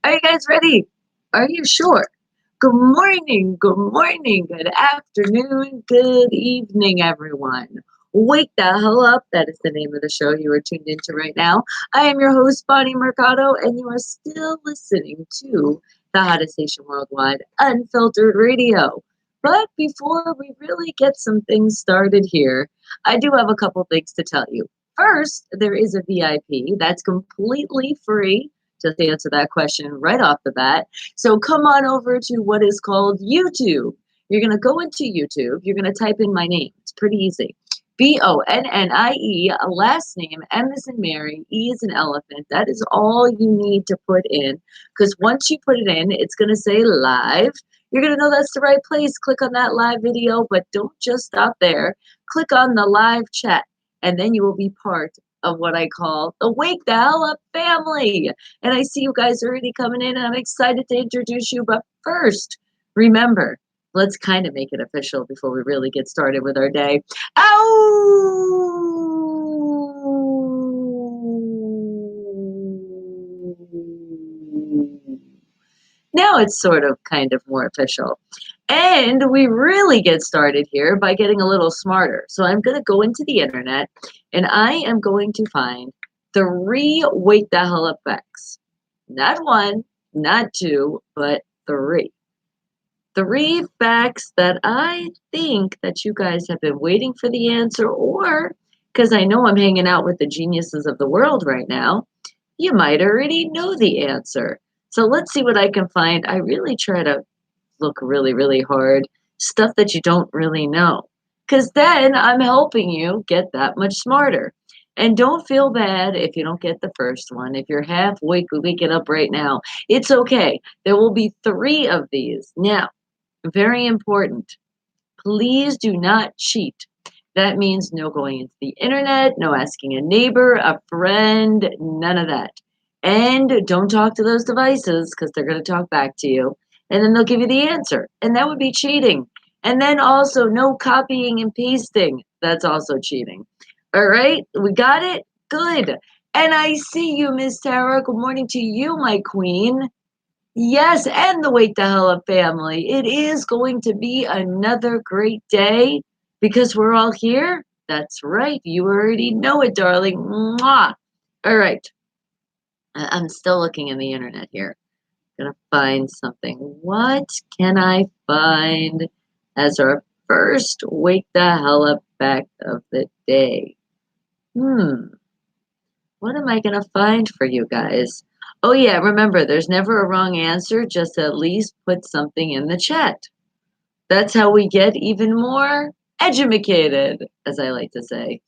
Are you guys ready? Are you sure? Good morning, good afternoon, good evening, everyone. Wake the hell up. That is the name of the show you are tuned into right now. I am your host, Bonnie Mercado, and you are still listening to the hottest station worldwide, Unfiltered Radio. But before we really get some things started here, I do have a couple things to tell you. First, there is a VIP that's completely free. Just to answer that question right off the bat. So come on over to what is called YouTube. You're going to go into YouTube. You're going to type in my name. It's pretty easy. Bonnie, last name, M is in Mary, E is an elephant. That is all you need to put in. Because once you put it in, it's going to say live. You're going to know that's the right place. Click on that live video, but don't just stop there. Click on the live chat, and then you will be part of what I call the Wake the Hell Up family. And I see you guys already coming in, and I'm excited to introduce you. But first, remember, let's kind of make it official before we really get started with our day. Ow! Now it's sort of kind of more official. And we really get started here by getting a little smarter. So I'm going to go into the internet and I am going to find 3 Wake the Hell Up facts. Not 1, not 2, but 3. 3 facts that I think that you guys have been waiting for the answer, or because I know I'm hanging out with the geniuses of the world right now, you might already know the answer. So let's see what I can find. I really try to look really, really hard, stuff that you don't really know, because then I'm helping you get that much smarter. And don't feel bad if you don't get the first one. If you're half waking up right now, it's okay. There will be 3 of these. Now, very important. Please do not cheat. That means no going into the internet, no asking a neighbor, a friend, none of that. And don't talk to those devices because they're going to talk back to you. And then they'll give you the answer. And that would be cheating. And then also no copying and pasting. That's also cheating. All right, we got it? Good. And I see you, Miss Tara. Good morning to you, my queen. Yes, and the Wake the Hell Up family. It is going to be another great day because we're all here. That's right. You already know it, darling. Mwah. All right. I'm still looking in the internet here. Gonna find something. What can I find as our first Wake the Hell Up fact of the day? What am I going to find for you guys? Oh, yeah, remember, there's never a wrong answer. Just at least put something in the chat. That's how we get even more edumacated, as I like to say.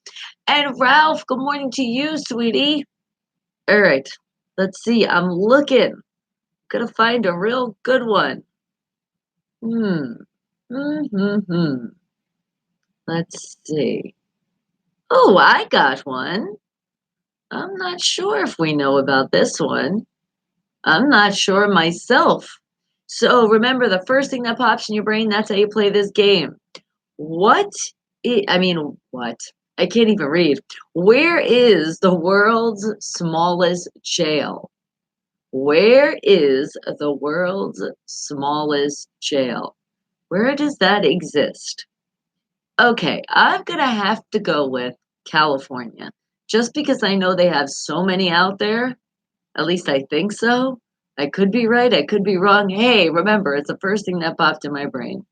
And Ralph, good morning to you, sweetie. All right, let's see. I'm looking. Gonna find a real good one. Hmm. Let's see. Oh, I got one. I'm not sure if we know about this one. I'm not sure myself. So remember, the first thing that pops in your brain, that's how you play this game. What? I can't even read. Where is the world's smallest jail? Where is the world's smallest jail? Where does that exist? Okay, I'm going to have to go with California. Just because I know they have so many out there. At least I think so. I could be right. I could be wrong. Hey, remember, it's the first thing that popped in my brain.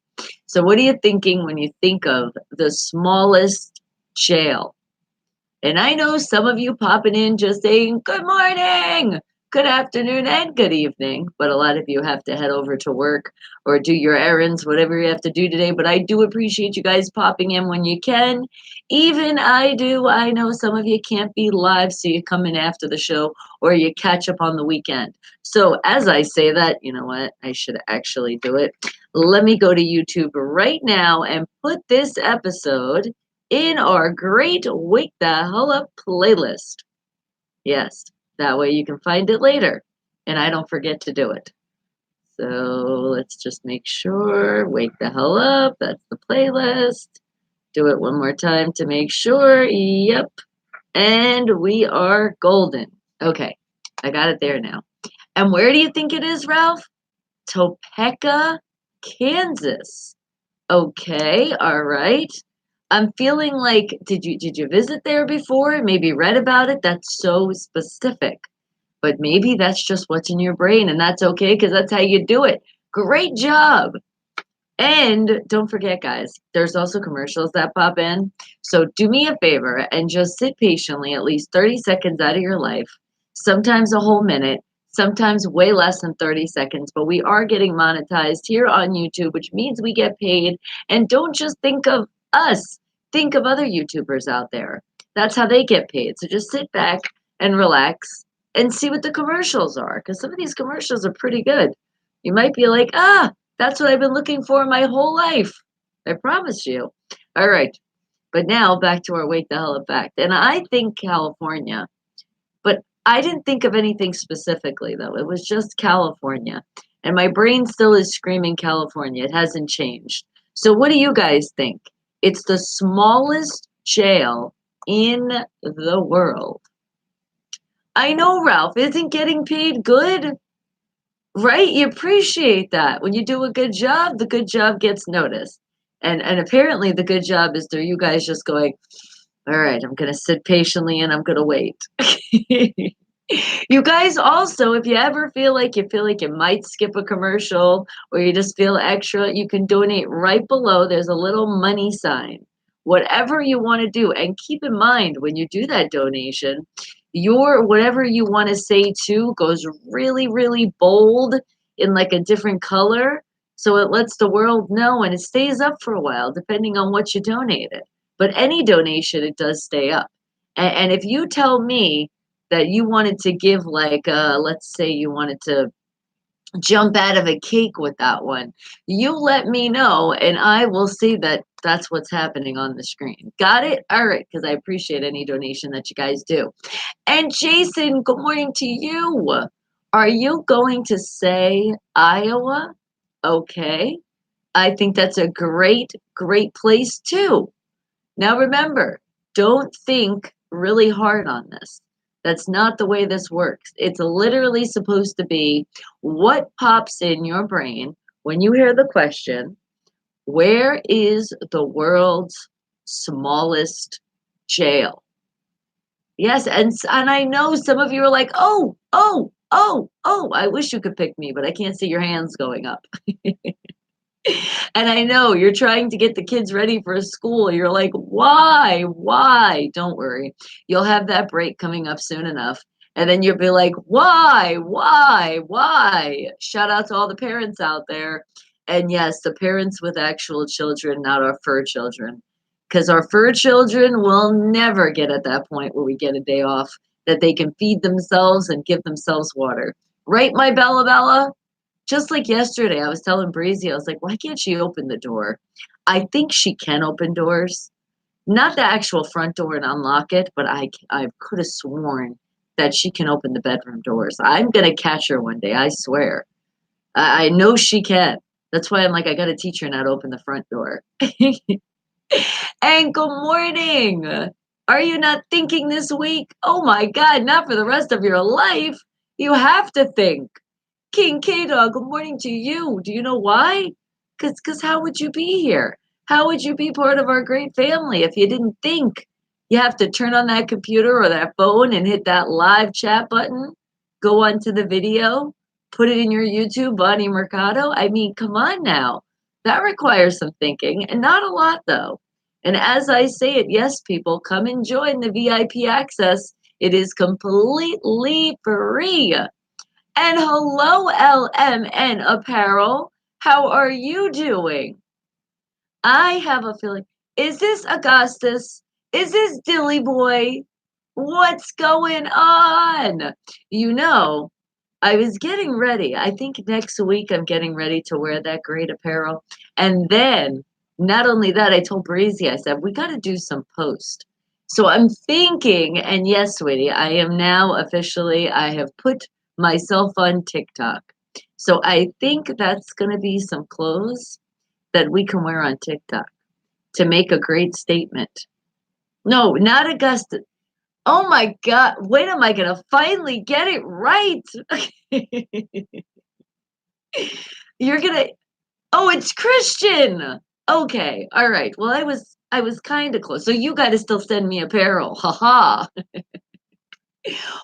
So what are you thinking when you think of the smallest jail? And I know some of you popping in just saying, good morning, good afternoon, and good evening. But a lot of you have to head over to work or do your errands, whatever you have to do today. But I do appreciate you guys popping in when you can. Even I do. I know some of you can't be live, so you come in after the show or you catch up on the weekend. So as I say that, you know what? I should actually do it. Let me go to YouTube right now and put this episode in our great Wake the Hell Up playlist. Yes, that way you can find it later and I don't forget to do it. So let's just make sure. Wake the Hell Up. That's the playlist. Do it one more time to make sure. Yep. And we are golden. Okay, I got it there now. And where do you think it is, Ralph? Topeka, Kansas. Okay, all right. I'm feeling like did you visit there before? Maybe read about it? That's so specific. But maybe that's just what's in your brain, and that's okay because that's how you do it. Great job. And don't forget, guys, there's also commercials that pop in. So do me a favor and just sit patiently at least 30 seconds out of your life, sometimes a whole minute, sometimes way less than 30 seconds. But we are getting monetized here on YouTube, which means we get paid. And don't just think of us, think of other YouTubers out there. That's how they get paid. So just sit back and relax and see what the commercials are because some of these commercials are pretty good. You might be like, that's what I've been looking for my whole life. I promise you. All right. But now back to our wake the hell up fact. And I think California, but I didn't think of anything specifically though. It was just California. And my brain still is screaming California. It hasn't changed. So what do you guys think? It's the smallest jail in the world. I know, Ralph, isn't getting paid good? Right? You appreciate that. When you do a good job, the good job gets noticed. And apparently the good job is through you guys just going, all right, I'm gonna sit patiently and I'm gonna wait. You guys also, if you ever feel like you might skip a commercial or you just feel extra, you can donate right below. There's a little money sign. Whatever you want to do. And keep in mind when you do that donation, your whatever you want to say too goes really, really bold in like a different color. So it lets the world know and it stays up for a while, depending on what you donated. But any donation, it does stay up. And if you tell me that you wanted to give like let's say you wanted to jump out of a cake with that one, you let me know and I will see that that's what's happening on the screen. Got it? All right, because I appreciate any donation that you guys do. And Jason, good morning to you. Are you going to say Iowa? Okay, I think that's a great place too. Now remember, don't think really hard on this. That's not the way this works. It's literally supposed to be what pops in your brain when you hear the question, where is the world's smallest jail? Yes, and I know some of you are like, oh, I wish you could pick me, but I can't see your hands going up. And I know you're trying to get the kids ready for school. You're like, why? Why? Don't worry. You'll have that break coming up soon enough. And then you'll be like, why? Why? Why? Shout out to all the parents out there. And yes, the parents with actual children, not our fur children. Because our fur children will never get at that point where we get a day off that they can feed themselves and give themselves water. Right, my Bella Bella? Just like yesterday, I was telling Breezy, I was like, why can't she open the door? I think she can open doors, not the actual front door and unlock it, but I could have sworn that she can open the bedroom doors. I'm going to catch her one day, I swear. I know she can. That's why I'm like, I got to teach her not to open the front door. And good morning. Are you not thinking this week? Oh my God, not for the rest of your life. You have to think. King K-Dog, good morning to you. Do you know why? Because how would you be here? How would you be part of our great family if you didn't think? You have to turn on that computer or that phone and hit that live chat button, go onto the video, put it in your YouTube, Bonnie Mercado. I mean, come on now. That requires some thinking, and not a lot, though. And as I say it, yes, people, come and join the VIP access. It is completely free. And hello, LMN Apparel. How are you doing? I have a feeling. Is this Augustus? Is this Dilly Boy? What's going on? You know, I was getting ready. I think next week I'm getting ready to wear that great apparel. And then, not only that, I told Breezy, I said, we got to do some post. So I'm thinking, and yes, sweetie, I am now officially, I have put myself on TikTok. So I think that's going to be some clothes that we can wear on TikTok to make a great statement. No, not Augusta. Oh my God. When am I gonna finally get it right? You're gonna Oh, it's Christian. Okay. All right. Well, I was kind of close. So you got to still send me apparel. Ha ha.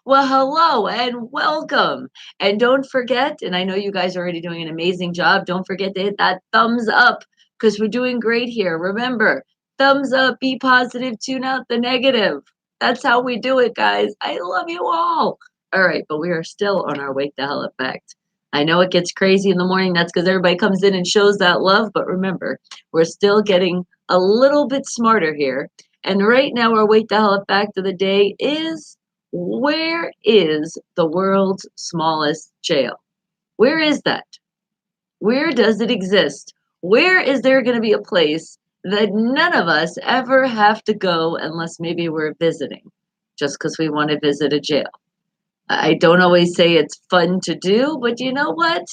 Well, hello and welcome. And don't forget, and I know you guys are already doing an amazing job, don't forget to hit that thumbs up because we're doing great here. Remember, thumbs up, be positive, tune out the negative. That's how we do it, guys. I love you all. All right, but we are still on our Wake the Hell Effect. I know it gets crazy in the morning. That's because everybody comes in and shows that love. But remember, we're still getting a little bit smarter here. And right now, our Wake the Hell Effect of the day is, where is the world's smallest jail? Where is that? Where does it exist? Where is there going to be a place that none of us ever have to go unless maybe we're visiting, just because we want to visit a jail? I don't always say it's fun to do, but you know what?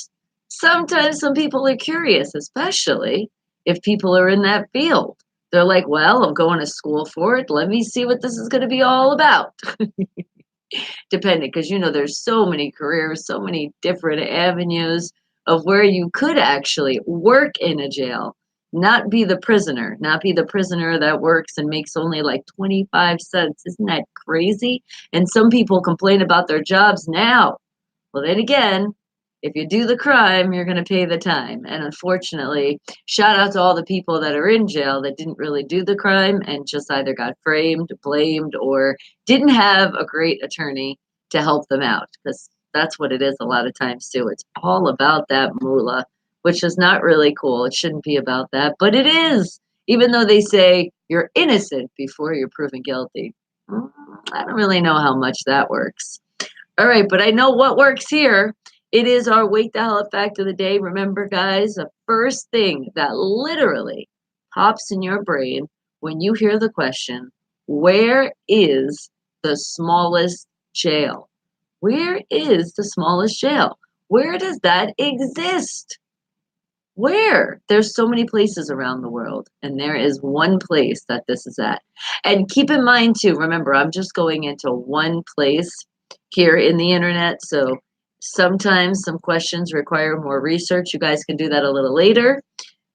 Sometimes some people are curious, especially if people are in that field. They're like, well, I'm going to school for it. Let me see what this is going to be all about. Depending, because there's so many careers, so many different avenues of where you could actually work in a jail, not be the prisoner that works and makes only like 25 cents. Isn't that crazy? And some people complain about their jobs now. Well, then again, if you do the crime, you're going to pay the time. And unfortunately, shout out to all the people that are in jail that didn't really do the crime and just either got framed, blamed, or didn't have a great attorney to help them out. Because that's what it is a lot of times, too. It's all about that moolah, which is not really cool. It shouldn't be about that, but it is. Even though they say you're innocent before you're proven guilty. I don't really know how much that works. All right, but I know what works here. It is our Wake the Hell Fact of the day. Remember, guys, the first thing that literally pops in your brain when you hear the question, where is the smallest jail? Where is the smallest jail? Where does that exist? Where? There's so many places around the world, and there is one place that this is at. And keep in mind, too, remember, I'm just going into one place here in the internet, so sometimes some questions require more research. You guys can do that a little later.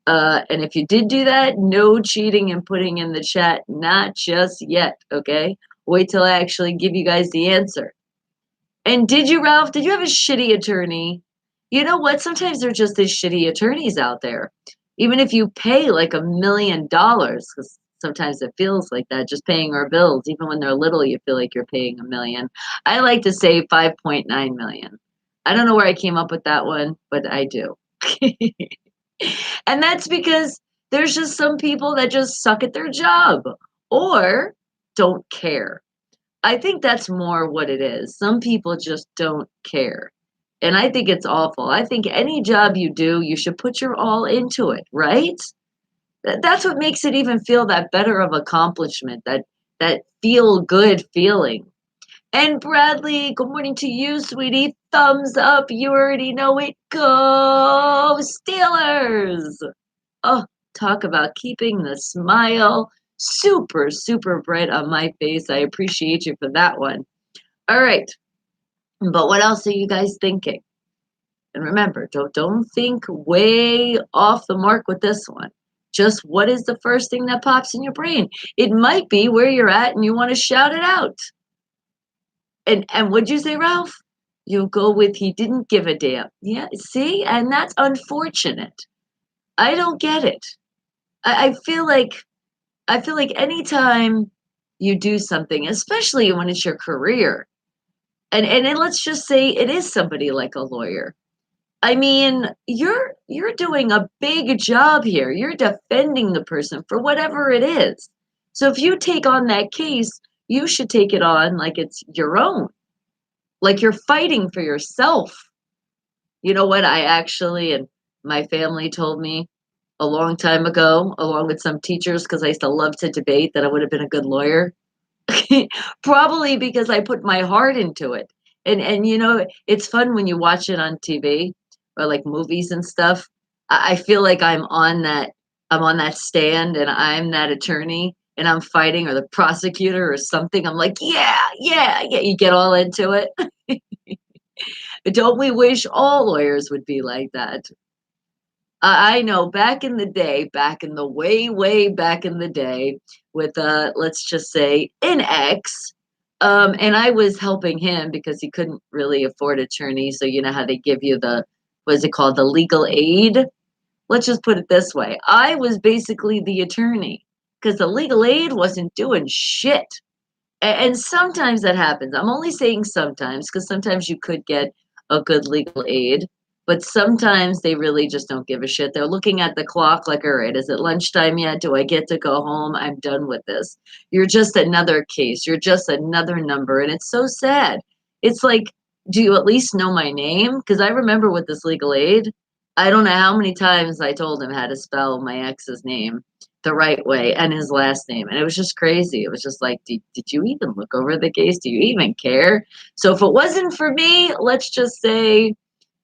And if you did do that, no cheating and putting in the chat, not just yet, okay? Wait till I actually give you guys the answer. And did you, Ralph, did you have a shitty attorney? You know what? Sometimes there's just these shitty attorneys out there. Even if you pay like $1 million, because sometimes it feels like that, just paying our bills. Even when they're little, you feel like you're paying a million. I like to say 5.9 million. I don't know where I came up with that one, but I do. And that's because there's just some people that just suck at their job or don't care. I think that's more what it is. Some people just don't care. And I think it's awful. I think any job you do, you should put your all into it, right? That's what makes it even feel that better of accomplishment, that feel good feeling. And Bradley, good morning to you, sweetie. Thumbs up. You already know it. Go Steelers. Oh, talk about keeping the smile super, super bright on my face. I appreciate you for that one. All right. But what else are you guys thinking? And remember, don't think way off the mark with this one. Just what is the first thing that pops in your brain? It might be where you're at and you want to shout it out. And what'd you say, Ralph? You go with he didn't give a damn. Yeah, see? And that's unfortunate. I don't get it. I feel like anytime you do something, especially when it's your career, and let's just say it is somebody like a lawyer. I mean, you're doing a big job here. You're defending the person for whatever it is. So if you take on that case, you should take it on like it's your own, like you're fighting for yourself. You know what? I actually, and my family told me a long time ago, along with some teachers, because I used to love to debate, that I would have been a good lawyer. Probably because I put my heart into it. And it's fun when you watch it on TV or like movies and stuff. I feel like I'm on that stand and I'm that attorney and I'm fighting or the prosecutor or something, I'm like, yeah, yeah, yeah. You get all into it. Don't we wish all lawyers would be like that? I know back in the day, back in the way, way back in the day, with let's just say an ex, and I was helping him because he couldn't really afford attorney. So you know how they give you the what is it called, the legal aid? Let's just put it this way: I was basically the attorney because the legal aid wasn't doing shit. And sometimes that happens. I'm only saying sometimes because sometimes you could get a good legal aid, but sometimes they really just don't give a shit. They're looking at the clock like, all right, is it lunchtime yet? Do I get to go home? I'm done with this. You're just another case. You're just another number. And it's so sad. It's like, do you at least know my name? Because I remember with this legal aid, I don't know how many times I told him how to spell my ex's name the right way and his last name. And it was just crazy. It was just like, did you even look over the case? Do you even care? So if it wasn't for me, let's just say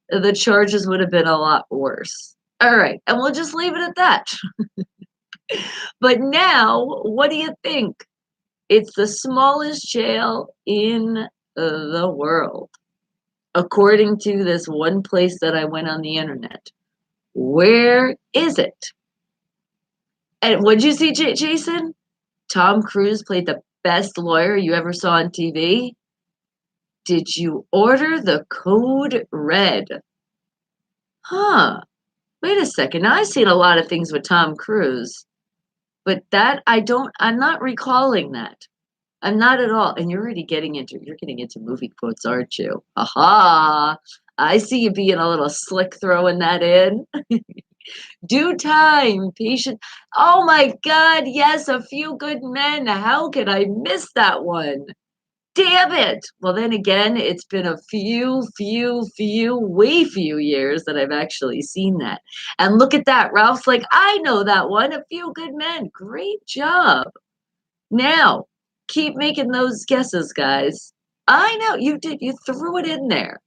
the charges would have been a lot worse. All right. And we'll just leave it at that. But now, what do you think? It's the smallest jail in the world, according to this one place that I went on the internet. Where is it? And what'd you see, Jason? Tom Cruise played the best lawyer you ever saw on TV. Did you order the code red? Huh. Wait a second. Now I've seen a lot of things with Tom Cruise, but that I'm not recalling that. I'm not at all. And you're getting into movie quotes, aren't you? Aha. I see you being a little slick throwing that in. Due time, patient. Oh my God, yes, A Few Good Men. How could I miss that one? Damn it! Well, then again, it's been a way few years that I've actually seen that. And look at that. Ralph's like, I know that one. A Few Good Men. Great job. Now, keep making those guesses, guys. I know you did. You threw it in there.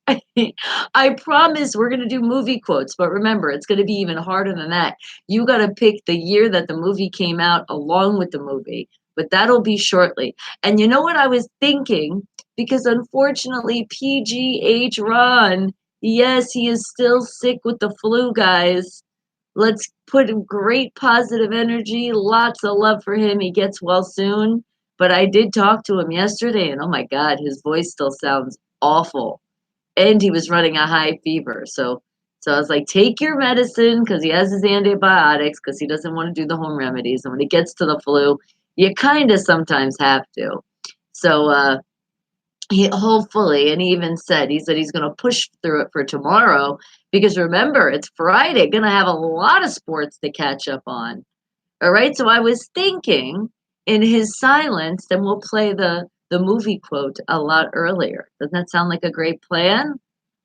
I promise we're going to do movie quotes, but remember, it's going to be even harder than that. You got to pick the year that the movie came out along with the movie, but that'll be shortly. And you know what I was thinking? Because unfortunately, PGH Ron, yes, he is still sick with the flu, guys. Let's put great positive energy, lots of love for him. He gets well soon. But I did talk to him yesterday, and oh my God, his voice still sounds awful. And he was running a high fever. So I was like, take your medicine because he has his antibiotics because he doesn't want to do the home remedies. And when it gets to the flu, you kind of sometimes have to. So he hopefully, and he even said he's going to push through it for tomorrow because remember it's Friday, going to have a lot of sports to catch up on. All right, so I was thinking in his silence, then we'll play the movie quote a lot earlier. Doesn't that sound like a great plan?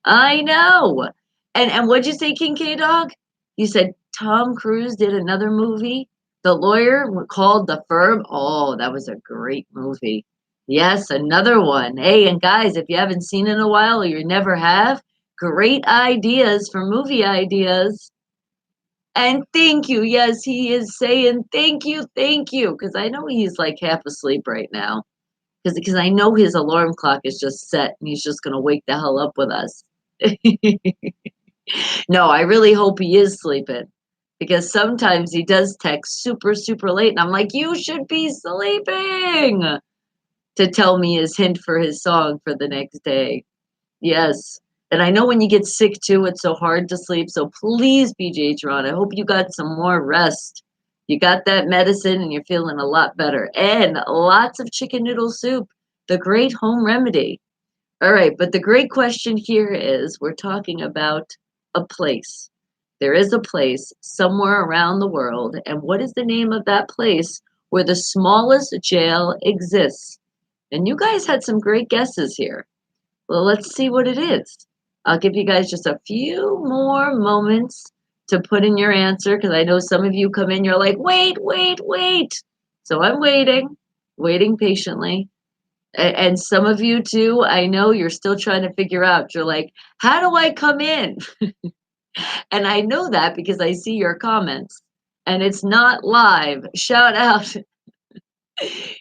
I know. And what'd you say, King K Dog? You said Tom Cruise did another movie, The Lawyer, called The Firm. Oh, that was a great movie. Yes, another one. Hey, and guys, if you haven't seen it in a while or you never have, great ideas for movie ideas. And thank you. Yes, he is saying thank you, because I know he's like half asleep right now. Because I know his alarm clock is just set and he's just gonna wake the hell up with us. No, I really hope he is sleeping. Because sometimes he does text super, super late, and I'm like, you should be sleeping to tell me his hint for his song for the next day. Yes. And I know when you get sick too, it's so hard to sleep. So please, BJ Ron, I hope you got some more rest. You got that medicine and you're feeling a lot better. And lots of chicken noodle soup, the great home remedy. All right, but the great question here is we're talking about a place. There is a place somewhere around the world. And what is the name of that place where the smallest jail exists? And you guys had some great guesses here. Well, let's see what it is. I'll give you guys just a few more moments to put in your answer because I know some of you come in, you're like, wait, wait, wait. So I'm waiting patiently. And some of you too, I know you're still trying to figure out. You're like, how do I come in? And I know that because I see your comments and it's not live. Shout out.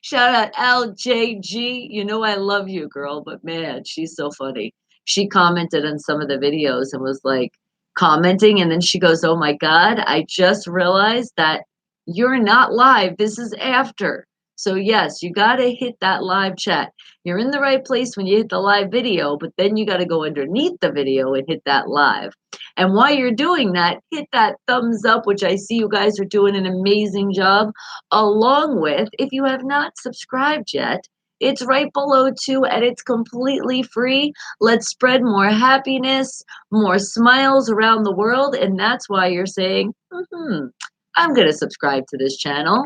Shout out LJG. You know I love you, girl, but man, she's so funny. She commented on some of the videos and was like commenting, and then she goes, "Oh my God, I just realized that you're not live. This is after." So yes, you got to hit that live chat. You're in the right place when you hit the live video, but then you got to go underneath the video and hit that live. And while you're doing that, hit that thumbs up, which I see you guys are doing an amazing job. Along with, if you have not subscribed yet, it's right below too, and it's completely free. Let's spread more happiness, more smiles around the world, and that's why you're saying, I'm going to subscribe to this channel,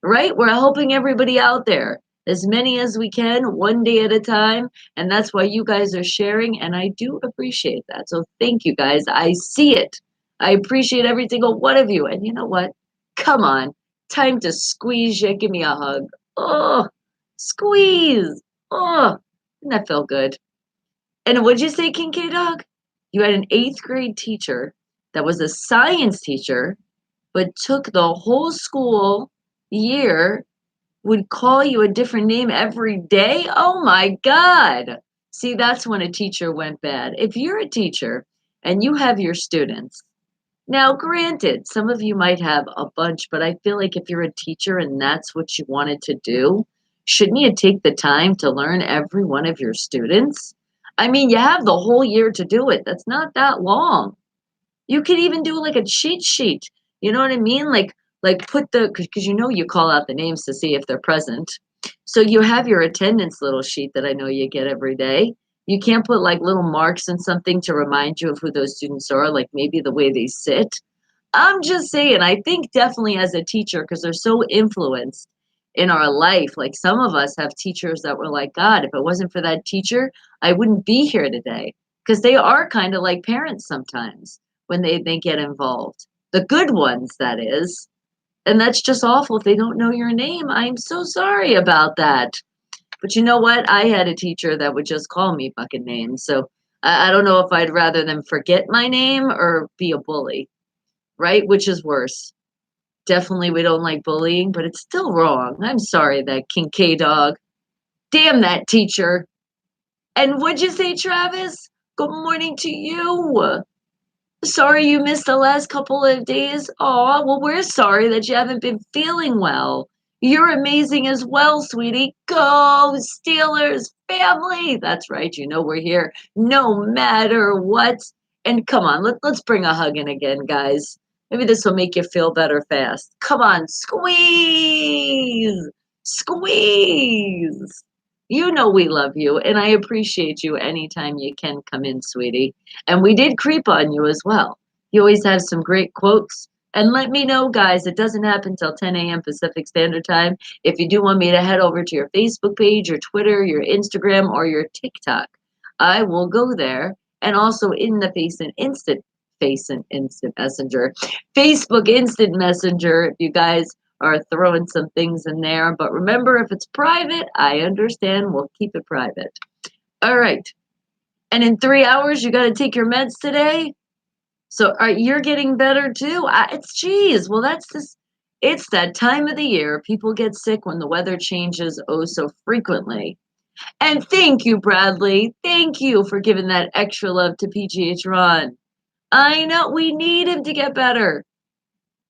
right? We're helping everybody out there, as many as we can, one day at a time, and that's why you guys are sharing, and I do appreciate that. So thank you guys. I see it. I appreciate every single one of you, and you know what? Come on. Time to squeeze you. Give me a hug. Oh, squeeze. Oh, and that felt good. And what'd you say, Kincaid Dog? You had an eighth grade teacher that was a science teacher, but took the whole school year, would call you a different name every day? Oh my God. See, that's when a teacher went bad. If you're a teacher and you have your students, now, granted, some of you might have a bunch, but I feel like if you're a teacher and that's what you wanted to do, shouldn't you take the time to learn every one of your students? I mean, you have the whole year to do it. That's not that long. You could even do like a cheat sheet. You know what I mean? Like put the because you know you call out the names to see if they're present. So you have your attendance little sheet that I know you get every day. You can't put like little marks and something to remind you of who those students are, like maybe the way they sit. I'm just saying, I think definitely as a teacher, because they're so influenced in our life. Like some of us have teachers that were like, God, if it wasn't for that teacher, I wouldn't be here today. Because they are kind of like parents sometimes when they get involved. The good ones, that is. And that's just awful if they don't know your name. I'm so sorry about that. But you know what? I had a teacher that would just call me fucking names. So I don't know if I'd rather them forget my name or be a bully, right? Which is worse. Definitely we don't like bullying, but it's still wrong. I'm sorry, that Kincaid dog. Damn that teacher. And what'd you say, Travis? Good morning to you. Sorry you missed the last couple of days. Oh, well, we're sorry that you haven't been feeling well. You're amazing as well, sweetie. Go, Steelers family. That's right. You know we're here no matter what. And come on, let's bring a hug in again, guys. Maybe this will make you feel better fast. Come on, squeeze, squeeze. You know we love you, and I appreciate you anytime you can come in, sweetie. And we did creep on you as well. You always have some great quotes. And let me know, guys, it doesn't happen till 10 a.m. Pacific Standard Time. If you do want me to head over to your Facebook page, your Twitter, your Instagram, or your TikTok, I will go there. And also in the Face and Instant Messenger, Facebook Instant Messenger, if you guys are throwing some things in there. But remember, if it's private, I understand. We'll keep it private. All right. And in 3 hours, you got to take your meds today. So you're getting better too. It's geez. Well, that's this. It's that time of the year. People get sick when the weather changes oh so frequently. And thank you, Bradley. Thank you for giving that extra love to PGH Ron. I know we need him to get better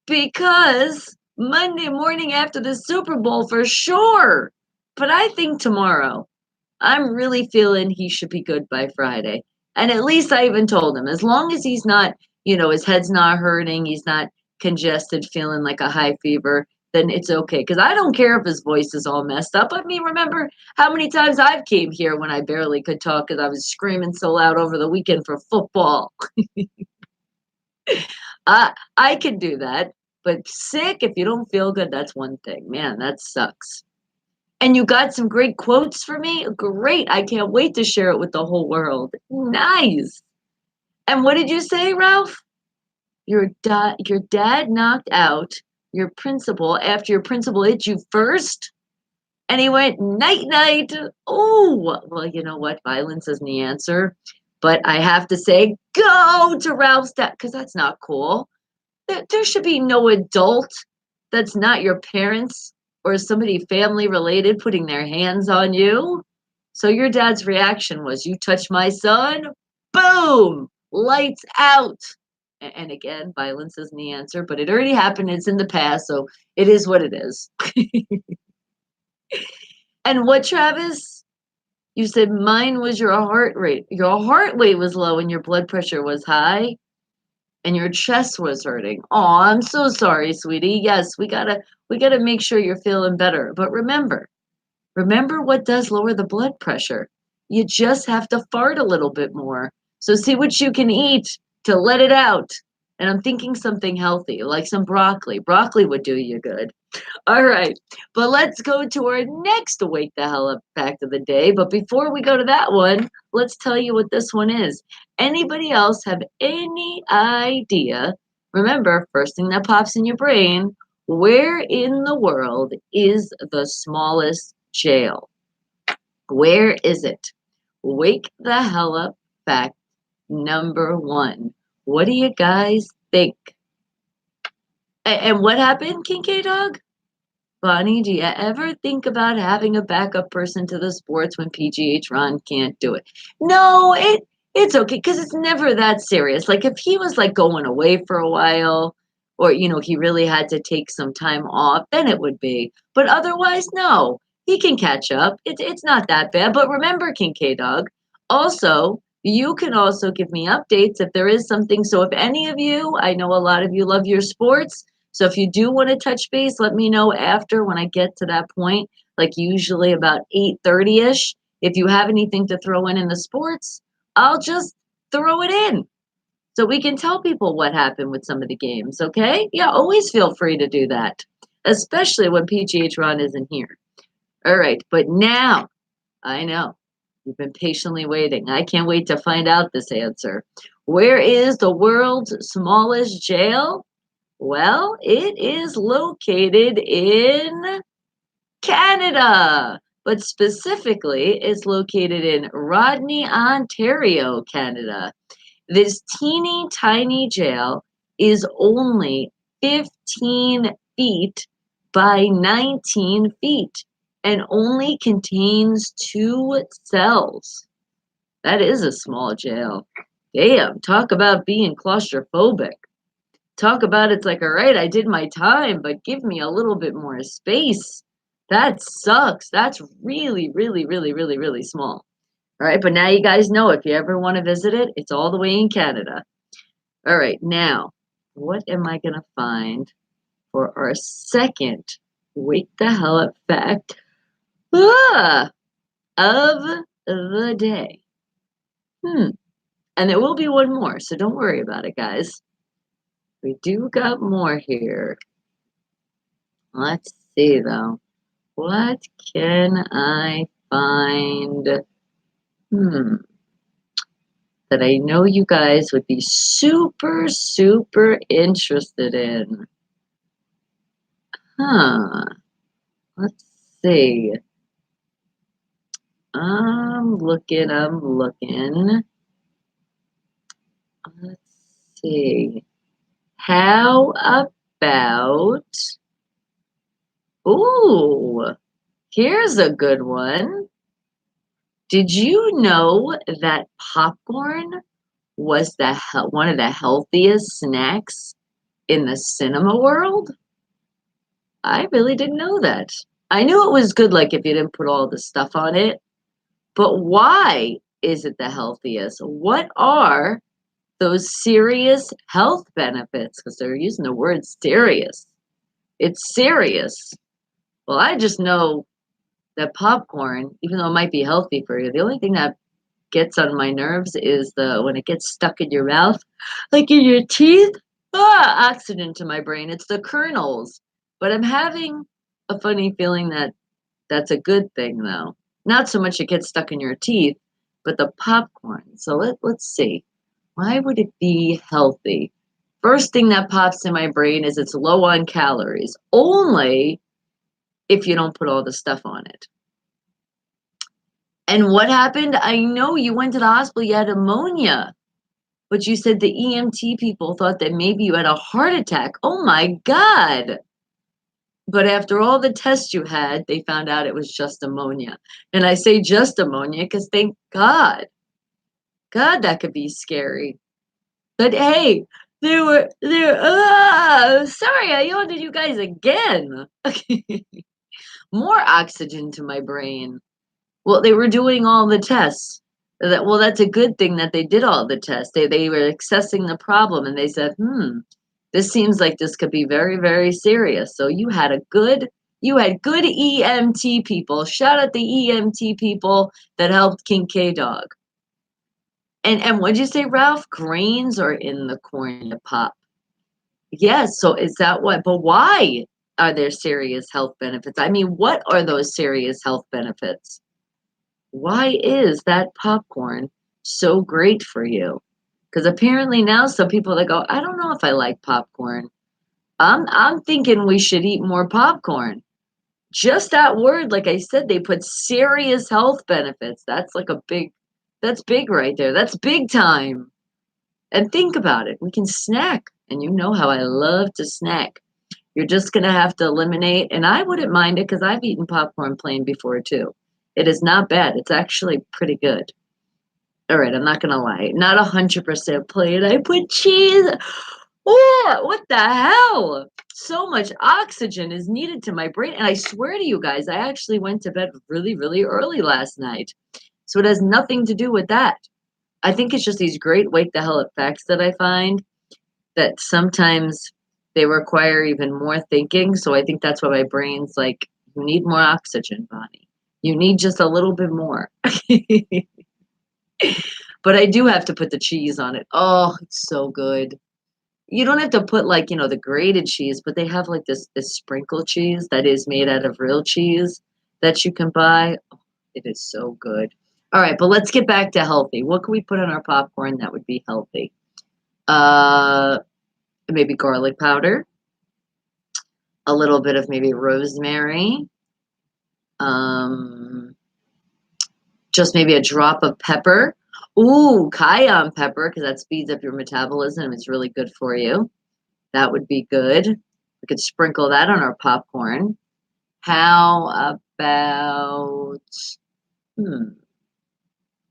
because Monday morning after the Super Bowl for sure. But I think tomorrow. I'm really feeling he should be good by Friday. And at least I even told him, as long as he's not, his head's not hurting, he's not congested, feeling like a high fever, then it's okay. Because I don't care if his voice is all messed up. I mean, remember how many times I've came here when I barely could talk because I was screaming so loud over the weekend for football. I can do that. But sick, if you don't feel good, that's one thing. Man, that sucks. And you got some great quotes for me? Great. I can't wait to share it with the whole world. Nice. And what did you say, Ralph? Your dad knocked out your principal after your principal hit you first? And he went, night, night. Oh, well, you know what? Violence isn't the answer. But I have to say, go to Ralph's dad, because that's not cool. There should be no adult that's not your parents or somebody family related putting their hands on you. So your dad's reaction was, you touch my son, boom, lights out. And again, violence isn't the answer, but it already happened. It's in the past, so it is what it is. And what, Travis? You said mine was your heart rate. Your heart rate was low and your blood pressure was high and your chest was hurting. Oh, I'm so sorry, sweetie. Yes, we gotta make sure you're feeling better. But remember what does lower the blood pressure. You just have to fart a little bit more. So see what you can eat to let it out. And I'm thinking something healthy, like some broccoli. Broccoli would do you good. All right, but let's go to our next Wake the Hell Up fact of the day. But before we go to that one, let's tell you what this one is. Anybody else have any idea? Remember, first thing that pops in your brain, where in the world is the smallest jail? Where is it? Wake the hell up fact number one. What do you guys think? And what happened, King K Dog? Bonnie, do you ever think about having a backup person to the sports when PGH Ron can't do it? No, it's okay because it's never that serious. Like if he was like going away for a while, or he really had to take some time off, then it would be. But otherwise, no, he can catch up. It's not that bad. But remember, King K Dog, also you can also give me updates if there is something. So if any of you, I know a lot of you love your sports. So if you do want to touch base, let me know after when I get to that point, like usually about 8:30ish. If you have anything to throw in the sports, I'll just throw it in so we can tell people what happened with some of the games, okay? Yeah, always feel free to do that, especially when PGH Ron isn't here. All right, but now I know you've been patiently waiting. I can't wait to find out this answer. Where is the world's smallest jail? Well, it is located in Canada, but specifically, it's located in Rodney, Ontario, Canada. This teeny tiny jail is only 15 feet by 19 feet and only contains 2 cells. That is a small jail. Damn, talk about being claustrophobic. Talk about it's like, all right, I did my time, but give me a little bit more space. That sucks. That's really, really, really, really, really small. All right, but now you guys know if you ever want to visit it, it's all the way in Canada. All right, now, what am I going to find for our second Wake the Hell Up fact of the day? And there will be one more, so don't worry about it, guys. We do got more here. Let's see, though. What can I find? That I know you guys would be super, super interested in. Let's see. I'm looking. Let's see. How about, ooh, here's a good one. Did you know that popcorn was one of the healthiest snacks in the cinema world? I really didn't know that. I knew it was good, like if you didn't put all the stuff on it, but why is it the healthiest? What are those serious health benefits? Because they're using the word serious. It's serious. Well, I just know that popcorn, even though it might be healthy for you, the only thing that gets on my nerves is when it gets stuck in your mouth, like in your teeth. Accident to my brain. It's the kernels. But I'm having a funny feeling that that's a good thing, though. Not so much it gets stuck in your teeth, but the popcorn. So let's see. Why would it be healthy? First thing that pops in my brain is it's low on calories, only if you don't put all the stuff on it. And what happened? I know you went to the hospital, you had pneumonia, but you said the EMT people thought that maybe you had a heart attack. Oh my God. But after all the tests you had, they found out it was just ammonia. And I say just ammonia because thank God. God, that could be scary. But hey, sorry, I yawned at you guys again. More oxygen to my brain. Well, they were doing all the tests. Well, that's a good thing that they did all the tests. They were assessing the problem and they said, this seems like this could be very, very serious. So you had good EMT people. Shout out the EMT people that helped King K Dog. And what'd you say, Ralph? Grains are in the corn you pop. Yes, so is that what? But why are there serious health benefits? I mean, what are those serious health benefits? Why is that popcorn so great for you? Because apparently now some people that go, I don't know if I like popcorn. I'm thinking we should eat more popcorn. Just that word, like I said, they put serious health benefits. That's big right there. That's big time. And think about it. We can snack. And you know how I love to snack. You're just going to have to eliminate, and I wouldn't mind it because I've eaten popcorn plain before too. It is not bad. It's actually pretty good. All right, I'm not going to lie. Not 100% plain. I put cheese. Oh, what the hell? So much oxygen is needed to my brain. And I swear to you guys, I actually went to bed really, really early last night. So it has nothing to do with that. I think it's just these great wake the hell up facts that I find that sometimes they require even more thinking. So I think that's why my brain's like, you need more oxygen, Bonnie. You need just a little bit more. But I do have to put the cheese on it. Oh, it's so good. You don't have to put like, the grated cheese, but they have like this sprinkle cheese that is made out of real cheese that you can buy. Oh, it is so good. All right, but let's get back to healthy. What can we put on our popcorn that would be healthy? Maybe garlic powder, a little bit of maybe rosemary, um, just maybe a drop of pepper. Ooh, cayenne pepper, because that speeds up your metabolism. It's really good for you. That would be good. We could sprinkle that on our popcorn. How about, hmm.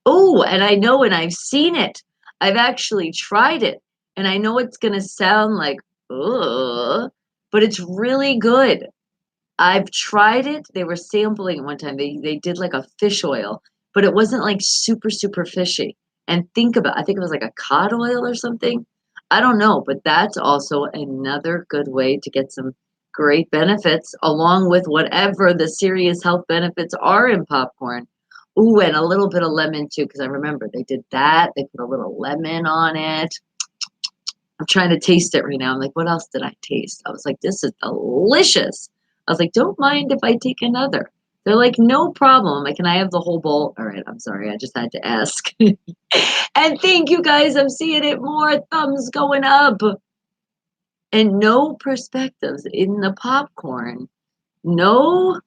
Oh, and I know, and I've seen it. I've actually tried it. And I know it's going to sound like, ugh, but it's really good. I've tried it. They were sampling it one time. They did like a fish oil, but it wasn't like super, super fishy. And I think it was like a cod oil or something. I don't know, but that's also another good way to get some great benefits along with whatever the serious health benefits are in popcorn. Ooh, and a little bit of lemon too, because I remember they did that. They put a little lemon on it. I'm trying to taste it right now. I'm like, what else did I taste? I was like, this is delicious. I was like, don't mind if I take another. They're like, no problem. I'm like, can I have the whole bowl? All right, I'm sorry. I just had to ask. And thank you guys. I'm seeing it more. Thumbs going up. And no perspectives in the popcorn. No.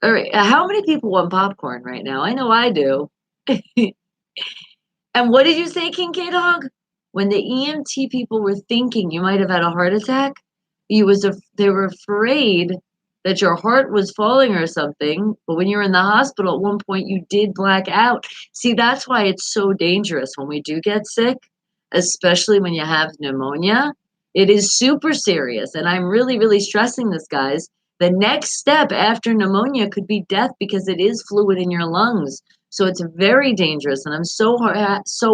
All right. How many people want popcorn right now? I know I do. And what did you say, King K Dog? When the EMT people were thinking you might have had a heart attack, they were afraid that your heart was falling or something. But when you were in the hospital at one point, you did black out. See, that's why it's so dangerous when we do get sick, especially when you have pneumonia. It is super serious. And I'm really, really stressing this, guys. The next step after pneumonia could be death because it is fluid in your lungs. So it's very dangerous, and I'm so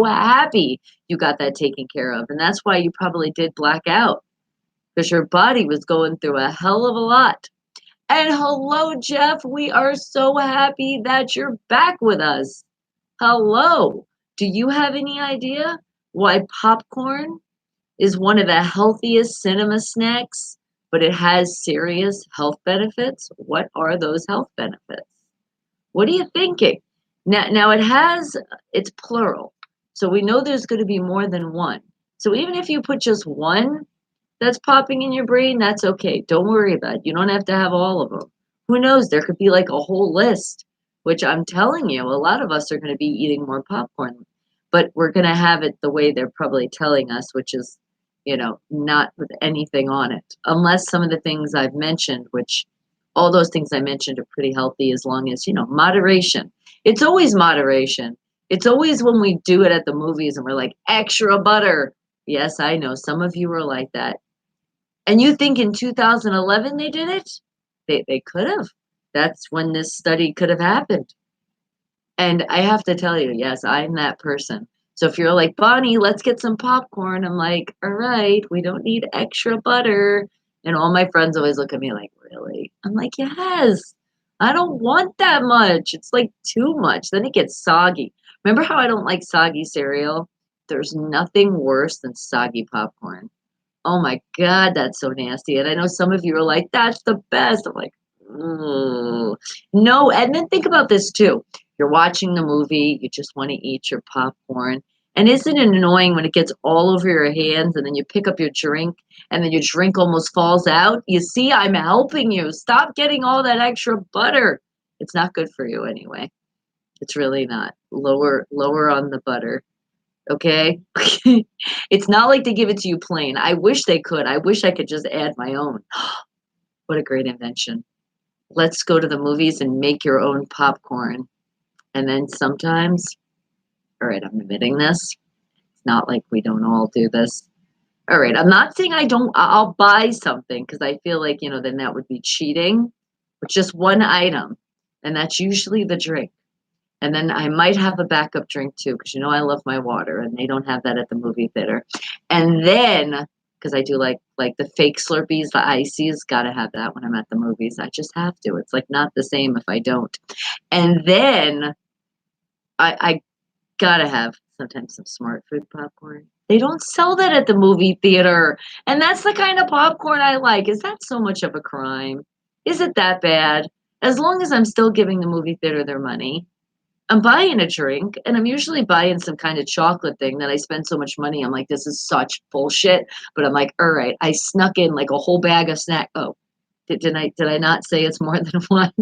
happy you got that taken care of. And that's why you probably did black out, because your body was going through a hell of a lot. And hello, Jeff. We are so happy that you're back with us. Hello. Do you have any idea why popcorn is one of the healthiest cinema snacks, but it has serious health benefits? What are those health benefits? What are you thinking? Now it's plural. So we know there's going to be more than one. So even if you put just one that's popping in your brain, that's okay. Don't worry about it. You don't have to have all of them. Who knows? There could be like a whole list, which I'm telling you, a lot of us are going to be eating more popcorn, but we're going to have it the way they're probably telling us, which is, not with anything on it. Unless some of the things I've mentioned, which all those things I mentioned are pretty healthy as long as, moderation. It's always moderation. It's always when we do it at the movies and we're like, extra butter. Yes, I know some of you are like that. And you think in 2011 they did it? They could have. That's when this study could have happened. And I have to tell you, yes, I'm that person. So if you're like, Bonnie, let's get some popcorn, I'm like, all right, we don't need extra butter. And all my friends always look at me like, really? I'm like, yes, I don't want that much. It's like too much. Then it gets soggy. Remember how I don't like soggy cereal? There's nothing worse than soggy popcorn. Oh my God, that's so nasty. And I know some of you are like, that's the best. I'm like, "Ugh." No. And then think about this too. You're watching the movie, you just want to eat your popcorn. And isn't it annoying when it gets all over your hands and then you pick up your drink and then your drink almost falls out? You see, I'm helping you. Stop getting all that extra butter. It's not good for you anyway. It's really not. Lower on the butter. Okay? It's not like they give it to you plain. I wish they could. I wish I could just add my own. What a great invention. Let's go to the movies and make your own popcorn. And then sometimes, all right, I'm admitting this. It's not like we don't all do this. All right, I'm not saying I'll buy something because I feel like, then that would be cheating with just one item. And that's usually the drink. And then I might have a backup drink too, because I love my water, and they don't have that at the movie theater. And then, because I do like the fake Slurpees, the ices, gotta have that when I'm at the movies. I just have to. It's like not the same if I don't. And then I gotta have sometimes some smart food popcorn. They don't sell that at the movie theater. And that's the kind of popcorn I like. Is that so much of a crime? Is it that bad? As long as I'm still giving the movie theater their money. I'm buying a drink and I'm usually buying some kind of chocolate thing that I spend so much money. I'm like, this is such bullshit. But I'm like, all right, I snuck in like a whole bag of snack. Oh, did I not say it's more than one?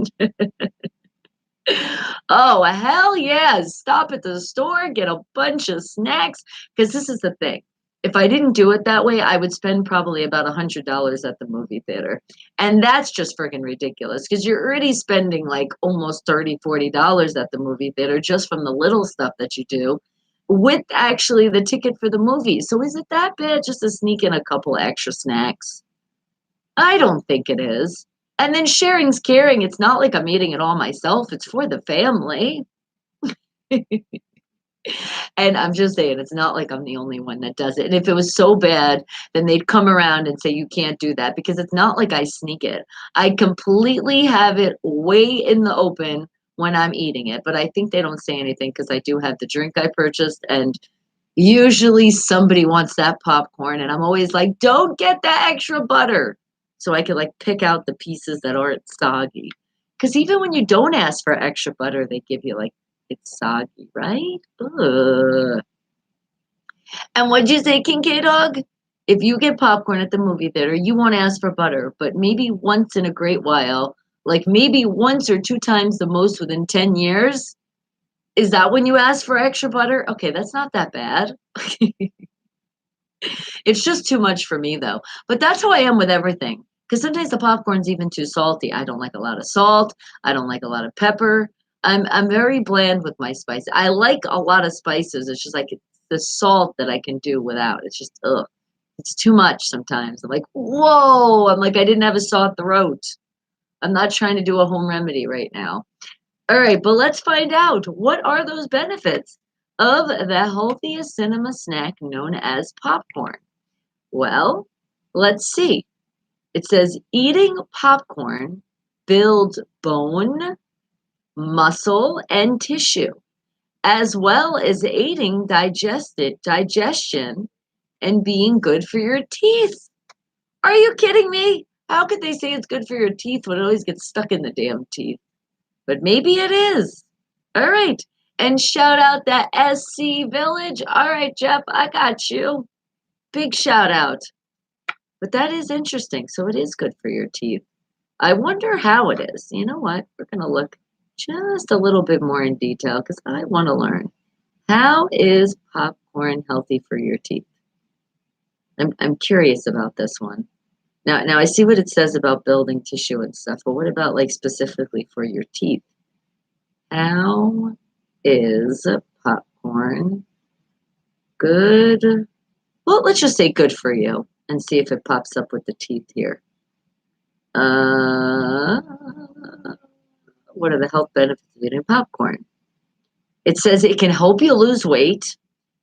Oh, hell yes. Stop at the store, get a bunch of snacks. Because this is the thing. If I didn't do it that way, I would spend probably about $100 at the movie theater. And that's just freaking ridiculous because you're already spending like almost $30, $40 at the movie theater just from the little stuff that you do with actually the ticket for the movie. So is it that bad just to sneak in a couple extra snacks? I don't think it is. And then sharing's caring. It's not like I'm eating it all myself. It's for the family. And I'm just saying, it's not like I'm the only one that does it. And if it was so bad, then they'd come around and say, you can't do that because it's not like I sneak it. I completely have it way in the open when I'm eating it. But I think they don't say anything because I do have the drink I purchased. And usually somebody wants that popcorn. And I'm always like, don't get that extra butter. So I could like pick out the pieces that aren't soggy. Because even when you don't ask for extra butter, they give you like, it's soggy, right? Ugh. And what'd you say, King K Dog? If you get popcorn at the movie theater, you won't ask for butter, but maybe once in a great while, like maybe once or two times the most within 10 years, is that when you ask for extra butter? Okay, that's not that bad. It's just too much for me though. But that's how I am with everything. Because sometimes the popcorn's even too salty. I don't like a lot of salt. I don't like a lot of pepper. I'm very bland with my spice. I like a lot of spices. It's just like it's the salt that I can do without. It's just ugh. It's too much sometimes. I'm like, whoa. I'm like, I didn't have a sore throat. I'm not trying to do a home remedy right now. All right, but let's find out what are those benefits of the healthiest cinema snack known as popcorn. Well, let's see. It says eating popcorn builds bone, muscle, and tissue, as well as aiding digestion and being good for your teeth. Are you kidding me? How could they say it's good for your teeth when it always gets stuck in the damn teeth? But maybe it is. All right. And shout out that SC Village. All right, Jeff, I got you. Big shout out. But that is interesting. So it is good for your teeth. I wonder how it is. You know what? We're going to look just a little bit more in detail because I want to learn. How is popcorn healthy for your teeth? I'm curious about this one. Now I see what it says about building tissue and stuff, but what about like specifically for your teeth? How is popcorn good? Well, let's just say good for you and see if it pops up with the teeth here. Uh, what are the health benefits of eating popcorn? It says it can help you lose weight.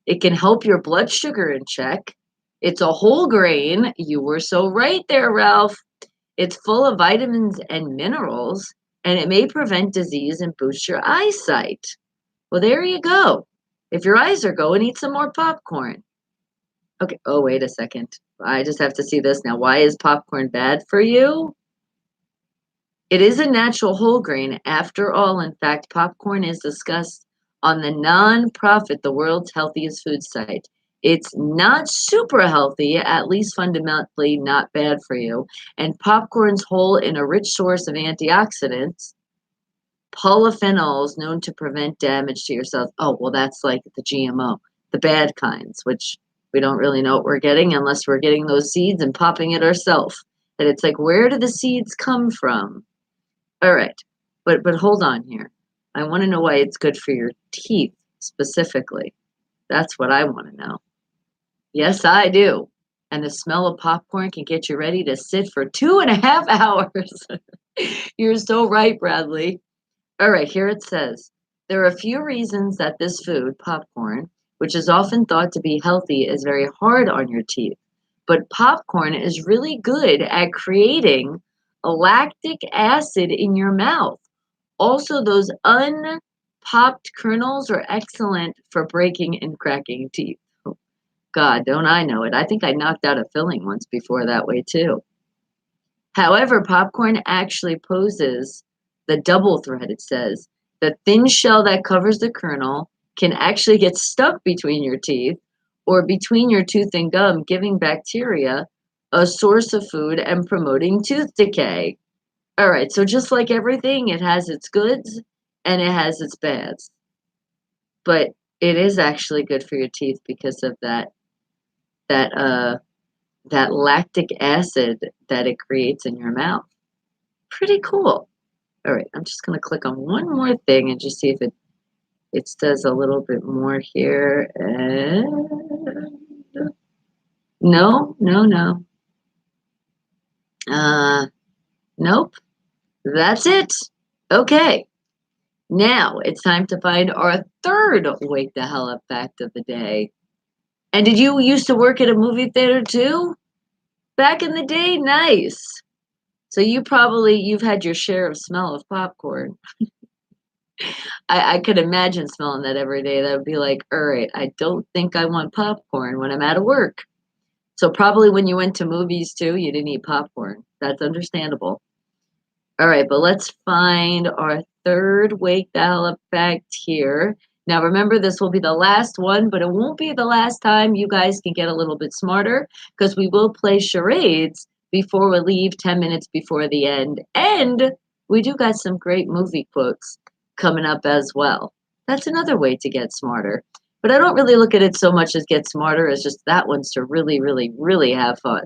It can help your blood sugar in check. It's a whole grain. You were so right there, Ralph. It's full of vitamins and minerals, and it may prevent disease and boost your eyesight. Well, there you go. If your eyes are going, eat some more popcorn. Okay. Oh, wait a second. I just have to see this now. Why is popcorn bad for you? It is a natural whole grain. After all, in fact, popcorn is discussed on the non-profit The World's Healthiest Food site. It's not super healthy, at least fundamentally not bad for you. And popcorn's whole in a rich source of antioxidants, polyphenols known to prevent damage to your cells. Oh, well, that's like the GMO, the bad kinds, which we don't really know what we're getting unless we're getting those seeds and popping it ourselves. And it's like, where do the seeds come from? All right. But hold on here. I want to know why it's good for your teeth specifically. That's what I want to know. Yes, I do. And the smell of popcorn can get you ready to sit for 2.5 hours. You're so right, Bradley. All right, here it says there are a few reasons that this food, popcorn, which is often thought to be healthy, is very hard on your teeth. But popcorn is really good at creating a lactic acid in your mouth. Also, those unpopped kernels are excellent for breaking and cracking teeth. Oh, God, don't I know it? I think I knocked out a filling once before that way too. However, popcorn actually poses the double threat, it says. The thin shell that covers the kernel can actually get stuck between your teeth or between your tooth and gum, giving bacteria a source of food and promoting tooth decay. All right, so just like everything, it has its goods and it has its bads. But it is actually good for your teeth because of that that lactic acid that it creates in your mouth. Pretty cool. All right, I'm just going to click on one more thing and just see if it says a little bit more here. And no, no, no. Nope. That's it. Okay. Now it's time to find our third wake the hell up fact of the day. And did you used to work at a movie theater too? Back in the day? Nice. So you've had your share of smell of popcorn. I could imagine smelling that every day. That would be like, all right, I don't think I want popcorn when I'm out of work. So probably when you went to movies too, you didn't eat popcorn. That's understandable. All right, but let's find our third wake the hell up fact here. Now remember, this will be the last one, but it won't be the last time. You guys can get a little bit smarter because we will play charades before we leave 10 minutes before the end. And we do got some great movie quotes coming up as well. That's another way to get smarter. But I don't really look at it so much as get smarter as just that one's to really, really, really have fun.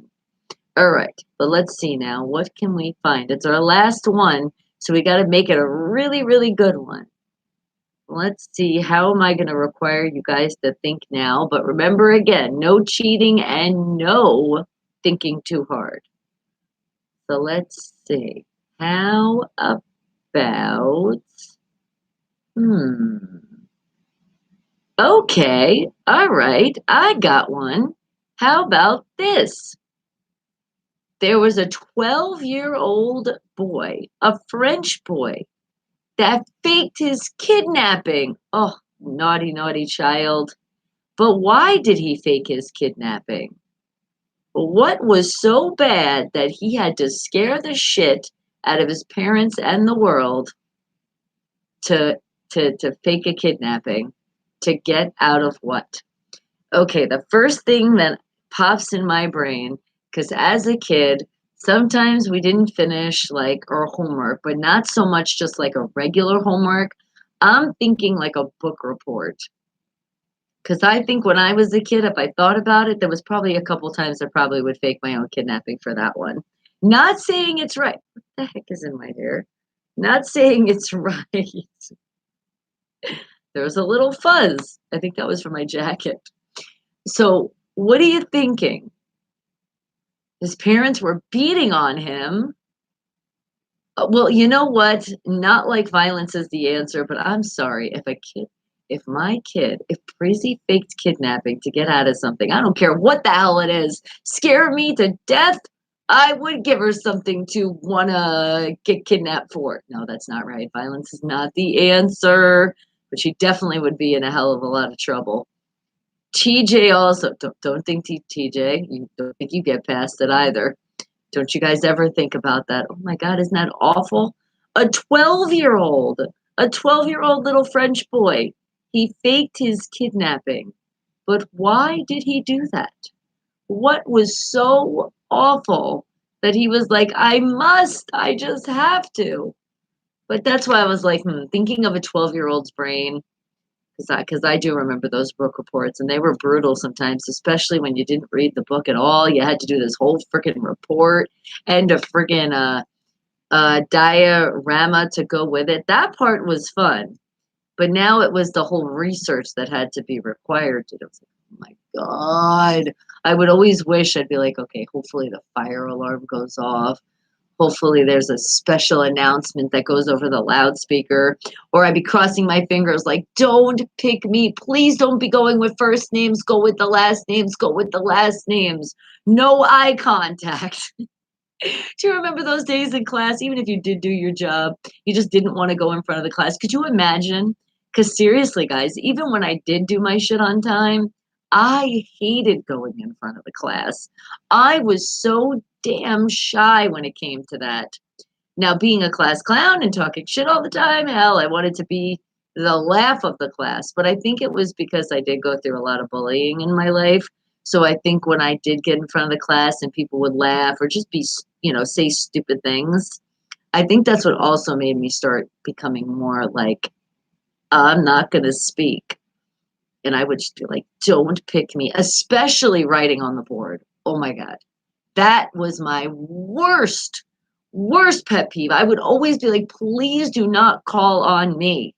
All right, but let's see now. What can we find? It's our last one, so we got to make it a really, really good one. Let's see. How am I going to require you guys to think now? But remember again, no cheating and no thinking too hard. So let's see. How about, hmm. Okay, all right, I got one. How about this? There was a 12-year-old boy, a French boy, that faked his kidnapping. Oh, naughty, naughty child. But why did he fake his kidnapping? What was so bad that he had to scare the shit out of his parents and the world to to fake a kidnapping to get out of what? Okay, the first thing that pops in my brain, because as a kid, sometimes we didn't finish like our homework, but not so much just like a regular homework. I'm thinking like a book report. Because I think when I was a kid, if I thought about it, there was probably a couple times I probably would fake my own kidnapping for that one. Not saying it's right. What the heck is in my hair? Not saying it's right. There was a little fuzz. I think that was from my jacket. So, what are you thinking? His parents were beating on him. Well, you know what? Not like violence is the answer, but I'm sorry. If Breezy faked kidnapping to get out of something, I don't care what the hell it is, scare me to death, I would give her something to want to get kidnapped for. No, that's not right. Violence is not the answer, but she definitely would be in a hell of a lot of trouble. TJ also, don't think TJ, you don't think you get past it either. Don't you guys ever think about that? Oh my God, isn't that awful? A 12-year-old, a 12-year-old little French boy, he faked his kidnapping. But why did he do that? What was so awful that he was like, I just have to. But that's why I was like, thinking of a 12-year-old's brain, because I do remember those book reports, and they were brutal sometimes, especially when you didn't read the book at all. You had to do this whole freaking report and a freaking diorama to go with it. That part was fun, but now it was the whole research that had to be required to do. It was like, oh my God. I would always wish I'd be like, okay, hopefully the fire alarm goes off. Hopefully there's a special announcement that goes over the loudspeaker, or I'd be crossing my fingers like, don't pick me. Please don't be going with first names. Go with the last names. Go with the last names. No eye contact. Do you remember those days in class? Even if you did do your job, you just didn't want to go in front of the class. Could you imagine? Because seriously, guys, even when I did do my shit on time, I hated going in front of the class. I was so damn shy when it came to that. Now, being a class clown and talking shit all the time, hell, I wanted to be the laugh of the class. But I think it was because I did go through a lot of bullying in my life. So I think when I did get in front of the class and people would laugh or just be, say stupid things, I think that's what also made me start becoming more like, I'm not going to speak. And I would just be like, don't pick me, especially writing on the board. Oh my God. That was my worst pet peeve. I would always be like, please do not call on me.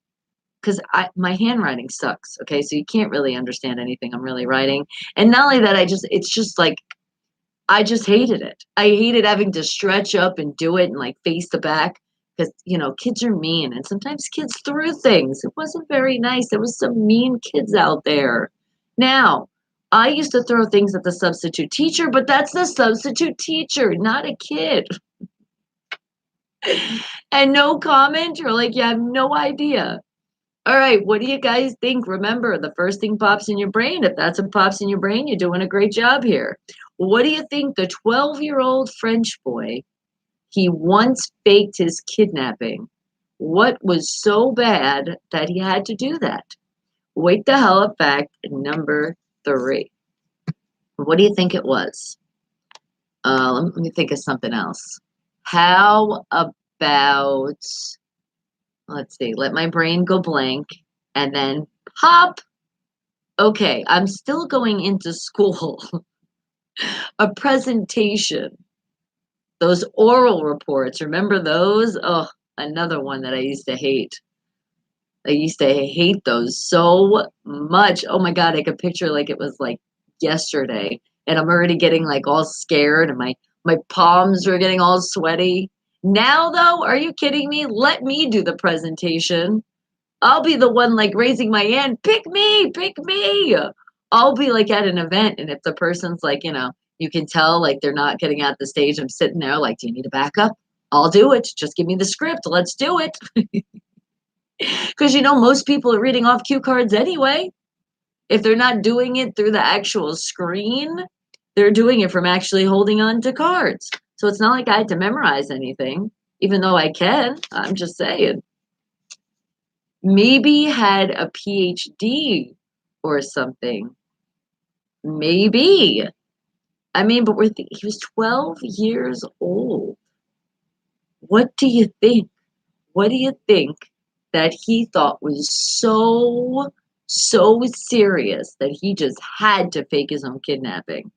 Because my handwriting sucks. Okay. So you can't really understand anything I'm really writing. And not only that, it's just like, I just hated it. I hated having to stretch up and do it and like face the back because, kids are mean and sometimes kids threw things. It wasn't very nice. There was some mean kids out there. Now, I used to throw things at the substitute teacher, but that's the substitute teacher, not a kid. And no comment or like you have no idea. All right, what do you guys think? Remember, the first thing pops in your brain. If that's what pops in your brain, you're doing a great job here. What do you think the 12-year-old French boy, he once faked his kidnapping? What was so bad that he had to do that? Wake the hell up fact number 3. What do you think it was? Let me think of something else. How about, let's see, let my brain go blank and then pop. Okay, I'm still going into school. A presentation. Those oral reports, remember those? Oh, another one that I used to hate. I used to hate those so much. Oh my God, I could picture like it was like yesterday. And I'm already getting like all scared and my palms are getting all sweaty. Now though, are you kidding me? Let me do the presentation. I'll be the one like raising my hand, pick me, pick me. I'll be like at an event, and if the person's like, you can tell like they're not getting out the stage, I'm sitting there like, do you need a backup? I'll do it. Just give me the script. Let's do it. Because most people are reading off cue cards anyway. If they're not doing it through the actual screen, they're doing it from actually holding on to cards. So it's not like I had to memorize anything, even though I can. I'm just saying. Maybe had a PhD or something. Maybe. I mean, but he was 12 years old. What do you think? What do you think that he thought was so so serious that he just had to fake his own kidnapping.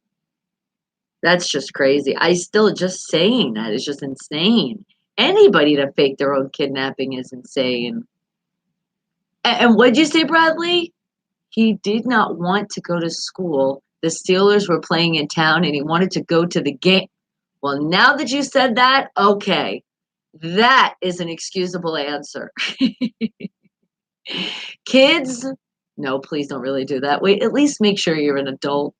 That's just crazy. I still just saying that is just insane. Anybody to fake their own kidnapping is insane. And what'd you say, Bradley? He did not want to go to school. The Steelers were playing in town and he wanted to go to the game. Well, now that you said that, okay, that is an excusable answer. Kids, no, please don't really do that. Wait, at least make sure you're an adult.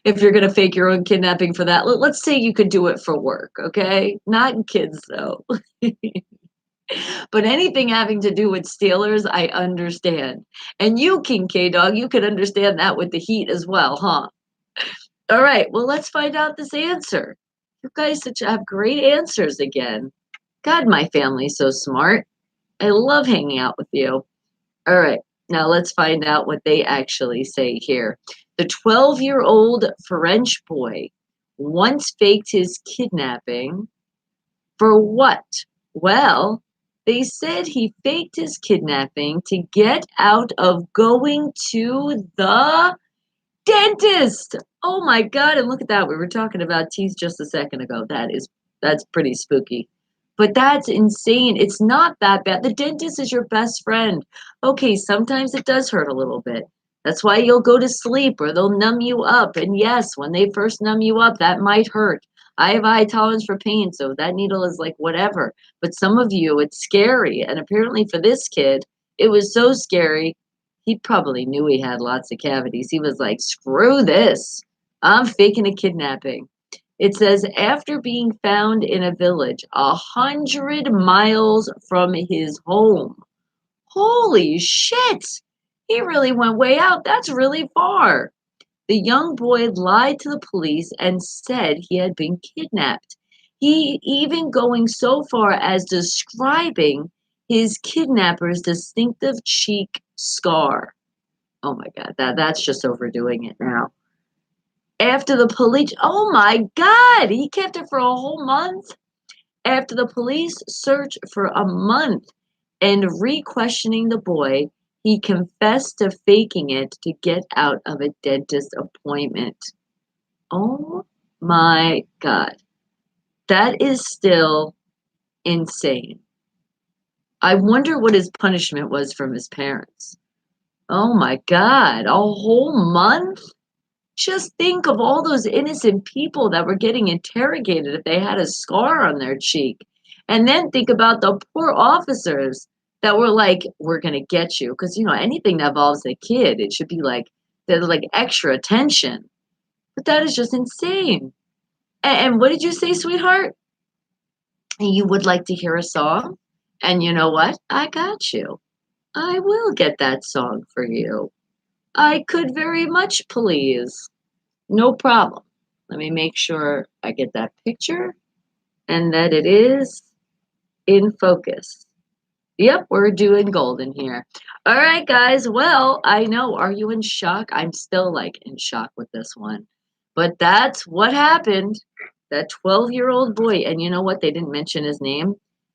If you're going to fake your own kidnapping for that, let's say you could do it for work, okay? Not kids, though. But anything having to do with Steelers, I understand. And you, King K Dog, you could understand that with the Heat as well, huh? All right, well, let's find out this answer. You guys have great answers again. God, my family's so smart. I love hanging out with you. All right, now let's find out what they actually say here. The 12-year-old French boy once faked his kidnapping for what? Well, they said he faked his kidnapping to get out of going to the dentist. Oh my God. And look at that. We were talking about teeth just a second ago. That's pretty spooky. But that's insane. It's not that bad. The dentist is your best friend. Okay, sometimes it does hurt a little bit. That's why you'll go to sleep or they'll numb you up. And yes, when they first numb you up, that might hurt. I have a high tolerance for pain, so that needle is like whatever. But some of you, it's scary. And apparently for this kid, it was so scary. He probably knew he had lots of cavities. He was like, screw this. I'm faking a kidnapping. It says, after being found in a village 100 miles from his home. Holy shit! He really went way out. That's really far. The young boy lied to the police and said he had been kidnapped. He even going so far as describing his kidnapper's distinctive cheek scar. Oh my God, that's just overdoing it now. After the police, oh my God, he kept it for a whole month. After the police searched for a month and re-questioning the boy, he confessed to faking it to get out of a dentist appointment. Oh my God. That is still insane. I wonder what his punishment was from his parents. Oh my God, a whole month? Just think of all those innocent people that were getting interrogated if they had a scar on their cheek. And then think about the poor officers that were like, we're going to get you. Because, anything that involves a kid, it should be like, there's like extra attention. But that is just insane. And what did you say, sweetheart? You would like to hear a song? And you know what? I got you. I will get that song for you. I could very much please. No problem. Let me make sure I get that picture and that it is in focus. Yep, we're doing golden here. All right, guys. Well, I know. Are you in shock? I'm still like in shock with this one. But that's what happened. That 12-year-old boy. And you know what? They didn't mention his name.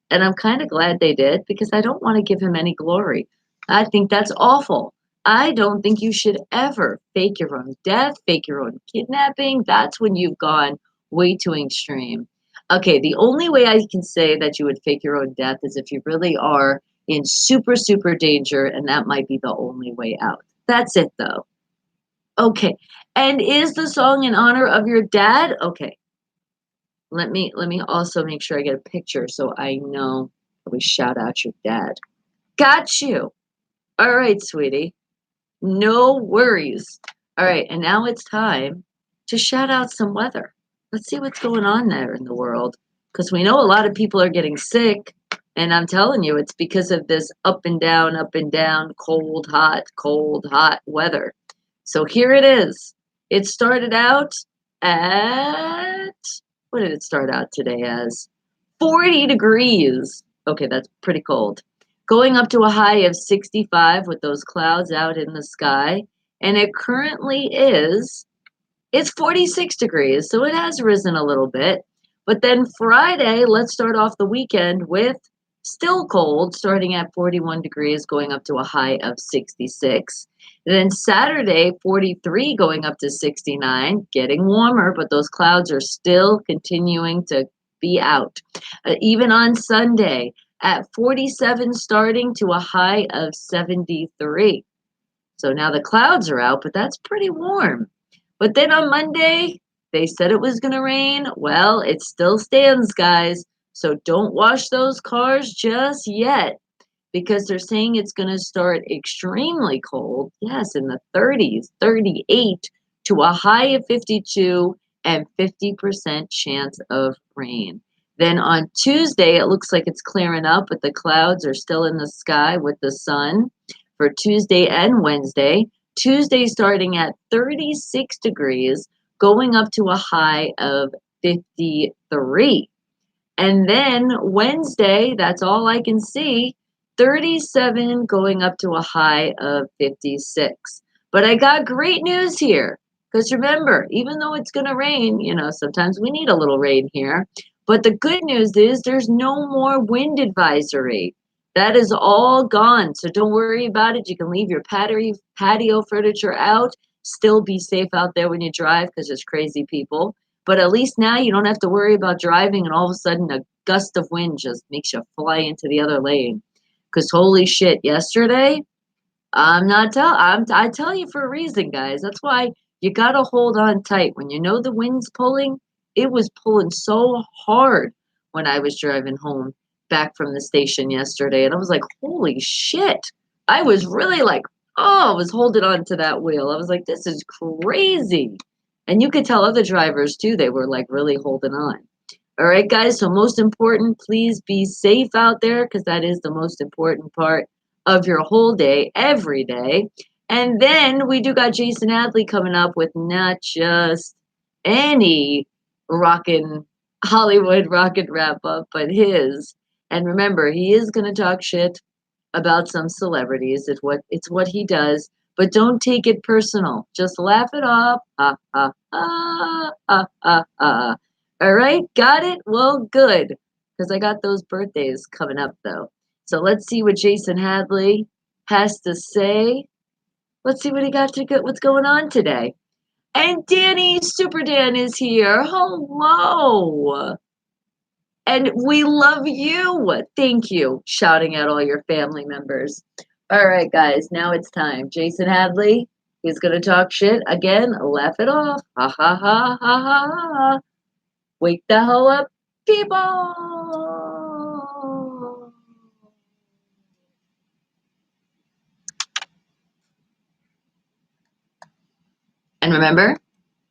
And I'm kind of glad they did because I don't want to give him any glory. I think that's awful. I don't think you should ever fake your own death, fake your own kidnapping. That's when you've gone way too extreme. Okay, the only way I can say that you would fake your own death is if you really are in super, super danger, and that might be the only way out. That's it, though. Okay, and is the song in honor of your dad? Okay, let me also make sure I get a picture so I know that we shout out your dad. Got you. All right, sweetie. No worries. All right, and now it's time to shout out some weather. Let's see what's going on there in the world. Because we know a lot of people are getting sick. And I'm telling you, it's because of this up and down, cold, hot weather. So here it is. It started out at, what did it start out today as? 40 degrees. Okay, that's pretty cold. Going up to a high of 65 with those clouds out in the sky. And it currently it's 46 degrees, so it has risen a little bit. But then Friday, let's start off the weekend with still cold, starting at 41 degrees, going up to a high of 66. Then Saturday, 43, going up to 69, getting warmer, but those clouds are still continuing to be out. Even on Sunday, at 47, starting to a high of 73. So now the clouds are out, but that's pretty warm. But then on Monday, they said it was going to rain. Well, it still stands, guys. So don't wash those cars just yet because they're saying it's going to start extremely cold. Yes, in the 30s, 38 to a high of 52 and 50% chance of rain. Then on Tuesday, it looks like it's clearing up, but the clouds are still in the sky with the sun for Tuesday and Wednesday. Tuesday starting at 36 degrees, going up to a high of 53. And then Wednesday, that's all I can see, 37 going up to a high of 56. But I got great news here. Because remember, even though it's going to rain, sometimes we need a little rain here. But the good news is there's no more wind advisory. That is all gone. So don't worry about it. You can leave your patio furniture out. Still be safe out there when you drive because there's crazy people. But at least now you don't have to worry about driving and all of a sudden a gust of wind just makes you fly into the other lane. Because holy shit, yesterday, I tell you for a reason, guys. That's why you gotta hold on tight. When you know the wind's pulling, it was pulling so hard when I was driving home back from the station yesterday. And I was like, holy shit. I was really like, I was holding on to that wheel. I was like, this is crazy. And you could tell other drivers too, they were like really holding on. All right, guys. So most important, please be safe out there because that is the most important part of your whole day, every day. And then we do got Jason Hadley coming up with not just any rockin' Hollywood rocket wrap up, but his. And remember, he is going to talk shit about some celebrities. It's what he does. But don't take it personal. Just laugh it off. Ha ha ha ha ha ha. All right, got it? Well, good. Because I got those birthdays coming up though. So let's see what Jason Hadley has to say. Let's see what he got to get. What's going on today? And Danny, Super Dan is here. Hello. And we love you. Thank you. Shouting at all your family members. All right, guys, now it's time. Jason Hadley, he's going to talk shit again. Laugh it off. Ha ha ha ha ha ha. Wake the hell up, people. And remember,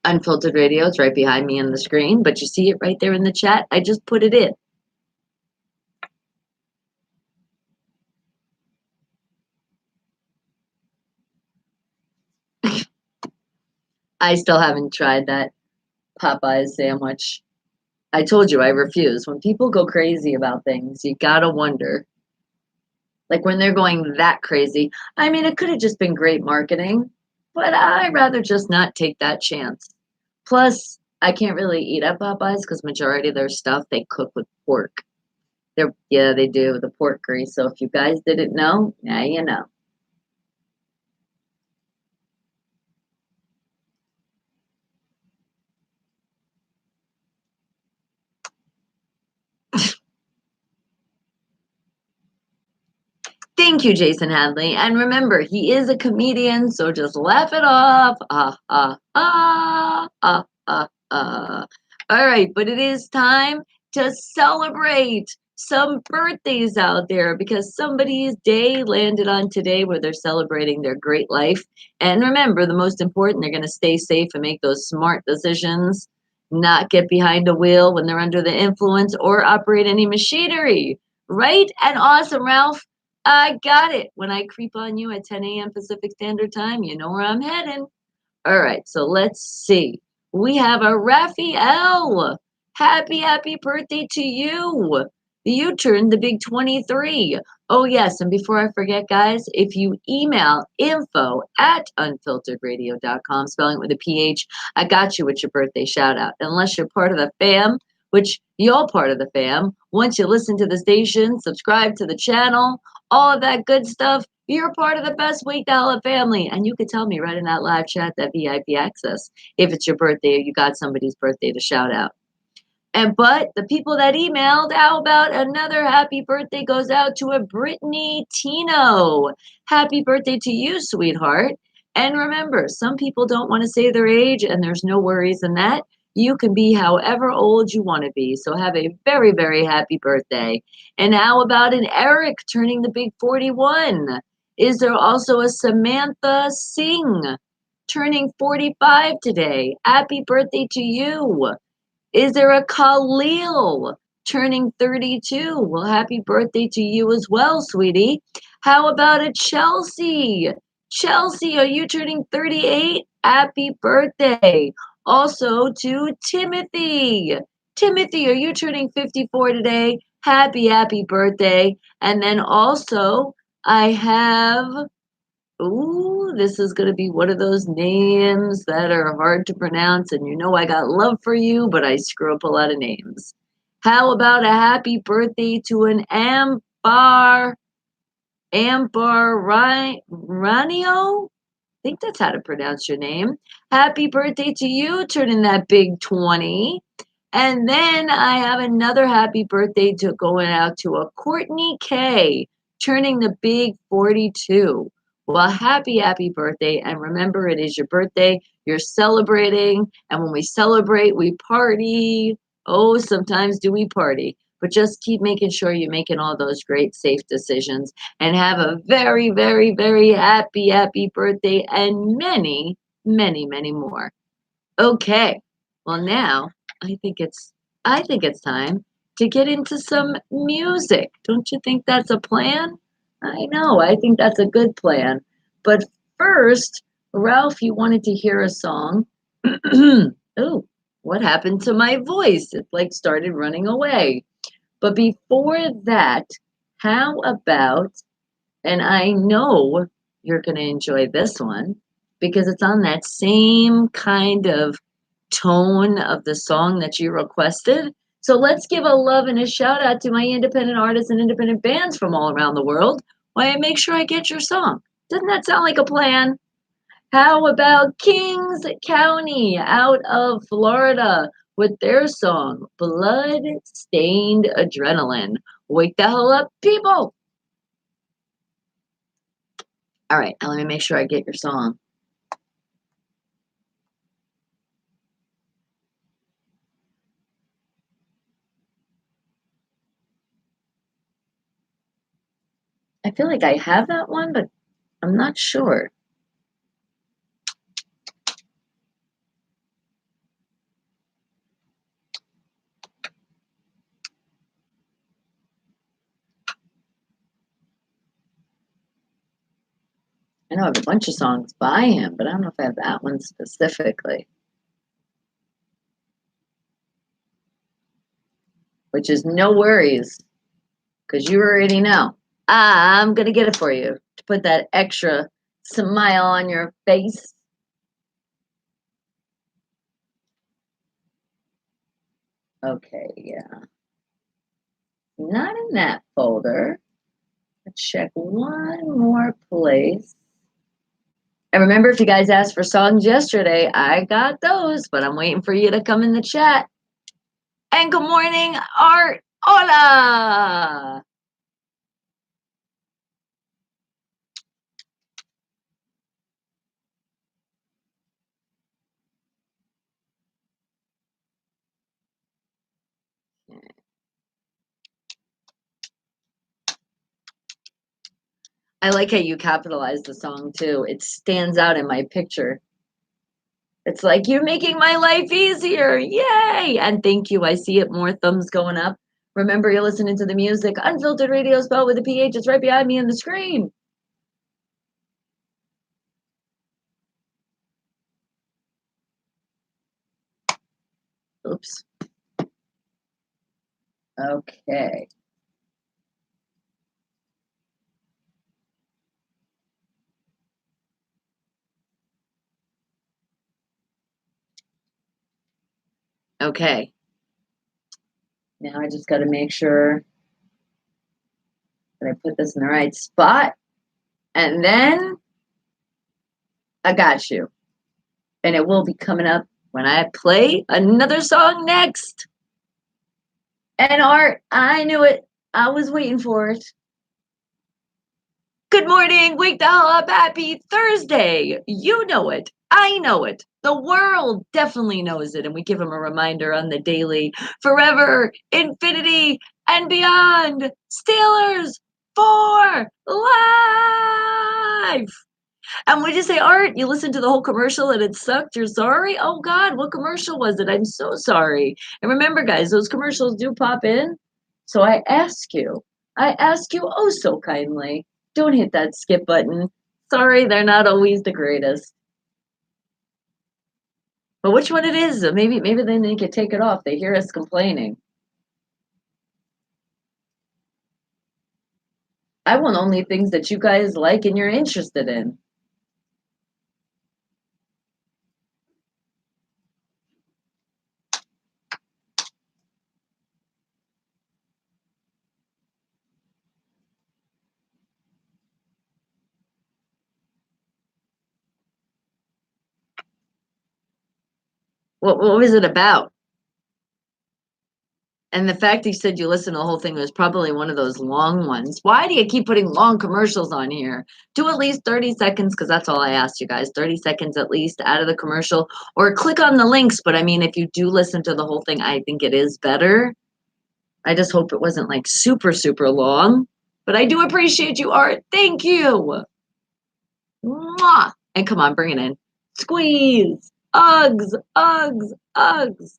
Unfiltered Radio is right behind me on the screen, but you see it right there in the chat. I just put it in. I still haven't tried that Popeyes sandwich. I told you I refuse. When people go crazy about things, you gotta wonder. Like when they're going that crazy. I mean, it could have just been great marketing, but I'd rather just not take that chance. Plus, I can't really eat at Popeyes because majority of their stuff they cook with pork. Yeah, they do the pork grease. So if you guys didn't know, now you know. Thank you, Jason Hadley. And remember, he is a comedian, so just laugh it off. All right, but it is time to celebrate some birthdays out there because somebody's day landed on today where they're celebrating their great life. And remember, the most important, they're going to stay safe and make those smart decisions, not get behind a wheel when they're under the influence or operate any machinery. Right? And awesome, Ralph. I got it. When I creep on you at 10 a.m. Pacific Standard Time, you know where I'm heading. All right, so let's see. We have a Raphael. Happy birthday to you. You turned the big 23. Oh, yes, and before I forget, guys, if you email info@unfilteredradio.com, spelling it with a PH, I got you with your birthday shout out. Unless you're part of the fam, which you're part of the fam. Once you listen to the station, subscribe to the channel, all of that good stuff, you're part of the best Wake the Hell Up family. And you could tell me right in that live chat, that VIP access, if it's your birthday or you got somebody's birthday to shout out. But the people that emailed, how about another happy birthday goes out to a Brittany Tino. Happy birthday to you, sweetheart. And remember, some people don't want to say their age, and there's no worries in that. You can be however old you want to be. So have a very, very happy birthday. And how about an Eric turning the big 41? Is there also a Samantha Singh turning 45 today? Happy birthday to you. Is there a Khalil turning 32? Well, happy birthday to you as well, sweetie. How about a Chelsea? Chelsea, are you turning 38? Happy birthday. Also to Timothy. Timothy, are you turning 54 today? Happy, happy birthday. And then also, I have ooh, this is going to be one of those names that are hard to pronounce, and you know I got love for you, but I screw up a lot of names. How about a happy birthday to an Ranio? I think that's how to pronounce your name. Happy birthday to you, turning that big 20. And then I have another happy birthday to going out to a Courtney K, turning the big 42. Well, happy, happy birthday. And remember, it is your birthday. You're celebrating. And when we celebrate, we party. Oh, sometimes do we party. But just keep making sure you're making all those great, safe decisions. And have a very, very, very happy, happy birthday and many, many, many more. Okay. Well, now I think it's time to get into some music. Don't you think that's a plan? I know. I think that's a good plan. But first, Ralph, you wanted to hear a song. Oh, what happened to my voice? It like started running away. But before that, how about, and I know you're going to enjoy this one because it's on that same kind of tone of the song that you requested. So let's give a love and a shout out to my independent artists and independent bands from all around the world while I make sure I get your song. Doesn't that sound like a plan? How about Kings County out of Florida with their song, Blood Stained Adrenaline? Wake the hell up, people! All right, now let me make sure I get your song. I feel like I have that one, but I'm not sure. I know I have a bunch of songs by him, but I don't know if I have that one specifically. Which is no worries, because you already know. I'm going to get it for you to put that extra smile on your face. Okay, yeah. Not in that folder. Let's check one more place. And remember, if you guys asked for songs yesterday, I got those, but I'm waiting for you to come in the chat. And good morning, Art. Hola! I like how you capitalize the song too. It stands out in my picture. It's like, you're making my life easier. Yay! And thank you. I see it. More thumbs going up. Remember, you're listening to the music. Unfiltered radio spelled with a PH. It's right behind me on the screen. Oops. Okay. Okay. Now I just got to make sure that I put this in the right spot. And then I got you. And it will be coming up when I play another song next. And Art, I knew it. I was waiting for it. Good morning, wake the hell up, happy Thursday. You know it. I know it. The world definitely knows it. And we give them a reminder on the daily. Forever, infinity, and beyond. Steelers for life. And we just say, Art, you listened to the whole commercial and it sucked. You're sorry? Oh, God, what commercial was it? I'm so sorry. And remember, guys, those commercials do pop in. So I ask you oh so kindly, don't hit that skip button. Sorry, they're not always the greatest. But which one it is? Maybe then they could take it off. They hear us complaining. I want only things that you guys like and you're interested in. What was it about? And the fact that you said you listened to the whole thing was probably one of those long ones. Why do you keep putting long commercials on here? Do at least 30 seconds, because that's all I asked you guys. 30 seconds at least out of the commercial. Or click on the links. But I mean, if you do listen to the whole thing, I think it is better. I just hope it wasn't like super, super long. But I do appreciate you, Art. Thank you. Mwah! And come on, bring it in. Squeeze. Uggs, Uggs, Uggs.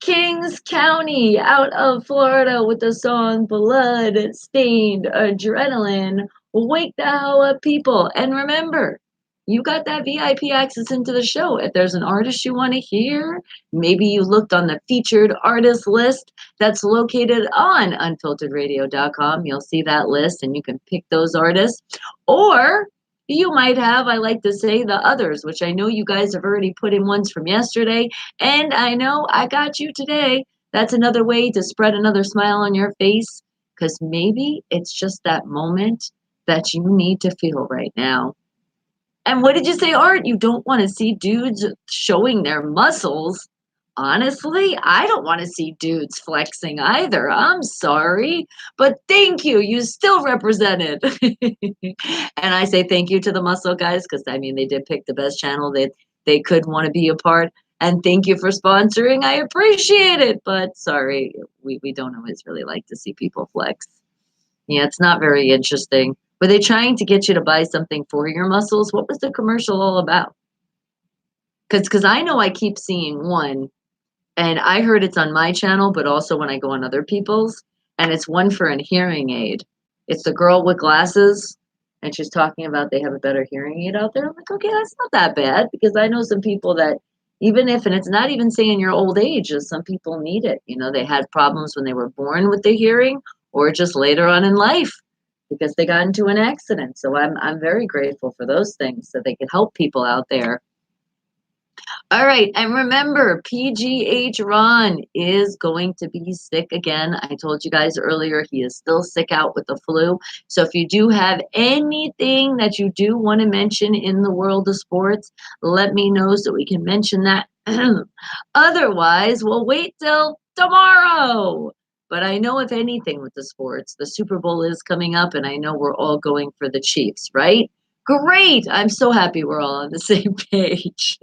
Kings County out of Florida with the song Blood Stained Adrenaline. Wake the hell up, people. And remember, you got that VIP access into the show. If there's an artist you want to hear, maybe you looked on the featured artist list that's located on unfilteredradio.com. You'll see that list and you can pick those artists. Or you might have, I like to say, the others, which I know you guys have already put in ones from yesterday. And I know I got you today. That's another way to spread another smile on your face, because maybe it's just that moment that you need to feel right now. And what did you say, Art? You don't want to see dudes showing their muscles? Honestly, I don't want to see dudes flexing either. I'm sorry. But thank you. You still represented. And I say thank you to the muscle guys, because I mean, they did pick the best channel that they could want to be a part. And thank you for sponsoring. I appreciate it. But sorry, we don't always really like to see people flex. Yeah, it's not very interesting. Were they trying to get you to buy something for your muscles? What was the commercial all about? Because I know I keep seeing one, and I heard it's on my channel, but also when I go on other people's, and it's one for a hearing aid. It's the girl with glasses, and she's talking about they have a better hearing aid out there. I'm like, okay, that's not that bad, because I know some people that even if, and it's not even saying your old age, just some people need it. You know, they had problems when they were born with their hearing, or just later on in life because they got into an accident. So I'm very grateful for those things so they can help people out there. All right, and remember, PGH Ron is going to be sick again. I told you guys earlier he is still sick out with the flu. So if you do have anything that you do want to mention in the world of sports, let me know so we can mention that. Otherwise, we'll wait till tomorrow. But I know if anything with the sports, the Super Bowl is coming up, and I know we're all going for the Chiefs, right? Great. I'm so happy we're all on the same page.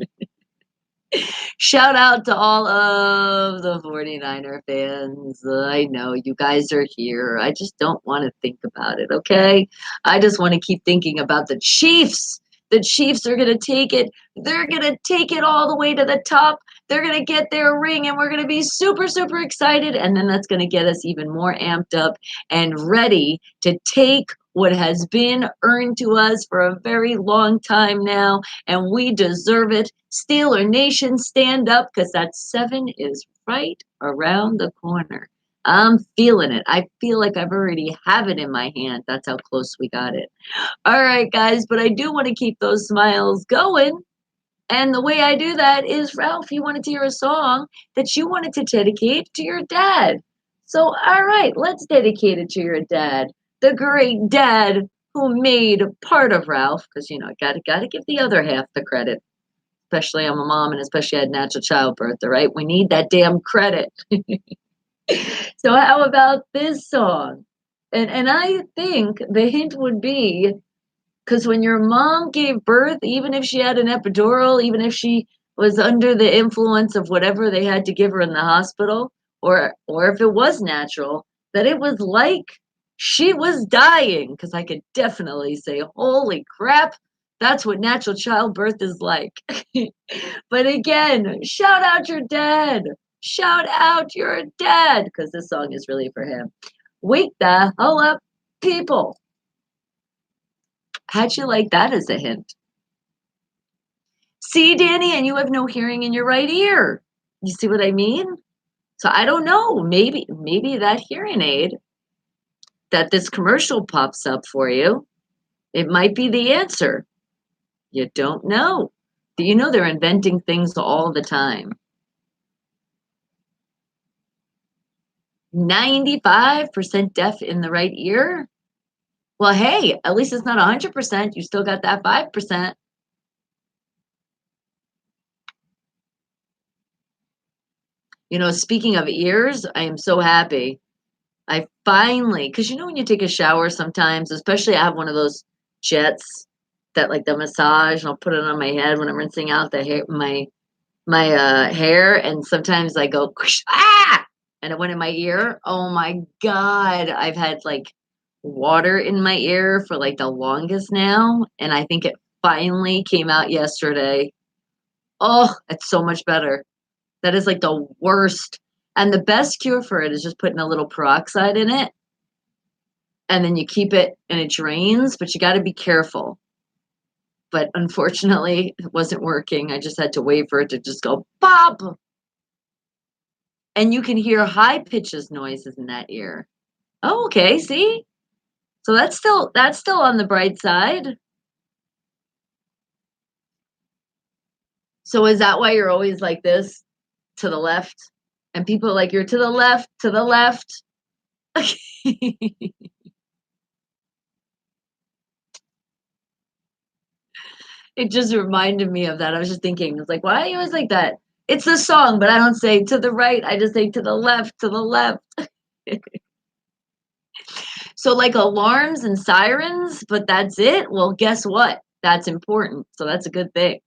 Shout out to all of the 49er fans. I know you guys are here. I just don't want to think about it, okay? I just want to keep thinking about the Chiefs. The Chiefs are going to take it. They're going to take it all the way to the top. They're going to get their ring, and we're going to be super, super excited. And then that's going to get us even more amped up and ready to take what has been earned to us for a very long time now, and we deserve it. Steeler Nation, stand up, because that 7 is right around the corner. I'm feeling it. I feel like I've already have it in my hand. That's how close we got it. All right, guys, but I do want to keep those smiles going. And the way I do that is, Ralph, you wanted to hear a song that you wanted to dedicate to your dad. So, all right, let's dedicate it to your dad, the great dad who made part of Ralph, because gotta give the other half the credit. Especially I'm a mom, and especially I had natural childbirth. All right, we need that damn credit. So how about this song? And I think the hint would be because when your mom gave birth, even if she had an epidural, even if she was under the influence of whatever they had to give her in the hospital, or if it was natural, that it was like she was dying. Because I could definitely say, holy crap, that's what natural childbirth is like. But again, shout out your dad. Shout out your dad. Because this song is really for him. Wake the hell up, people. How'd you like that as a hint? See, Danny, and you have no hearing in your right ear. You see what I mean? So I don't know. Maybe that hearing aid that this commercial pops up for you, it might be the answer. You don't know. You know they're inventing things all the time. 95% deaf in the right ear? Well, hey, at least it's not 100%. You still got that 5%. Speaking of ears, I am so happy. I finally, because when you take a shower sometimes, especially I have one of those jets that like the massage, and I'll put it on my head when I'm rinsing out the hair, my hair, and sometimes I go ah, and it went in my ear. Oh my God, I've had like water in my ear for like the longest now, and I think it finally came out yesterday. Oh, it's so much better. That is like the worst. And the best cure for it is just putting a little peroxide in it, and then you keep it and it drains, but you got to be careful. But unfortunately, it wasn't working. I just had to wait for it to just go pop. And you can hear high pitches noises in that ear. Oh, okay, see? So that's still on the bright side. So is that why you're always like this to the left? And people are like, you're to the left, to the left. It just reminded me of that. I was just thinking, it's like, why are you always like that? It's the song, but I don't say to the right. I just say to the left, to the left. So like alarms and sirens, but that's it. Well, guess what? That's important. So that's a good thing.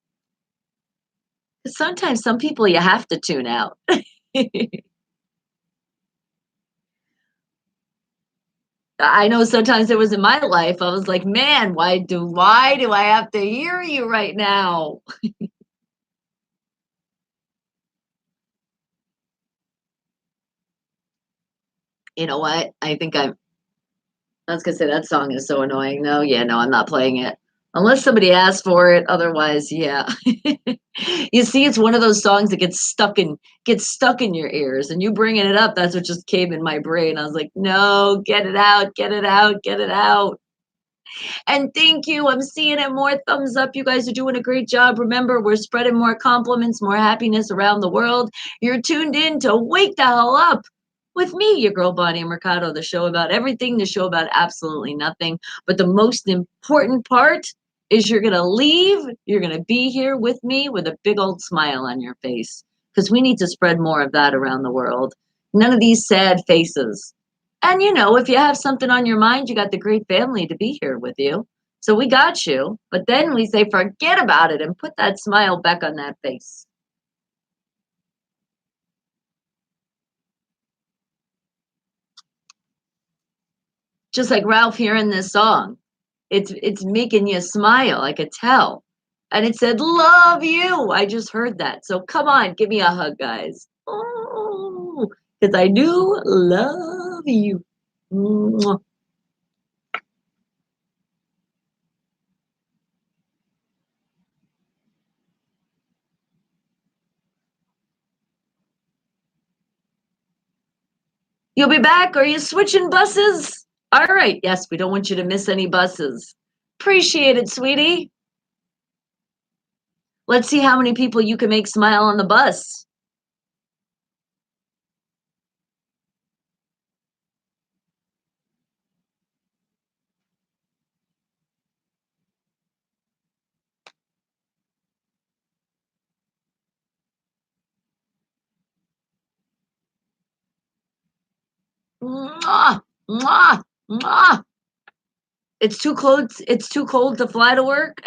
'Cause sometimes some people you have to tune out. I know sometimes it was in my life. I was like, man, why do I have to hear you right now? You know what? I was gonna say that song is so annoying. No, yeah, no, I'm not playing it. Unless somebody asks for it. Otherwise, yeah. You see, it's one of those songs that gets stuck in your ears, and you bringing it up, that's what just came in my brain. I was like, no, get it out, get it out, get it out. And thank you. I'm seeing it more thumbs up. You guys are doing a great job. Remember, we're spreading more compliments, more happiness around the world. You're tuned in to Wake the Hell Up with me, your girl Bonnie Mercado, the show about everything, the show about absolutely nothing. But the most important part is you're going to leave, you're going to be here with me with a big old smile on your face because we need to spread more of that around the world. None of these sad faces. And if you have something on your mind, you got the great family to be here with you. So we got you. But then we say, forget about it and put that smile back on that face. Just like Ralph hearing this song. It's making you smile. I could tell. And it said, love you. I just heard that. So come on, give me a hug, guys. Oh, because I do love you. Mwah. You'll be back? Are you switching buses? All right. Yes, we don't want you to miss any buses. Appreciate it, sweetie. Let's see how many people you can make smile on the bus. Mwah, mwah, mwah. It's too cold to fly to work.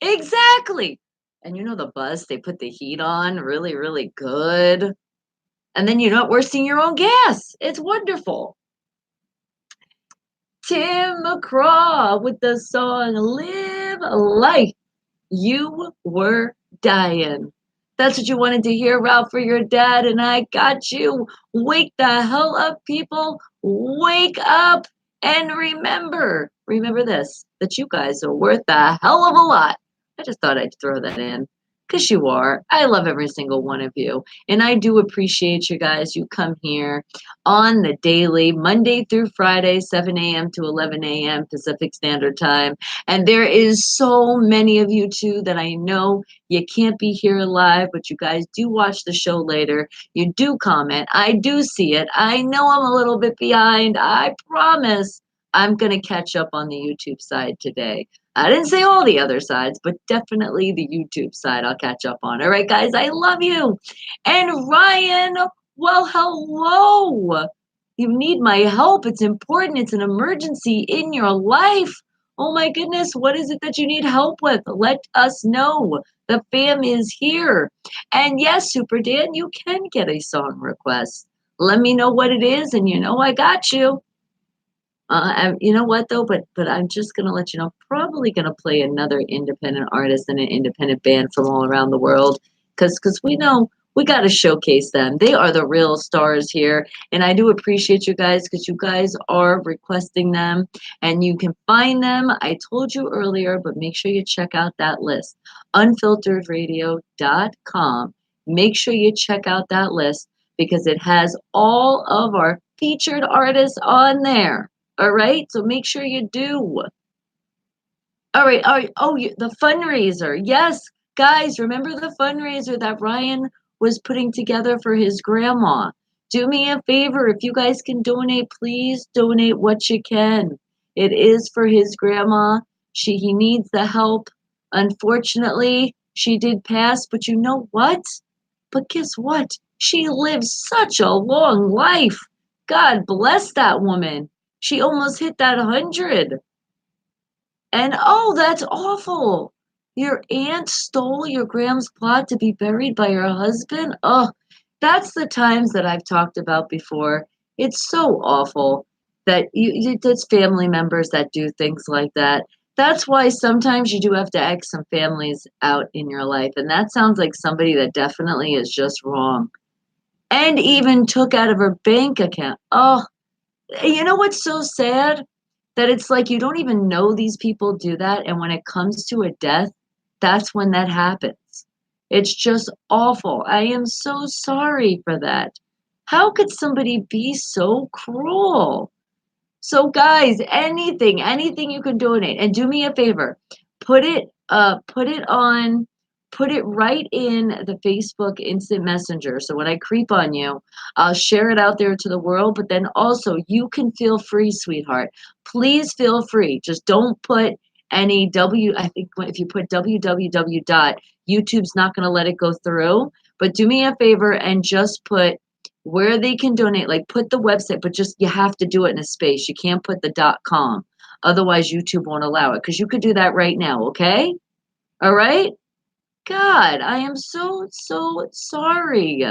Exactly. And you know the bus, they put the heat on really, really good. And then you're not wasting your own gas. It's wonderful. Tim McCraw with the song Live Life. You were dying. That's what you wanted to hear, Ralph, for your dad, and I got you. Wake the hell up, people. Wake up and remember this, that you guys are worth a hell of a lot. I just thought I'd throw that in. Because you are. I love every single one of you. And I do appreciate you guys. You come here on the daily, Monday through Friday, 7 a.m. to 11 a.m. Pacific Standard Time. And there is so many of you too that I know you can't be here live, but you guys do watch the show later. You do comment. I do see it. I know I'm a little bit behind. I promise I'm going to catch up on the YouTube side today. I didn't say all the other sides, but definitely the YouTube side I'll catch up on. All right, guys, I love you. And Ryan, well, hello. You need my help. It's important. It's an emergency in your life. Oh my goodness, what is it that you need help with? Let us know. The fam is here. And yes, Super Dan, you can get a song request. Let me know what it is, and you know I got you. You know what though? But I'm just gonna let you know. Probably gonna play another independent artist and an independent band from all around the world, because we know we got to showcase them. They are the real stars here, and I do appreciate you guys because you guys are requesting them, and you can find them. I told you earlier, but make sure you check out that list, unfilteredradio.com. Make sure you check out that list because it has all of our featured artists on there. All right, so make sure you do. All right, all right. Oh, the fundraiser. Yes, guys, remember the fundraiser that Ryan was putting together for his grandma. Do me a favor. If you guys can donate, please donate what you can. It is for his grandma. He needs the help. Unfortunately, she did pass, but you know what? But guess what? She lived such a long life. God bless that woman. She almost hit that 100. And oh, that's awful. Your aunt stole your Graham's plot to be buried by her husband? Oh, that's the times that I've talked about before. It's so awful that it's family members that do things like that. That's why sometimes you do have to X some families out in your life. And that sounds like somebody that definitely is just wrong. And even took out of her bank account. Oh, you know what's so sad? That it's like you don't even know these people do that. And when it comes to a death, that's when that happens. It's just awful. I am so sorry for that. How could somebody be so cruel? So guys, anything you can donate, and do me a favor, put it right in the Facebook instant messenger. So when I creep on you, I'll share it out there to the world, but then also you can feel free, sweetheart. Please feel free. Just don't put any I think if you put www dot, YouTube's not going to let it go through, but do me a favor and just put where they can donate, like put the website, but just you have to do it in a space. You can't put the .com. Otherwise YouTube won't allow it, because you could do that right now, okay? All right? God, I am so sorry.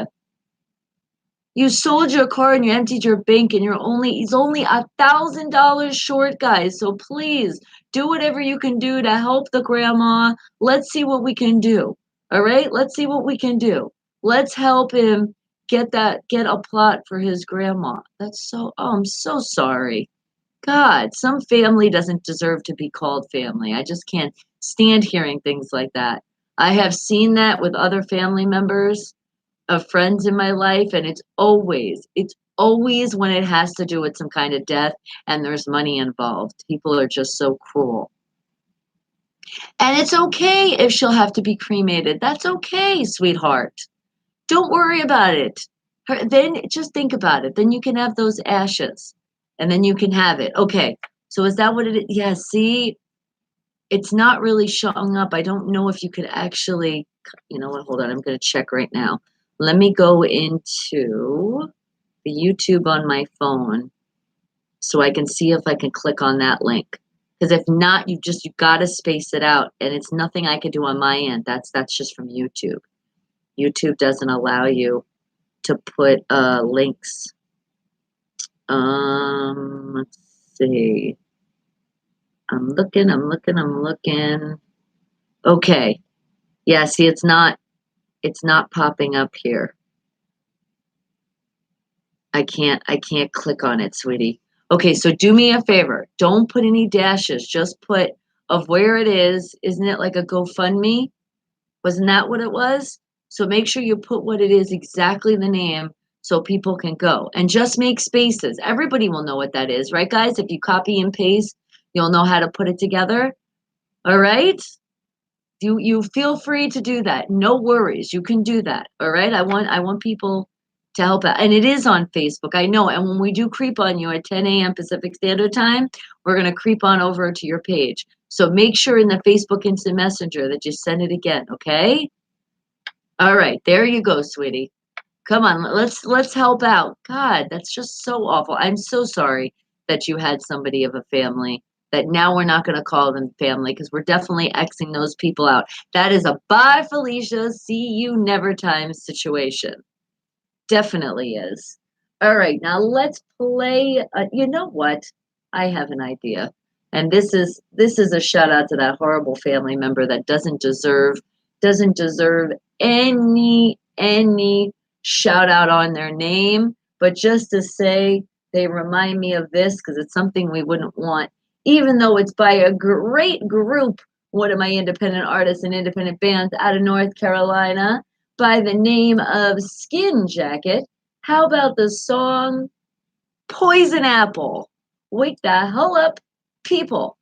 You sold your car and you emptied your bank, and he's only $1,000 short, guys. So please do whatever you can do to help the grandma. Let's see what we can do. All right? Let's see what we can do. Let's help him get a plot for his grandma. I'm so sorry. God, some family doesn't deserve to be called family. I just can't stand hearing things like that. I have seen that with other family members of friends in my life, and it's always when it has to do with some kind of death and there's money involved. People are just so cruel. And it's okay if she'll have to be cremated. That's okay, sweetheart. Don't worry about it. Then just think about it. Then you can have those ashes and then you can have it. Okay. So is that what it is? Yeah, see, it's not really showing up. I don't know if you could actually, you know what? Hold on. I'm going to check right now. Let me go into the YouTube on my phone so I can see if I can click on that link. Because if not, you got to space it out, and it's nothing I could do on my end. That's just from YouTube. YouTube doesn't allow you to put links. Let's see. I'm looking. Okay. Yeah, see, it's not popping up here. I can't click on it, sweetie. Okay, so do me a favor. Don't put any dashes. Just put of where it is. Isn't it like a GoFundMe? Wasn't that what it was? So make sure you put what it is, exactly the name, so people can go. And just make spaces. Everybody will know what that is, right, guys? If you copy and paste, you'll know how to put it together. All right? You feel free to do that. No worries. You can do that. All right? I want people to help out. And it is on Facebook. I know. And when we do creep on you at 10 a.m. Pacific Standard Time, we're going to creep on over to your page. So make sure in the Facebook Instant Messenger that you send it again, okay? All right, there you go, sweetie. Come on, let's help out. God, that's just so awful. I'm so sorry that you had somebody of a family that now we're not going to call them family because we're definitely Xing those people out. That is a bye, Felicia. See you never time situation. Definitely is. All right, now let's play. You know what? I have an idea, and this is a shout out to that horrible family member that doesn't deserve any shout out on their name, but just to say they remind me of this because it's something we wouldn't want, even though it's by a great group. One of my independent artists and independent bands out of North Carolina by the name of Skin Jacket. How about the song Poison Apple? Wake the hell up, people.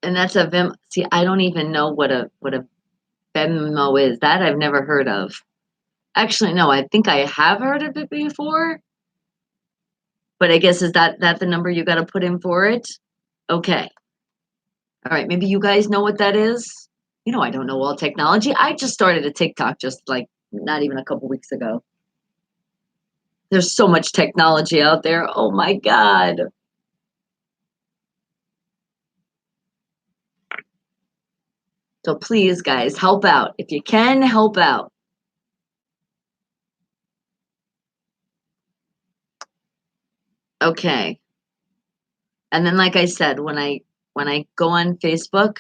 And that's a Vim. See, I don't even know what a Venmo is. That I've never heard of. Actually, no, I think I have heard of it before. But I guess is that the number you got to put in for it? Okay. All right. Maybe you guys know what that is. You know, I don't know all technology. I just started a TikTok just like not even a couple weeks ago. There's so much technology out there. Oh my God. So please, guys, help out. If you can, help out. Okay. And then, like I said, when I go on Facebook,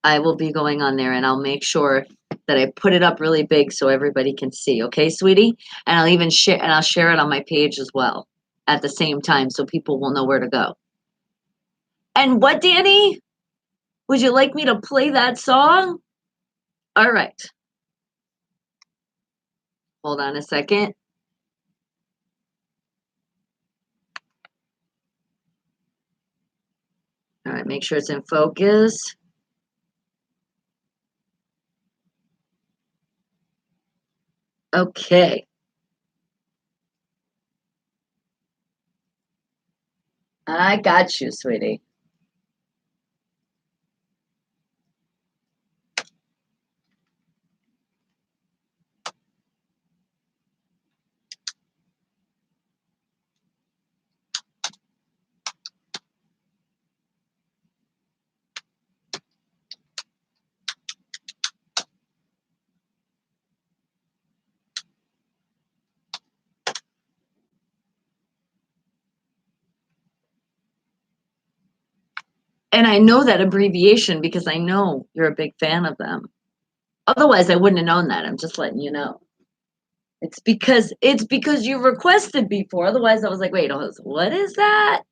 I will be going on there and I'll make sure that I put it up really big so everybody can see. Okay, sweetie? And I'll share it on my page as well at the same time so people will know where to go. And what, Danny? Would you like me to play that song? All right. Hold on a second. All right, make sure it's in focus. Okay. I got you, sweetie. And I know that abbreviation because I know you're a big fan of them. Otherwise, I wouldn't have known that. I'm just letting you know. It's because you requested before. Otherwise, I was like, wait, what is that?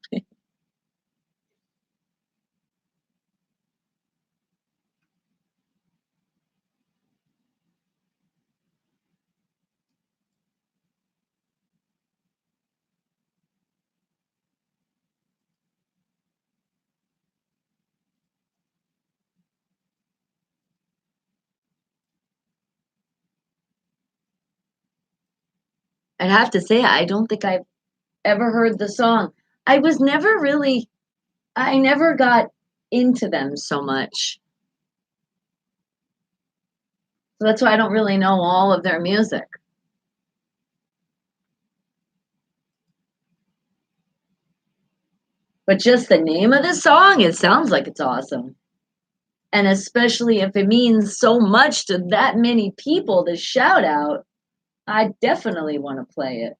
I'd have to say I don't think I've ever heard the song. I was never really I never got into them so much. So that's why I don't really know all of their music. But just the name of the song, it sounds like it's awesome. And especially if it means so much to that many people, the shout out, I definitely want to play it.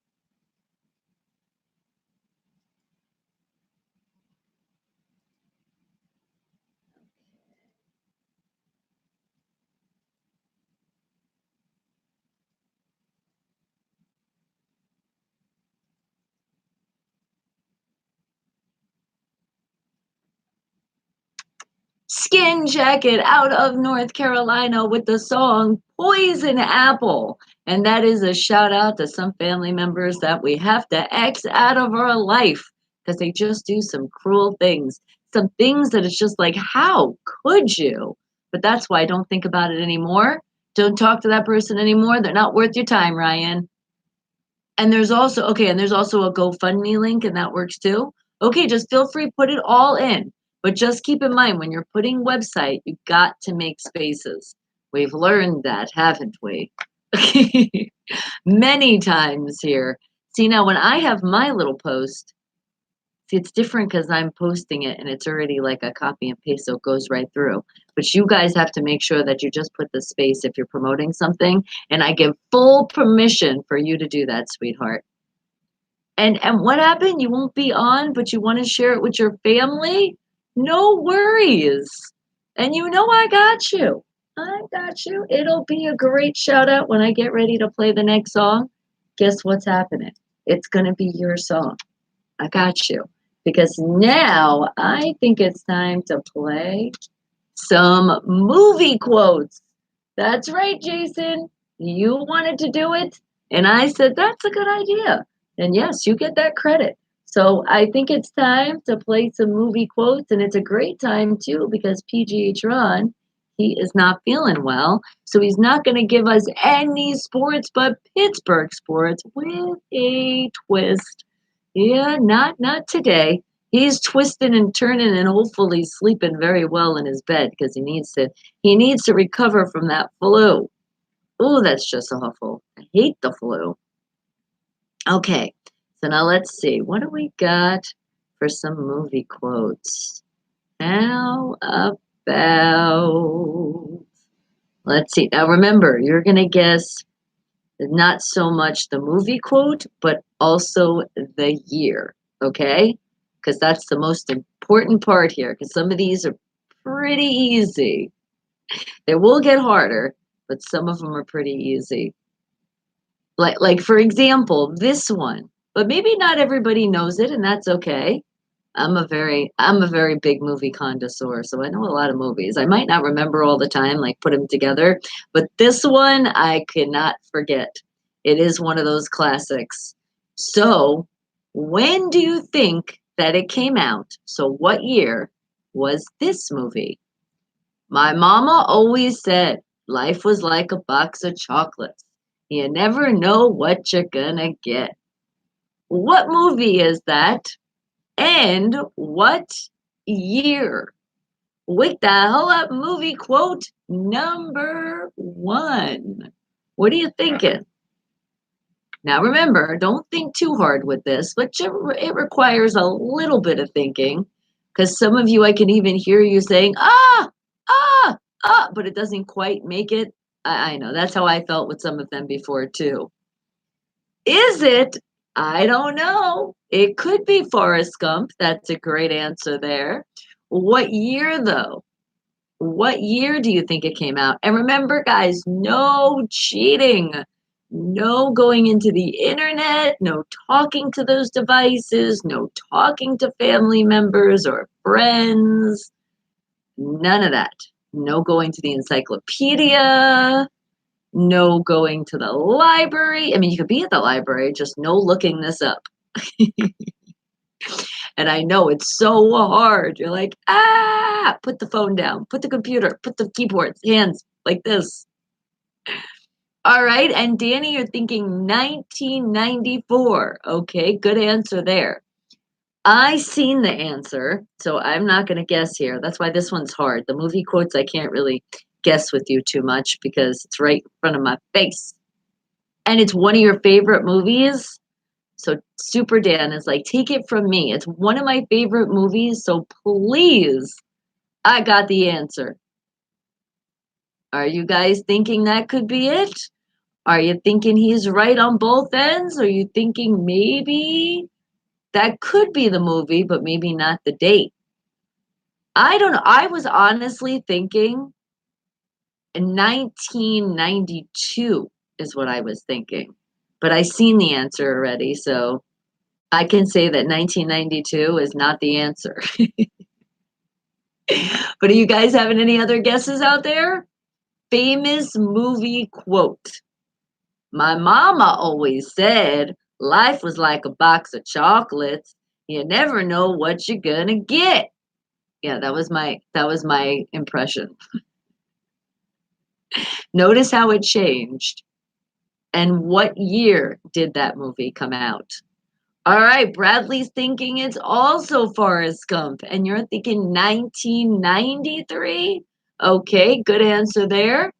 Skin Jacket out of North Carolina with the song Poison Apple. And that is a shout out to some family members that we have to X out of our life because they just do some cruel things. Some things that it's just like, how could you? But that's why I don't think about it anymore. Don't talk to that person anymore. They're not worth your time, Ryan. And there's also okay, and there's also a GoFundMe link, and that works too. Okay, just feel free, put it all in. But just keep in mind when you're putting website, you got to make spaces. We've learned that, haven't we? Many times here. See, now when I have my little post, see, it's different because I'm posting it and it's already like a copy and paste, so it goes right through. But you guys have to make sure that you just put the space if you're promoting something. And I give full permission for you to do that, sweetheart. And what happened? You won't be on, but you want to share it with your family? No worries. And you know I got you. I got you. It'll be a great shout out when I get ready to play the next song. Guess what's happening? It's going to be your song. I got you. Because now I think it's time to play some movie quotes. That's right, Jason. You wanted to do it. And I said, that's a good idea. And yes, you get that credit. So I think it's time to play some movie quotes. And it's a great time, too, because PGH Ron, he is not feeling well. So he's not going to give us any sports but Pittsburgh sports with a twist. Yeah, not today. He's twisting and turning and hopefully sleeping very well in his bed because he needs to recover from that flu. Oh, that's just awful. I hate the flu. Okay, so now let's see. What do we got for some movie quotes? How about let's see. Now remember, you're gonna guess not so much the movie quote, but also the year, okay? Because that's the most important part here, because some of these are pretty easy. They will get harder, but some of them are pretty easy. Like for example, this one. But maybe not everybody knows it, and that's okay. I'm a very big movie connoisseur, so I know a lot of movies. I might not remember all the time, like put them together, but this one I cannot forget. It is one of those classics. So, when do you think that it came out? So, what year was this movie? My mama always said life was like a box of chocolates. You never know what you're gonna get. What movie is that? And what year? Wake the hell up movie quote number one. What are you thinking? Now remember, don't think too hard with this, but it requires a little bit of thinking because some of you, I can even hear you saying, ah, but it doesn't quite make it. I know that's how I felt with some of them before too. Is it? I don't know. It could be Forrest Gump. That's a great answer there. What year, though? What year do you think it came out? And remember, guys, no cheating. No going into the internet, no talking to those devices, no talking to family members or friends. None of that. No going to the encyclopedia, no going to the library. I mean, you could be at the library, just no looking this up. And I know it's so hard. You're like, put the phone down, put the computer, put the keyboard, hands like this. All right, and Danny, you're thinking 1994. Okay, good answer there. I seen the answer, so I'm not going to guess here. That's why this one's hard. The movie quotes I can't really guess with you too much because it's right in front of my face. And it's one of your favorite movies. So Super Dan is like, take it from me. It's one of my favorite movies, so please, I got the answer. Are you guys thinking that could be it? Are you thinking he's right on both ends? Are you thinking maybe that could be the movie, but maybe not the date? I don't know. I was honestly thinking 1992 is what I was thinking. But I seen the answer already, so I can say that 1992 is not the answer. But are you guys having any other guesses out there? Famous movie quote. My mama always said life was like a box of chocolates. You never know what you're gonna get. Yeah, that was my impression. Notice how it changed. And what year did that movie come out? All right, Bradley's thinking it's also Forrest Gump, and you're thinking 1993. Okay, good answer there.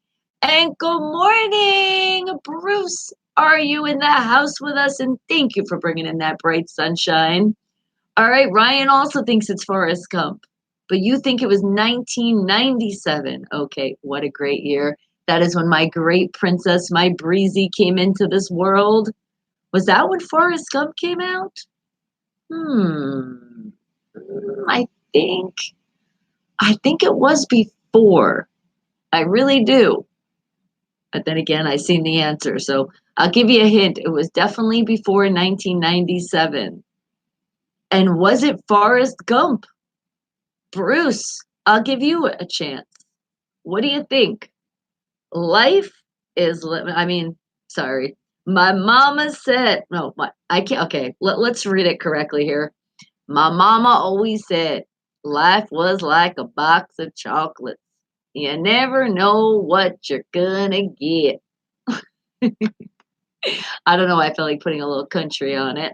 And good morning, Bruce. Are you in the house with us? And thank you for bringing in that bright sunshine. All right, Ryan also thinks it's Forrest Gump, but you think it was 1997. Okay, what a great year. That is when my great princess, my breezy, came into this world. Was that when Forrest Gump came out? Hmm. I think I think it was before. I really do. But then again, I seen the answer, so I'll give you a hint. It was definitely before 1997. And was it Forrest Gump? Bruce, I'll give you a chance. What do you think? Life is, I mean, sorry. My mama said, no, I can't, okay, let's read it correctly here. My mama always said life was like a box of chocolates. You never know what you're gonna get. I don't know. I felt like putting a little country on it.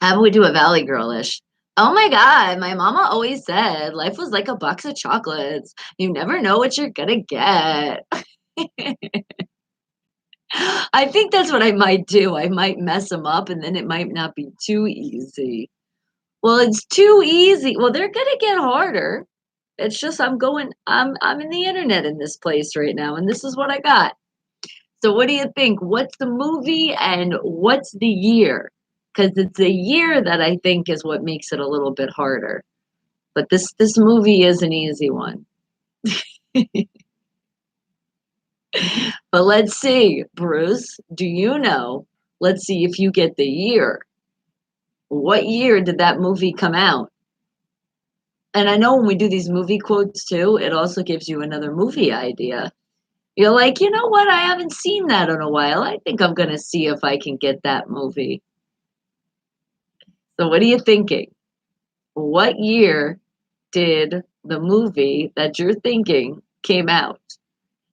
How about we do a Valley Girlish? Oh my God, my mama always said life was like a box of chocolates. You never know what you're gonna get. I think that's what I might do. I might mess them up and then it might not be too easy. Well, it's too easy. Well, they're gonna get harder. It's just I'm in the internet in this place right now, and this is what I got. So what do you think? What's the movie and what's the year? Because it's the year that I think is what makes it a little bit harder. But this movie is an easy one. But let's see, Bruce, do you know? Let's see if you get the year. What year did that movie come out? And I know when we do these movie quotes too, it also gives you another movie idea. You're like, you know what? I haven't seen that in a while. I think I'm going to see if I can get that movie. So, what are you thinking? What year did the movie that you're thinking came out?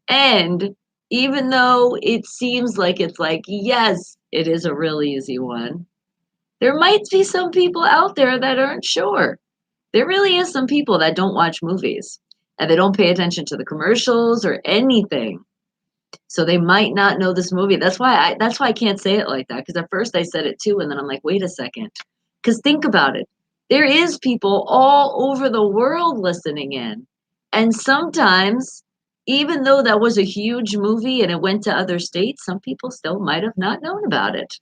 And even though it seems like it's like, yes, it is a real easy one, there might be some people out there that aren't sure. There really is some people that don't watch movies and they don't pay attention to the commercials or anything. So they might not know this movie. That's why I can't say it like that. Because at first I said it too, and then I'm like, wait a second. Because think about it. There is people all over the world listening in. And sometimes, even though that was a huge movie and it went to other states, some people still might have not known about it.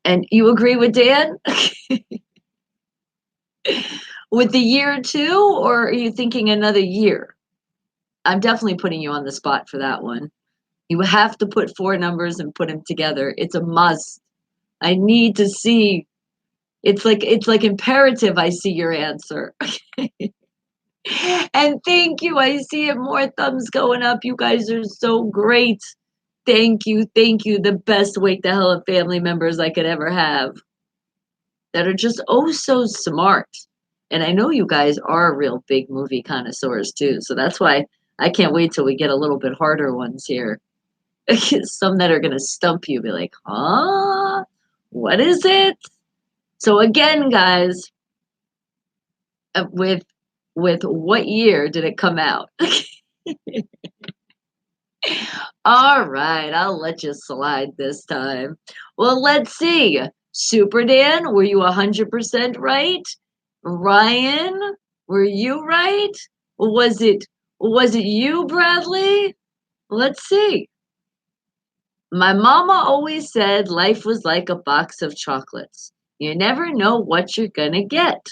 And you agree with Dan? With the year too, or are you thinking another year? I'm definitely putting you on the spot for that one. You have to put four numbers and put them together. It's a must. I need to see. It's like imperative I see your answer. And thank you. I see it more thumbs going up. You guys are so great. Thank you. Thank you. The best Wake the Hell Up family members I could ever have that are just oh so smart. And I know you guys are real big movie connoisseurs too. So that's why I can't wait till we get a little bit harder ones here. Some that are going to stump you, be like, huh? What is it? So again, guys, with what year did it come out? All right, I'll let you slide this time. Well, let's see. Super Dan, were you 100% right? Ryan, were you right? Was it you, Bradley? Let's see. My mama always said life was like a box of chocolates. You never know what you're gonna get.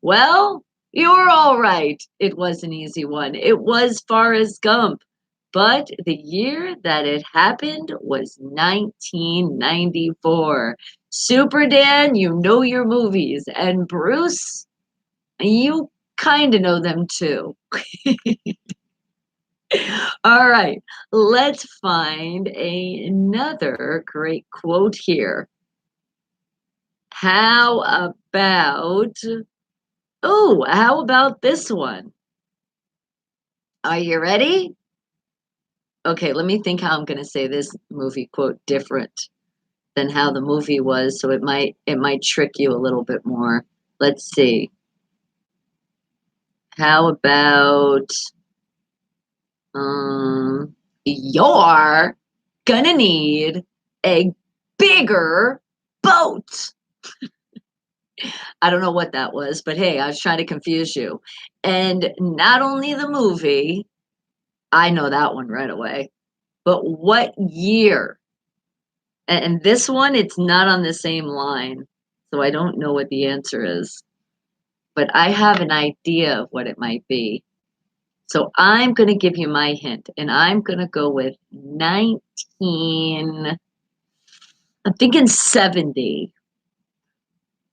Well, you're all right. It was an easy one. It was Forrest Gump. But the year that it happened was 1994. Super Dan, you know your movies. And Bruce, you kind of know them too. All right, let's find another great quote here. How about, how about this one? Are you ready? Okay, let me think how I'm going to say this movie quote different than how the movie was, so it might trick you a little bit more. Let's see. How about you're gonna need a bigger boat. I don't know what that was, but hey, I was trying to confuse you. And not only the movie, I know that one right away, but what year? And this one, it's not on the same line, so I don't know what the answer is, but I have an idea of what it might be. So I'm going to give you my hint, and I'm going to go with 19, I'm thinking 70.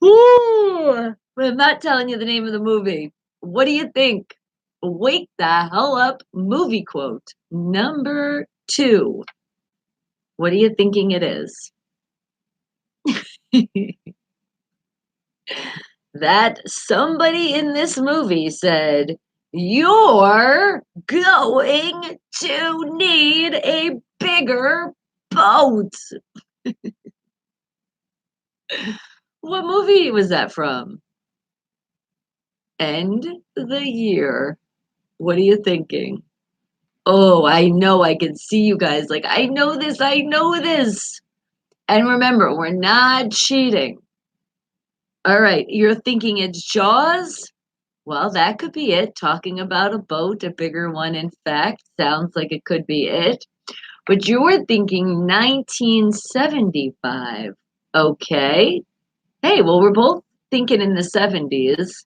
Ooh, but I'm not telling you the name of the movie. What do you think? Wake the hell up movie quote number 2. What are you thinking it is? That somebody in this movie said, you're going to need a bigger boat. What movie was that from? End the year. What are you thinking? Oh, I know. I can see you guys like, I know this. I know this. And remember, we're not cheating. All right. You're thinking it's Jaws? Well, that could be it. Talking about a boat, a bigger one, in fact, sounds like it could be it. But you're thinking 1975. Okay. Hey, well, we're both thinking in the 70s.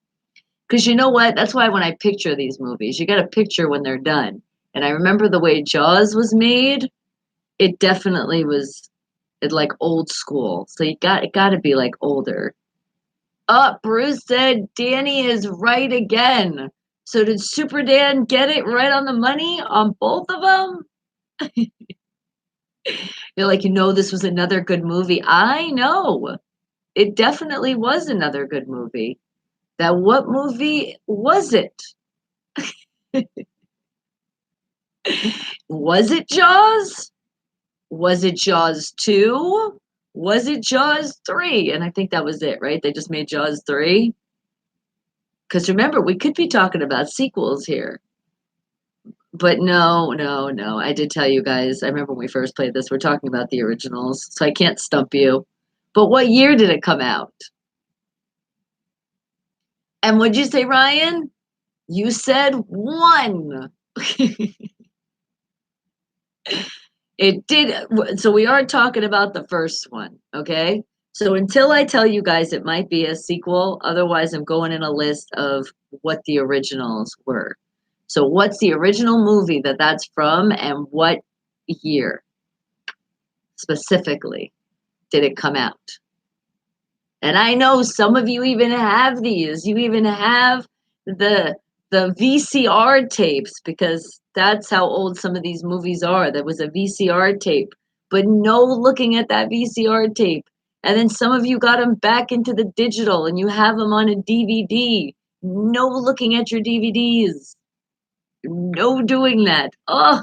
Because you know what? That's why when I picture these movies, you got to picture when they're done. And I remember the way Jaws was made, it definitely was like old school. So it got to be like older. Oh, Bruce said Danny is right again. So did Super Dan get it right on the money on both of them? You're like, this was another good movie. I know. It definitely was another good movie. That what movie was it? Was it Jaws? Was it Jaws 2? Was it Jaws 3? And I think that was it, right? They just made Jaws 3. Because remember, we could be talking about sequels here. But no, no, no. I did tell you guys, I remember when we first played this, we're talking about the originals, so I can't stump you. But what year did it come out? And what'd you say, Ryan? You said 1. It did. So we are talking about the first one, okay? So until I tell you guys it might be a sequel, otherwise I'm going in a list of what the originals were. So what's the original movie that's from and what year specifically did it come out? And I know some of you even have these. You even have the VCR tapes because that's how old some of these movies are. There was a VCR tape, but no looking at that VCR tape. And then some of you got them back into the digital and you have them on a DVD. No looking at your DVDs. No doing that. Oh,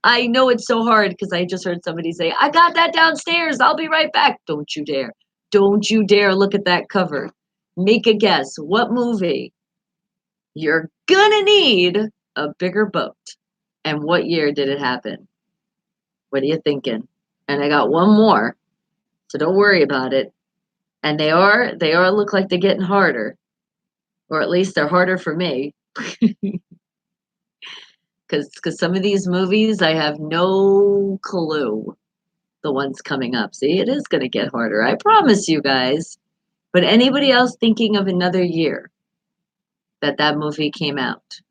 I know it's so hard because I just heard somebody say, I got that downstairs. I'll be right back. Don't you dare. Don't you dare look at that cover. Make a guess. What movie? You're gonna need a bigger boat. And what year did it happen? What are you thinking? And I got one more, so don't worry about it. And they are look like they're getting harder, or at least they're harder for me, because some of these movies I have no clue the ones coming up. See, it is gonna get harder. I promise you guys. But anybody else thinking of another year that that movie came out?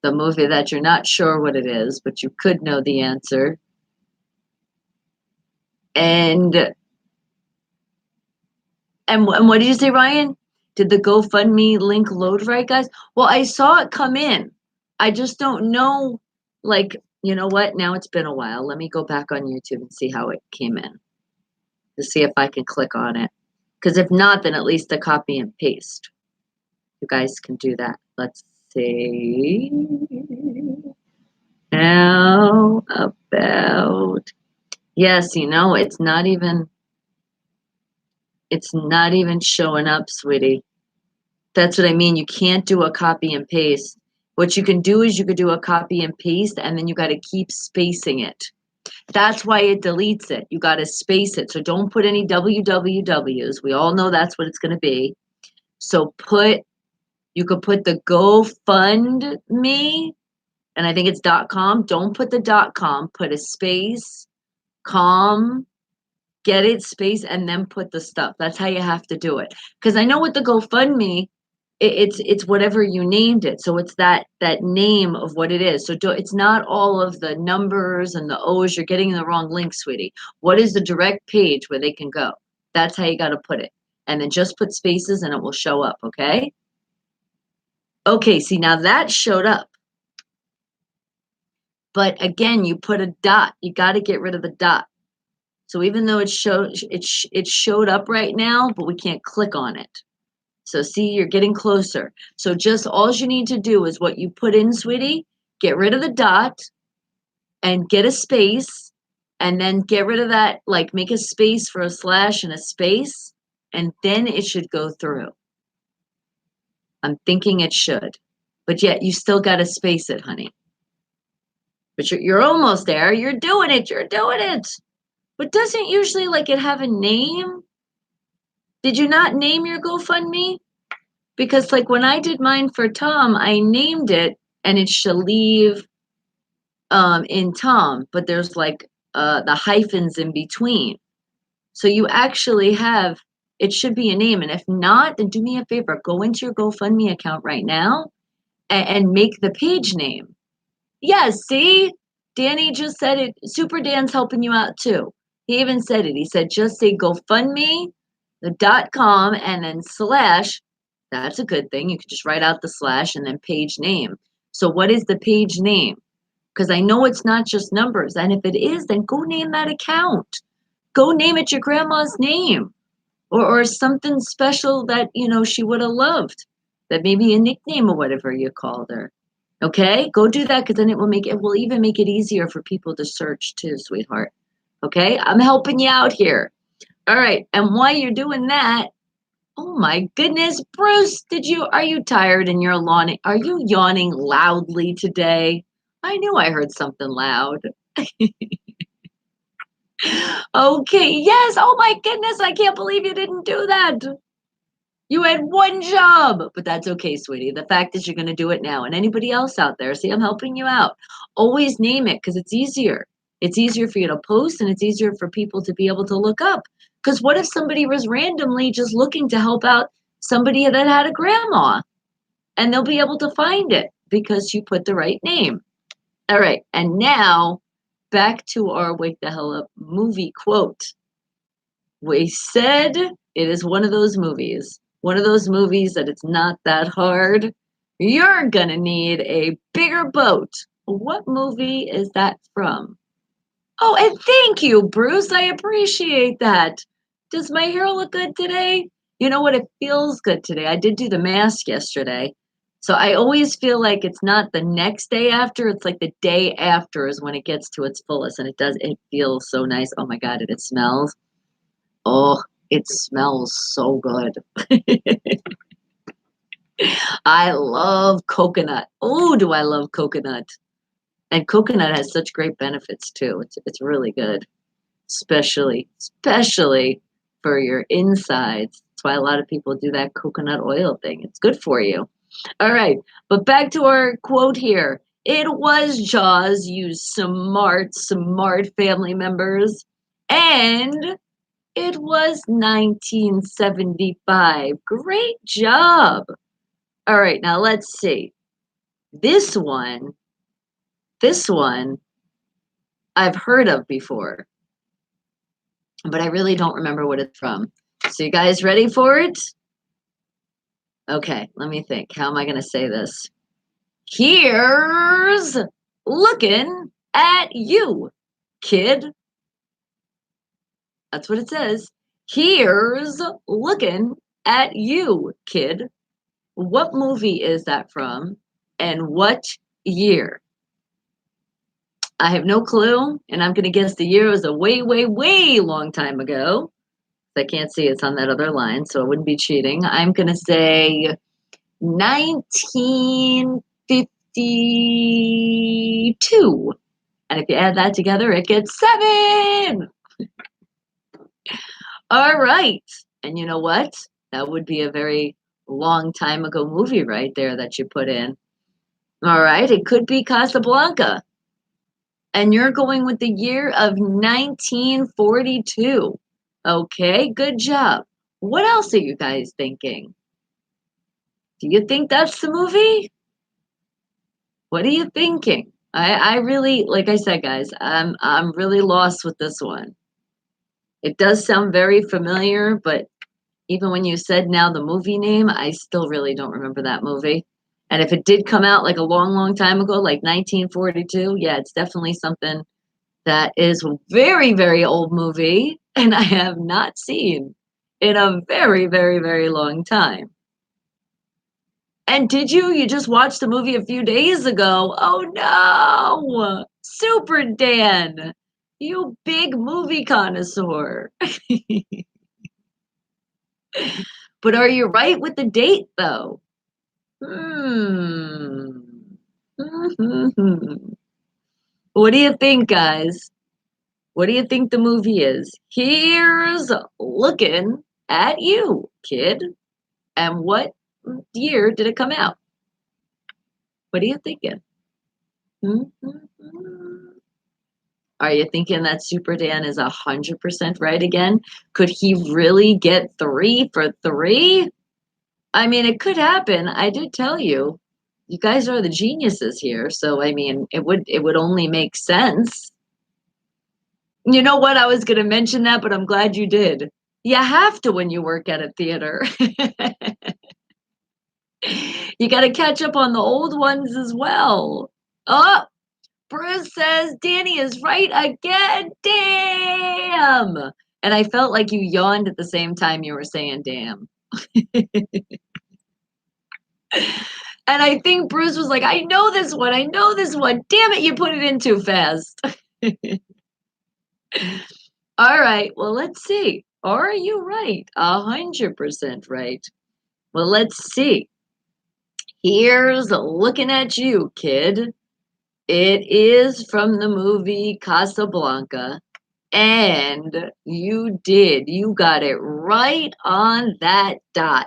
The movie that you're not sure what it is, but you could know the answer. And and what did you say, Ryan? Did the GoFundMe link load right, guys? Well, I saw it come in. I just don't know. Like, you know what? Now it's been a while. Let me go back on YouTube and see how it came in to see if I can click on it. Because if not, then at least a copy and paste. You guys can do that. Let's see. How about, yes, it's not even showing up, sweetie. That's what I mean. You can't do a copy and paste. What you can do is you could do a copy and paste, and then you got to keep spacing it. That's why it deletes it. You got to space it. So don't put any wwws. We all know that's what it's going to be. So you could put the GoFundMe, and I think it's .com. Don't put the .com. Put a space, com, get it, space, and then put the stuff. That's how you have to do it. Because I know with the GoFundMe, it's whatever you named it. So it's that name of what it is. So it's not all of the numbers and the O's. You're getting the wrong link, sweetie. What is the direct page where they can go? That's how you got to put it. And then just put spaces and it will show up, okay? Okay, see, now that showed up. But again, you put a dot. You got to get rid of the dot. So even though it showed up right now, but we can't click on it. So see, you're getting closer. So just all you need to do is what you put in, sweetie, get rid of the dot and get a space, and then get rid of that, like make a space for a slash and a space, and then it should go through. I'm thinking it should. But yet you still got to space it, honey. But you're almost there. You're doing it. You're doing it. But doesn't usually like it have a name? Did you not name your GoFundMe? Because like when I did mine for Tom, I named it and it should leave in Tom, but there's like the hyphens in between. So you actually have, it should be a name. And if not, then do me a favor, go into your GoFundMe account right now and make the page name. Yes, see? Danny just said it. Super Dan's helping you out too. He even said it. He said just say GoFundMe, the .com, and then slash. That's a good thing. You could just write out the slash and then page name. So what is the page name? Because I know it's not just numbers. And if it is, then go name that account. Go name it your grandma's name, or something special that she would have loved. That maybe a nickname or whatever you called her. Okay, go do that because then it will even make it easier for people to search too, sweetheart. Okay, I'm helping you out here. All right, and while you're doing that, oh my goodness, Bruce, are you tired and you're yawning? Are you yawning loudly today? I knew I heard something loud. Okay, yes. Oh my goodness, I can't believe you didn't do that. You had one job, but that's okay, sweetie. The fact is you're going to do it now. And anybody else out there, see, I'm helping you out. Always name it because it's easier. It's easier for you to post and it's easier for people to be able to look up. Because what if somebody was randomly just looking to help out somebody that had a grandma and they'll be able to find it because you put the right name. All right. And now back to our Wake the Hell Up movie quote. We said it is one of those movies. One of those movies that it's not that hard. You're gonna need a bigger boat. What movie is that from? Oh, and thank you, Bruce. I appreciate that. Does my hair look good today? You know what? It feels good today. I did do the mask yesterday. So I always feel like it's not the next day after, it's like the day after is when it gets to its fullest, and it feels so nice. Oh my God, and it smells. Oh, it smells so good. I love coconut. Oh, do I love coconut. And coconut has such great benefits too. It's really good, especially for your insides. That's why a lot of people do that coconut oil thing. It's good for you. All right, but back to our quote here. It was Jaws, you smart family members. And it was 1975. Great job. All right, now let's see. This one, this one I've heard of before, but I really don't remember what it's from. So you guys ready for it? Okay, let me think. How am I going to say this? Here's looking at you, kid. That's what it says. Here's looking at you, kid. What movie is that from and what year? I have no clue, and I'm going to guess the year was a way long time ago. I can't see it's on that other line, so it wouldn't be cheating. I'm going to say 1952. And if you add that together, it gets 7. All right. And you know what? That would be a very long time ago movie right there that you put in. All right. It could be Casablanca. And you're going with the year of 1942. Okay. Good job. What else are you guys thinking? Do you think that's the movie? What are you thinking? I really, like I said, guys, I'm really lost with this one. It does sound very familiar, but even when you said now the movie name, I still really don't remember that movie. And if it did come out like a long time ago, like 1942, yeah, it's definitely something that is a very old movie and I have not seen in a very long time. And did you? You just watched the movie a few days ago. Oh no! Super Dan, you big movie connoisseur. But are you right with the date though? Hmm. What do you think, guys? What do you think the movie is? Here's looking at you, kid. And what year did it come out? What are you thinking? Are you thinking that Super Dan is 100% right again? Could he really get 3 for 3? I mean, it could happen. I did tell you, you guys are the geniuses here. So I mean, it would only make sense. You know what? I was going to mention that, but I'm glad you did. You have to when you work at a theater. You got to catch up on the old ones as well. Oh, Bruce says Danny is right again. Damn. And I felt like you yawned at the same time you were saying damn. And I think Bruce was like, I know this one. I know this one. Damn it, you put it in too fast. All right. Well, let's see. Are you right? 100% right. Well, let's see. Here's looking at you, kid. It is from the movie Casablanca. And you did. You got it right on that dot.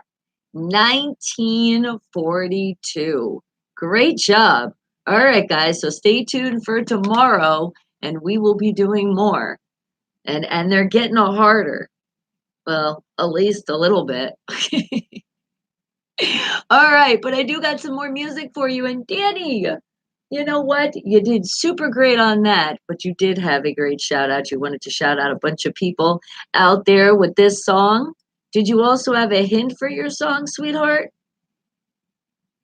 1942. Great job. All right, guys. So stay tuned for tomorrow, and we will be doing more. And they're getting harder. Well, at least a little bit. All right, but I do got some more music for you. And Danny, you know what? You did super great on that, but you did have a great shout out. You wanted to shout out a bunch of people out there with this song. Did you also have a hint for your song, sweetheart?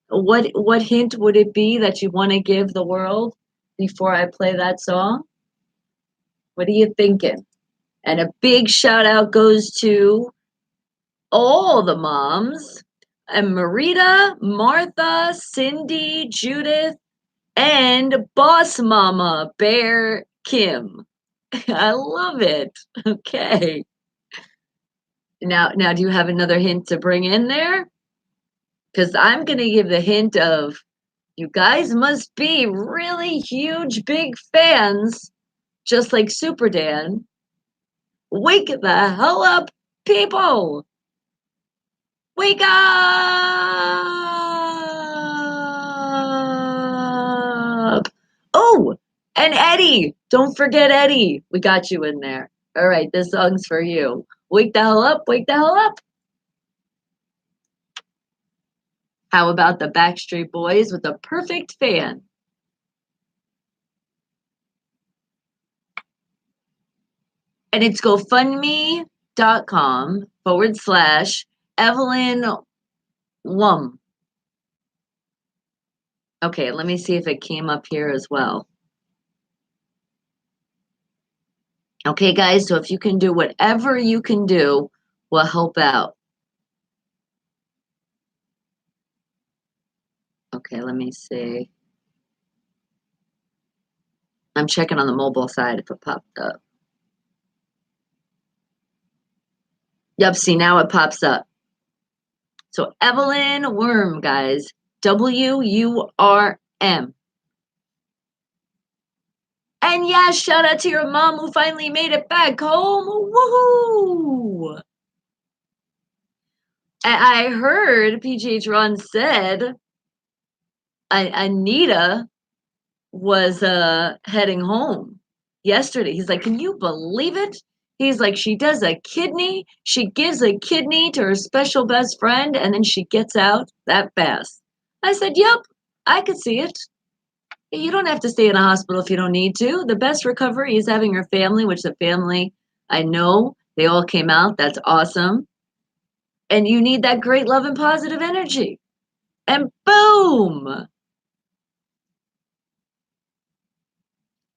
What hint would it be that you want to give the world before I play that song? What are you thinking? And a big shout out goes to all the moms. And Marita, Martha, Cindy, Judith, and Boss Mama Bear Kim. I love it. Okay. Now, do you have another hint to bring in there? Because I'm going to give the hint of you guys must be really huge, big fans, just like Super Dan. Wake the hell up, people! Wake up! Oh, and Eddie! Don't forget Eddie. We got you in there. All right, this song's for you. Wake the hell up, wake the hell up. How about the Backstreet Boys with a perfect fan? And it's GoFundMe.com/Evelyn Lum. Okay, let me see if it came up here as well. Okay, guys, so if you can do whatever you can do, will help out. Okay, let me see. I'm checking on the mobile side if it popped up. Yep, see, now it pops up. So Evelyn Worm, guys. WURM. And yeah, shout out to your mom who finally made it back home. Woohoo! I heard PGH Ron said Anita was heading home yesterday. He's like, can you believe it? He's like, she does a kidney, she gives a kidney to her special best friend, and then she gets out that fast. I said, yep, I could see it. You don't have to stay in a hospital if you don't need to. The best recovery is having your family, which the family, I know, they all came out. That's awesome. And you need that great love and positive energy. And boom.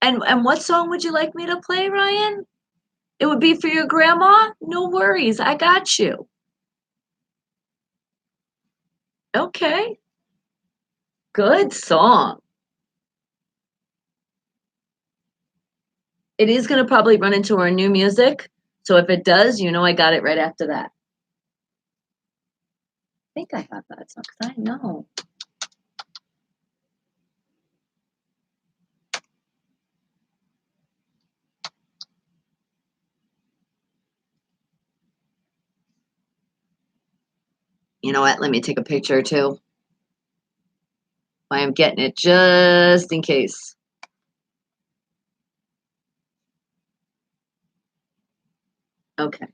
And what song would you like me to play, Ryan? It would be for your grandma? No worries. I got you. Okay. Good song. It is going to probably run into our new music. So if it does, you know I got it right after that. I think I have that song because I know. You know what? Let me take a picture too. I am getting it just in case. Okay.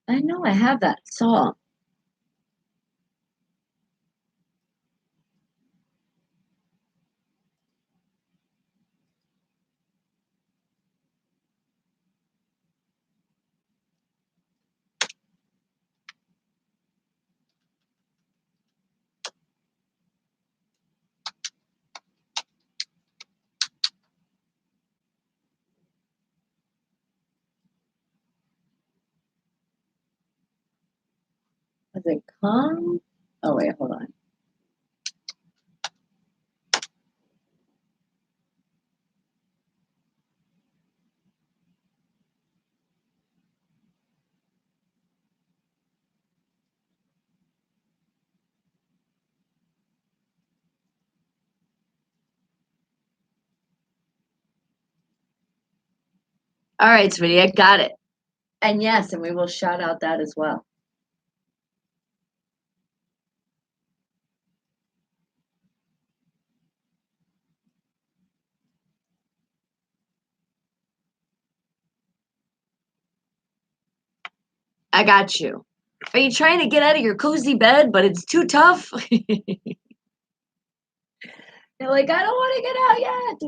I know I have that song. Does it come? Oh, wait, hold on. All right, sweetie, I got it. And yes, and we will shout out that as well. I got you. Are you trying to get out of your cozy bed, but it's too tough? You're like, I don't want to get out yet.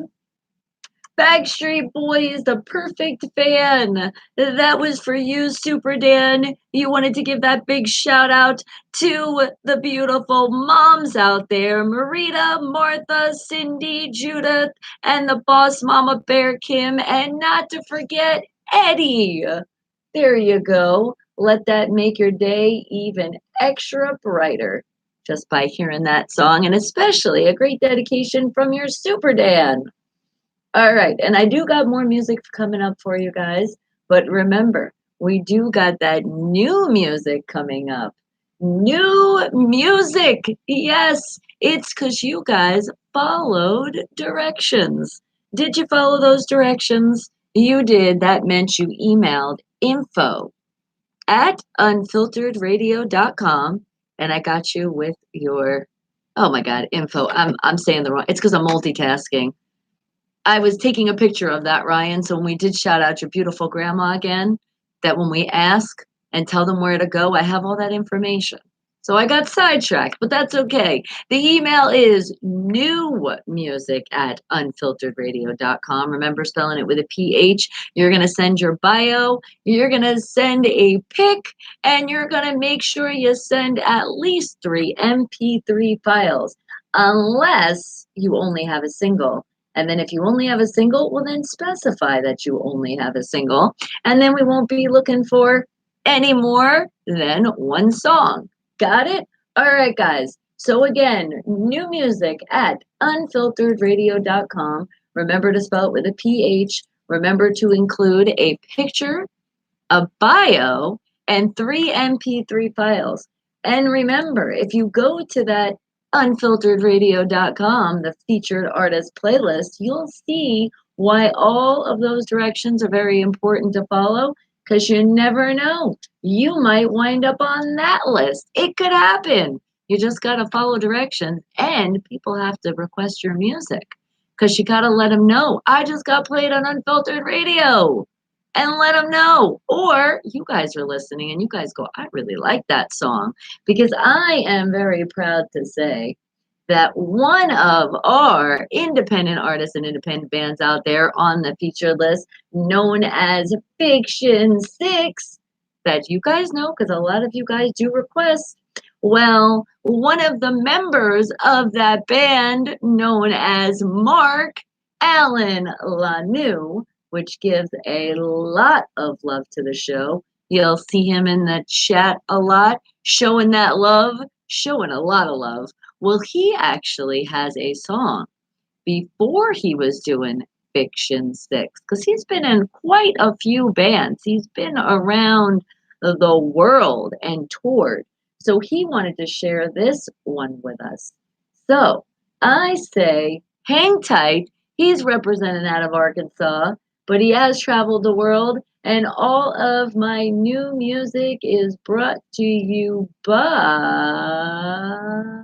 Backstreet Boys, The Perfect Fan. That was for you, Super Dan. You wanted to give that big shout out to the beautiful moms out there, Marita, Martha, Cindy, Judith, and the boss mama bear Kim, and not to forget Eddie. There you go. Let that make your day even extra brighter just by hearing that song, and especially a great dedication from your Super Dan. All right, and I do got more music coming up for you guys, but remember, we do got that new music coming up. New music! Yes, it's because you guys followed directions. Did you follow those directions? You did. That meant you emailed info@unfilteredradio.com, and I got you with your, oh my God, info. I'm saying the wrong, it's because I'm multitasking. I was taking a picture of that, Ryan. So when we did shout out your beautiful grandma again, that when we ask and tell them where to go, I have all that information. So I got sidetracked, but that's okay. The email is newmusic@unfilteredradio.com. Remember spelling it with a PH. You're going to send your bio, you're going to send a pic, and you're going to make sure you send at least 3 MP3 files, unless you only have a single. And then if you only have a single, well, then specify that you only have a single. And then we won't be looking for any more than one song. Got it? All right, guys. So again, new music at unfilteredradio.com. Remember to spell it with a PH. Remember to include a picture, a bio, and 3 MP3 files. And remember, if you go to that unfilteredradio.com, the featured artist playlist, you'll see why all of those directions are very important to follow, because you never know. You might wind up on that list. It could happen. You just got to follow directions, and people have to request your music because you got to let them know. I just got played on Unfiltered Radio, and let them know. Or you guys are listening and you guys go, I really like that song, because I am very proud to say that one of our independent artists and independent bands out there on the featured list, known as Fiction 6, that you guys know because a lot of you guys do request. Well, one of the members of that band, known as Mark Allen Lanu, which gives a lot of love to the show. You'll see him in the chat a lot, showing that love, showing a lot of love. Well, he actually has a song before he was doing Fiction 6, because he's been in quite a few bands. He's been around the world and toured. So he wanted to share this one with us. So I say, hang tight. He's representing out of Arkansas, but he has traveled the world. And all of my new music is brought to you by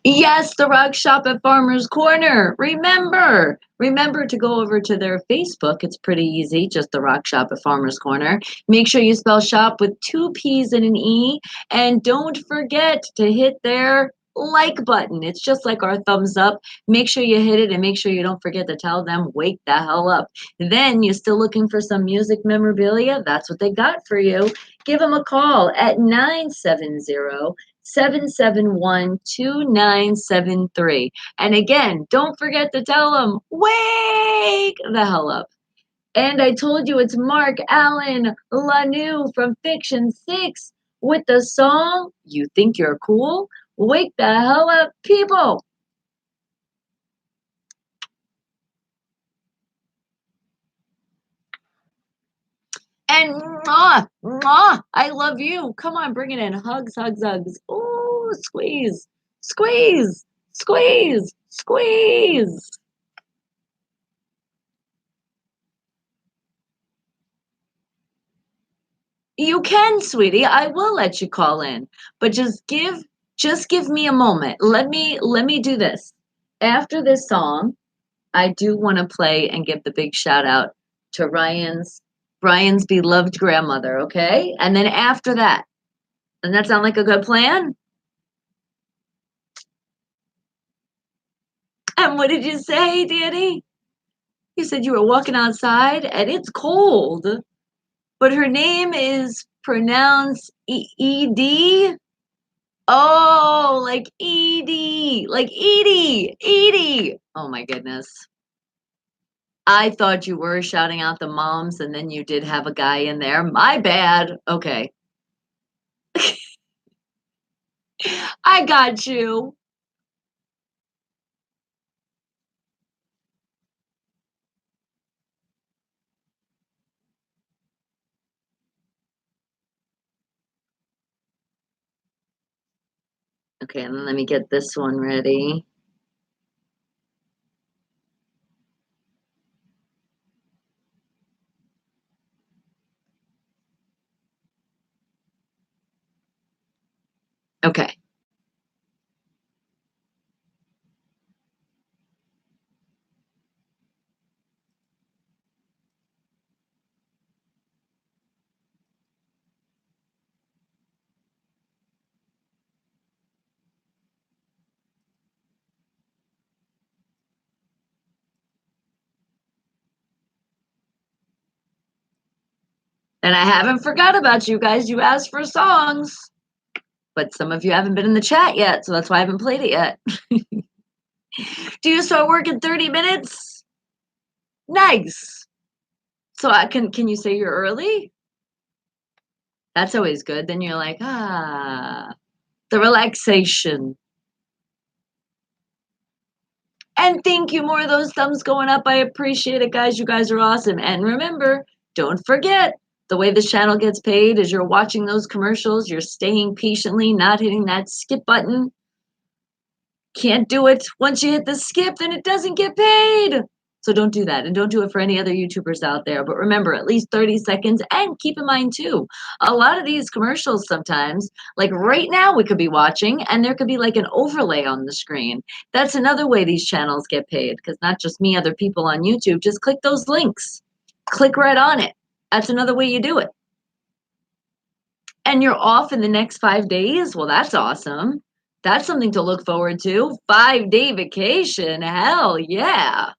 Yes, the rock shop at Farmer's Corner. Remember to go over to their Facebook. It's pretty easy, just the rock shop at Farmer's Corner. Make sure you spell shop with 2 P's and an E. And don't forget to hit their like button. It's just like our thumbs up. Make sure you hit it, and make sure you don't forget to tell them, wake the hell up. Then you're still looking for some music memorabilia? That's what they got for you. Give them a call at 970-771-2973. And again, don't forget to tell them, wake the hell up. And I told you it's Mark Allen Lanu from Fiction 6 with the song, You Think You're Cool? Wake the hell up, people. And I love you. Come on, bring it in. Hugs, hugs, hugs. Oh, squeeze, squeeze, squeeze, squeeze. You can, sweetie. I will let you call in, but just give me a moment. Let me do this. After this song, I do want to play and give the big shout out to Ryan's Brian's beloved grandmother, okay? And then after that. Doesn't that sound like a good plan? And what did you say, Danny? You said you were walking outside and it's cold, but her name is pronounced E-D? Oh, like Edie, like Edie, Edie. Oh my goodness. I thought you were shouting out the moms and then you did have a guy in there. My bad. Okay. I got you. Okay, and then let me get this one ready. Okay. And I haven't forgot about you guys. You asked for songs, but some of you haven't been in the chat yet, so that's why I haven't played it yet. Do you start work in 30 minutes? Nice. So I can you say you're early? That's always good. Then you're like, the relaxation. And thank you. More of those thumbs going up. I appreciate it, guys. You guys are awesome. And remember, don't forget, the way this channel gets paid is you're watching those commercials, you're staying patiently, not hitting that skip button. Can't do it. Once you hit the skip, then it doesn't get paid. So don't do that. And don't do it for any other YouTubers out there. But remember, at least 30 seconds. And keep in mind, too, a lot of these commercials sometimes, like right now, we could be watching and there could be like an overlay on the screen. That's another way these channels get paid, because not just me, other people on YouTube, just click those links. Click right on it. That's another way you do it. And you're off in the next 5 days? Well, that's awesome. That's something to look forward to. 5-day vacation. Hell yeah.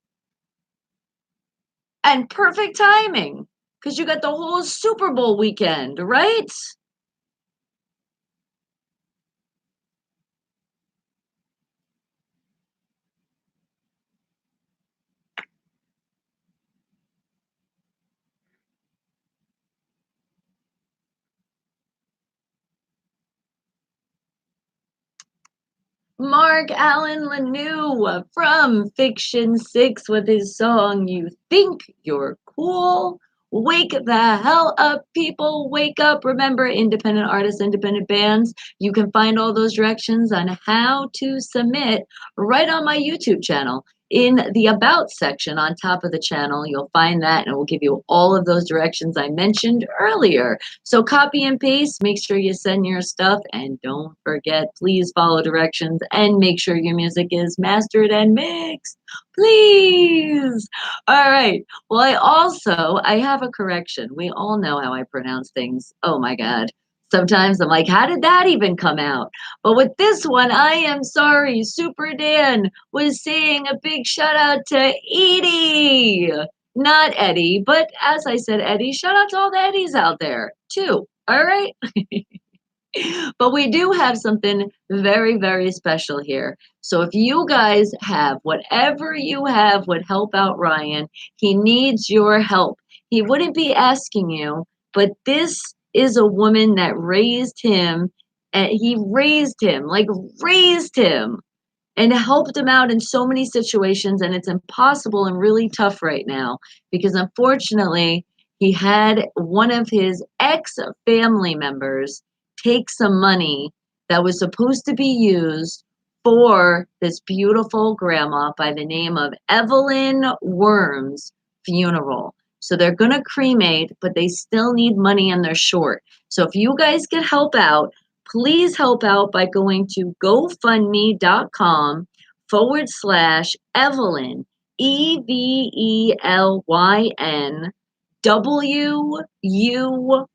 And perfect timing because you got the whole Super Bowl weekend, right? Mark Allen Lanou from Fiction 6 with his song You Think You're Cool. Wake the hell up, people. Wake up. Remember, independent artists, independent bands. You can find all those directions on how to submit right on my YouTube channel. In the About section on top of the channel, you'll find that and it will give you all of those directions I mentioned earlier. So copy and paste, make sure you send your stuff, and don't forget, please follow directions and make sure your music is mastered and mixed. Please. All right. Well, I have a correction. We all know how I pronounce things. Oh my God. Sometimes I'm like, how did that even come out? But with this one, I am sorry. Super Dan was saying a big shout out to Edie, not Eddie. But as I said, Eddie, shout out to all the Eddies out there too. All right. But we do have something very, very special here. So if you guys have whatever you have would help out Ryan, he needs your help. He wouldn't be asking you, but this is a woman that raised him, and he raised him, like raised him and helped him out in so many situations. And it's impossible and really tough right now because unfortunately, he had one of his ex family members take some money that was supposed to be used for this beautiful grandma by the name of Evelyn Worm's funeral. So they're going to cremate, but they still need money and they're short. So if you guys could help out, please help out by going to GoFundMe.com/Evelyn, Evelyn, WURM.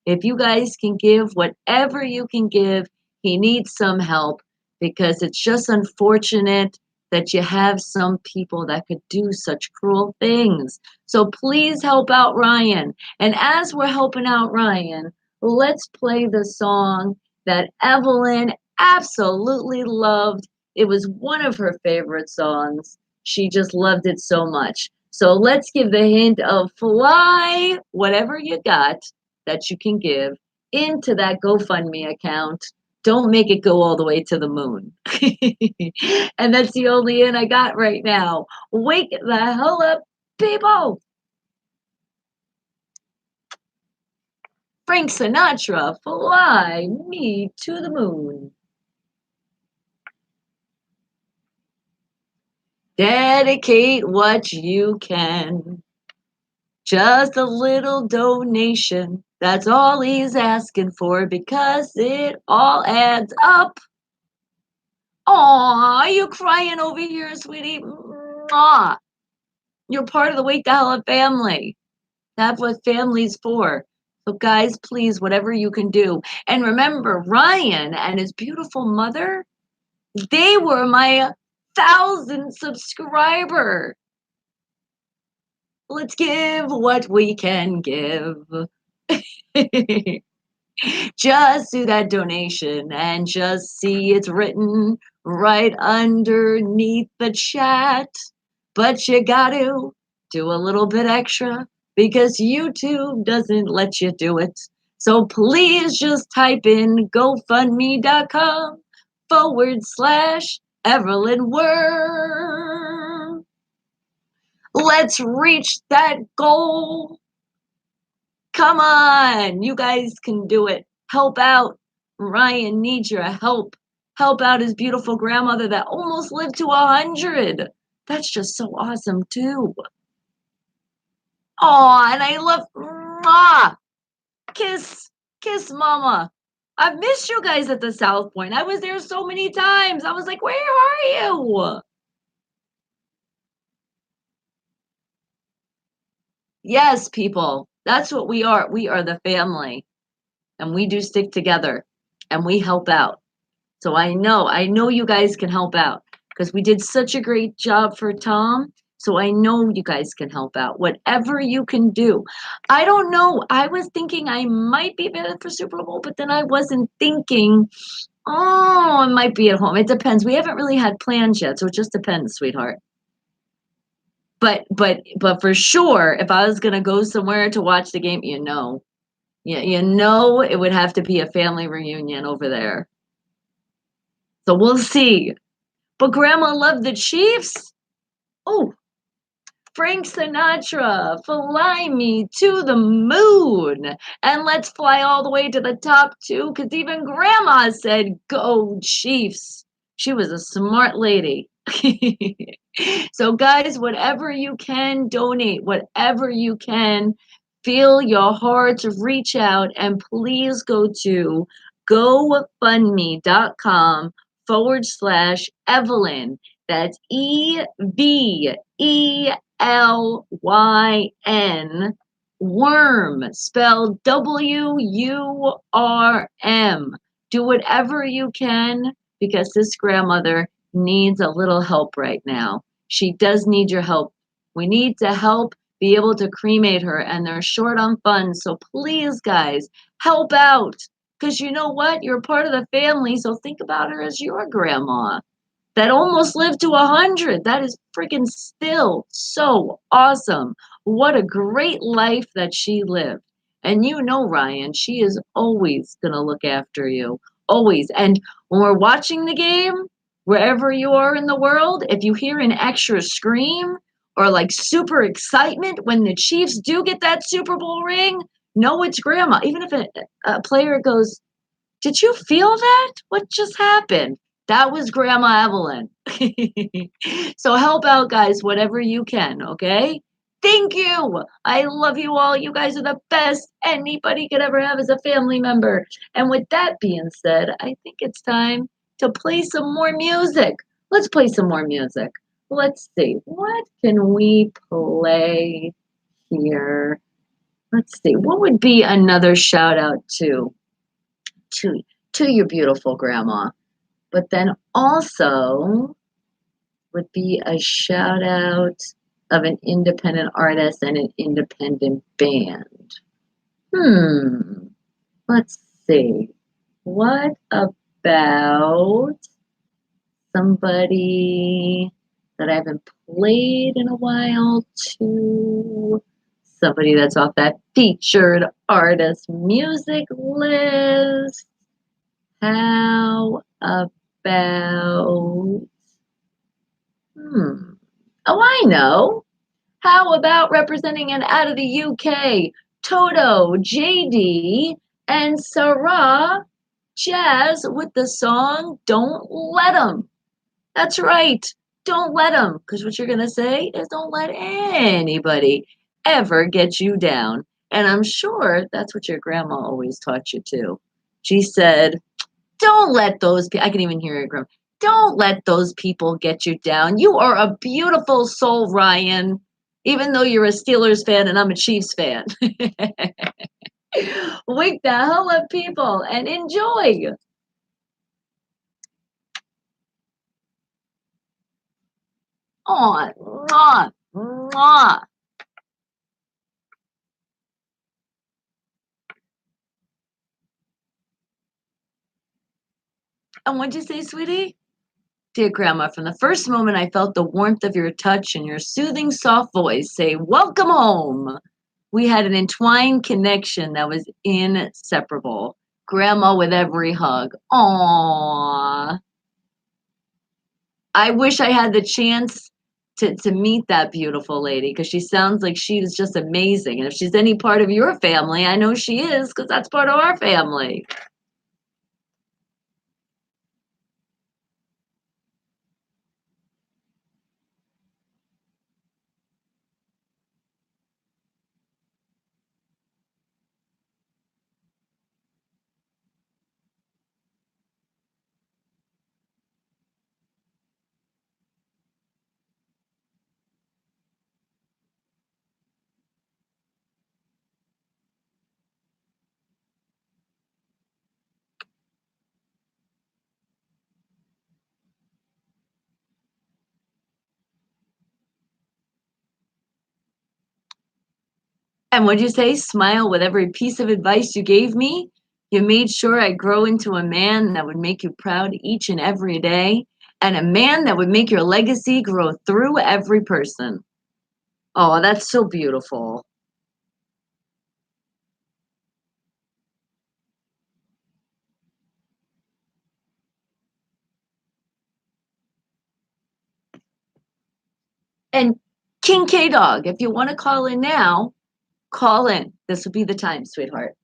If you guys can give whatever you can give, he needs some help because it's just unfortunate that you have some people that could do such cruel things. So please help out Ryan. And as we're helping out Ryan, let's play the song that Evelyn absolutely loved. It was one of her favorite songs. She just loved it so much. So let's give the hint of fly whatever you got that you can give into that GoFundMe account. Don't make it go all the way to the moon. And that's the only hint I got right now. Wake the hell up, people! Frank Sinatra, fly me to the moon. Dedicate what you can. Just a little donation. That's all he's asking for because it all adds up. Aw, are you crying over here, sweetie? Mwah. You're part of the Wake the Hell Up family. That's what family's for. So, guys, please, whatever you can do. And remember, Ryan and his beautiful mother, they were my 1,000 subscriber. Let's give what we can give. Just do that donation and just see it's written right underneath the chat. But you got to do a little bit extra because YouTube doesn't let you do it. So please just type in GoFundMe.com/Evelyn Worm. Let's reach that goal. Come on, you guys can do it. Help out. Ryan needs your help. Help out his beautiful grandmother that almost lived to 100. That's just so awesome, too. Oh, and I love, kiss mama. I've missed you guys at the South Point. I was there so many times. I was like, where are you? Yes, people. That's what we are. We are the family. And we do stick together. And we help out. So I know you guys can help out because we did such a great job for Tom. So I know you guys can help out. Whatever you can do. I don't know. I was thinking I might be better for Super Bowl, but then I wasn't thinking, oh, I might be at home. It depends. We haven't really had plans yet, so it just depends, sweetheart. But for sure, if I was gonna go somewhere to watch the game, yeah, it would have to be a family reunion over there. So we'll see. But Grandma loved the Chiefs. Oh, Frank Sinatra, fly me to the moon. And let's fly all the way to the top, too, because even Grandma said, go Chiefs. She was a smart lady. So, guys, whatever you can donate, whatever you can, feel your heart reach out and please go to gofundme.com/Evelyn. That's EVELYN worm, spelled WURM. Do whatever you can because this grandmother needs a little help right now. She does need your help. We need to help be able to cremate her, and they're short on funds. So please, guys, help out. Because you know what? You're part of the family, so think about her as your grandma that almost lived to 100. That is freaking still so awesome. What a great life that she lived. And you know, Ryan, she is always going to look after you. Always. And when we're watching the game, wherever you are in the world, if you hear an extra scream or like super excitement when the Chiefs do get that Super Bowl ring, know it's grandma. Even if a player goes, did you feel that? What just happened? That was Grandma Evelyn. So help out, guys, whatever you can, okay? Thank you. I love you all. You guys are the best anybody could ever have as a family member. And with that being said, I think it's time to play some more music. Let's play some more music. Let's see. What can we play? here. Let's see. What would be another shout out to to your beautiful grandma? But then also would be a shout out of an independent artist and an independent band. Hmm. Let's see. What about somebody that I haven't played in a while too? Somebody that's off that featured artist music list. How about, hmm, oh, I know. How about representing an out of the UK, Toto, JD, and Sarah Jazz with the song Don't Let 'Em. That's right. Don't let 'em. Because what you're going to say is don't let anybody ever get you down. And I'm sure that's what your grandma always taught you too. She said, don't let those people, I can even hear your grandma, don't let those people get you down. You are a beautiful soul, Ryan, even though you're a Steelers fan and I'm a Chiefs fan. Wake the hell up, people, and enjoy. On, mwah, mwah. And what'd you say, sweetie? Dear Grandma, from the first moment I felt the warmth of your touch and your soothing, soft voice say, welcome home. We had an entwined connection that was inseparable. Grandma with every hug. Aww. I wish I had the chance to meet that beautiful lady because she sounds like she is just amazing. And if she's any part of your family, I know she is because that's part of our family. And what'd you say? Smile with every piece of advice you gave me? You made sure I grow into a man that would make you proud each and every day, and a man that would make your legacy grow through every person. Oh, that's so beautiful. And King K Dog, if you want to call in now, call in. This would be the time, sweetheart.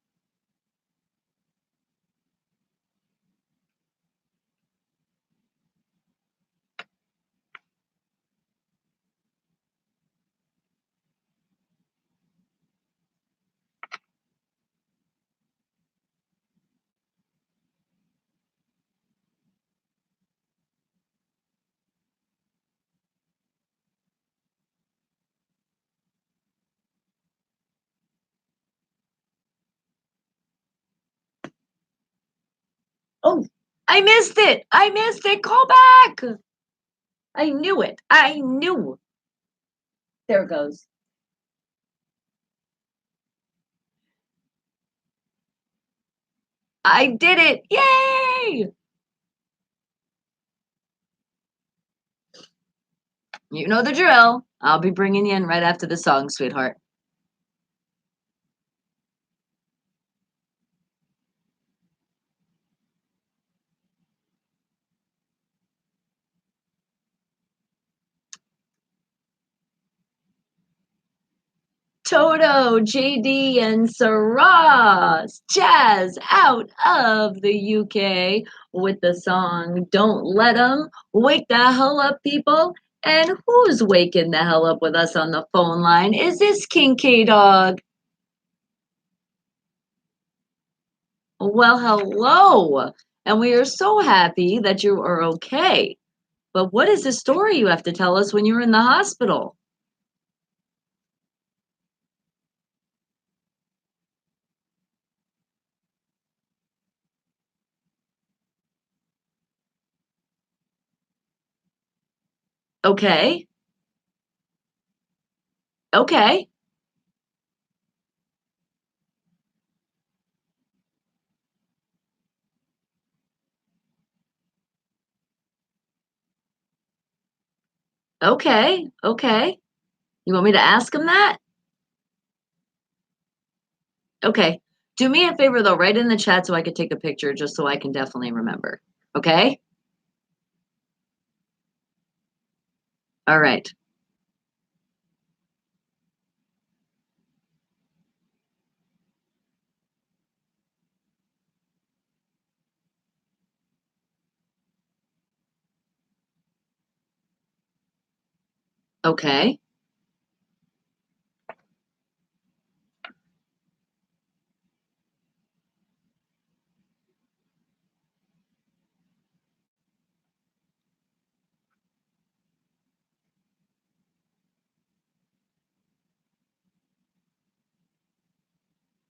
Oh, I missed it. I missed it. Call back. I knew it. I knew. There it goes. I did it. Yay! You know the drill. I'll be bringing you in right after the song, sweetheart. Toto, JD, and Sarah Jazz out of the UK with the song Don't Let 'Em. Wake the hell up, people. And who's waking the hell up with us on the phone line? Is this King K Dog? Well, hello. And we are so happy that you are okay. But what is the story you have to tell us when you were in the hospital? Okay. Okay. Okay. Okay. You want me to ask him that? Okay. Do me a favor though, write in the chat so I could take a picture just so I can definitely remember. Okay? All right. Okay.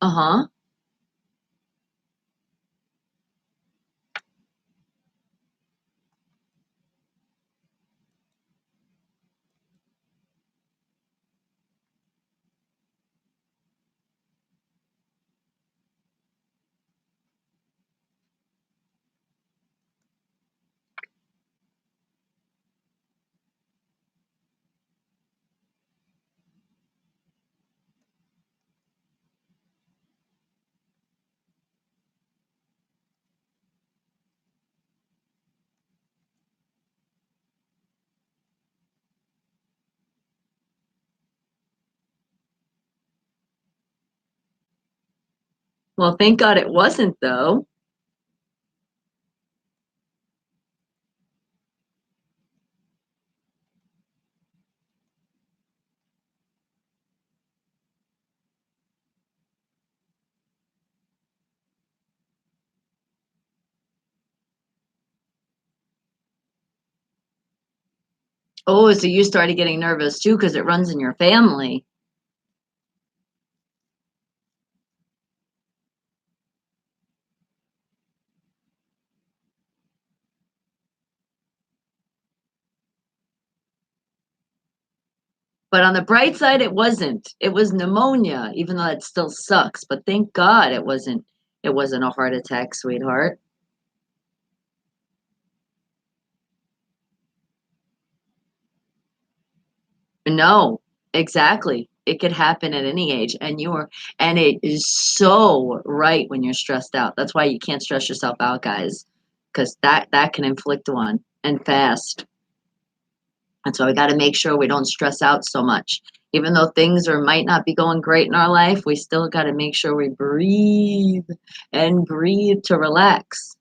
Uh-huh. Well, thank God it wasn't though. Oh, so you started getting nervous too because it runs in your family. But on the bright side, it wasn't. It was pneumonia, even though it still sucks. But thank God it wasn't. It wasn't a heart attack, sweetheart. No, exactly. It could happen at any age, and it is so right when you're stressed out. That's why you can't stress yourself out, guys, because that can inflict one and fast. And so we got to make sure we don't stress out so much. Even though things are might not be going great in our life, we still got to make sure we breathe and breathe to relax.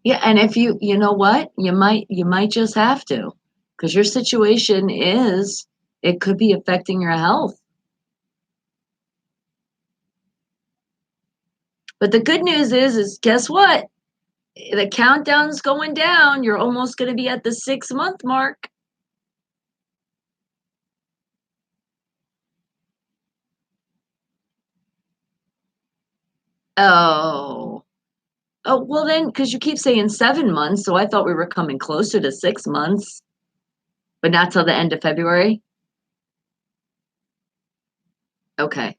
Yeah, and if you know what, you might just have to, because your situation is it could be affecting your health. But the good news is guess what? The countdown's going down. You're almost going to be at the 6 month mark. Oh. Oh, well then, because you keep saying 7 months, so I thought we were coming closer to 6 months, but not till the end of February. Okay.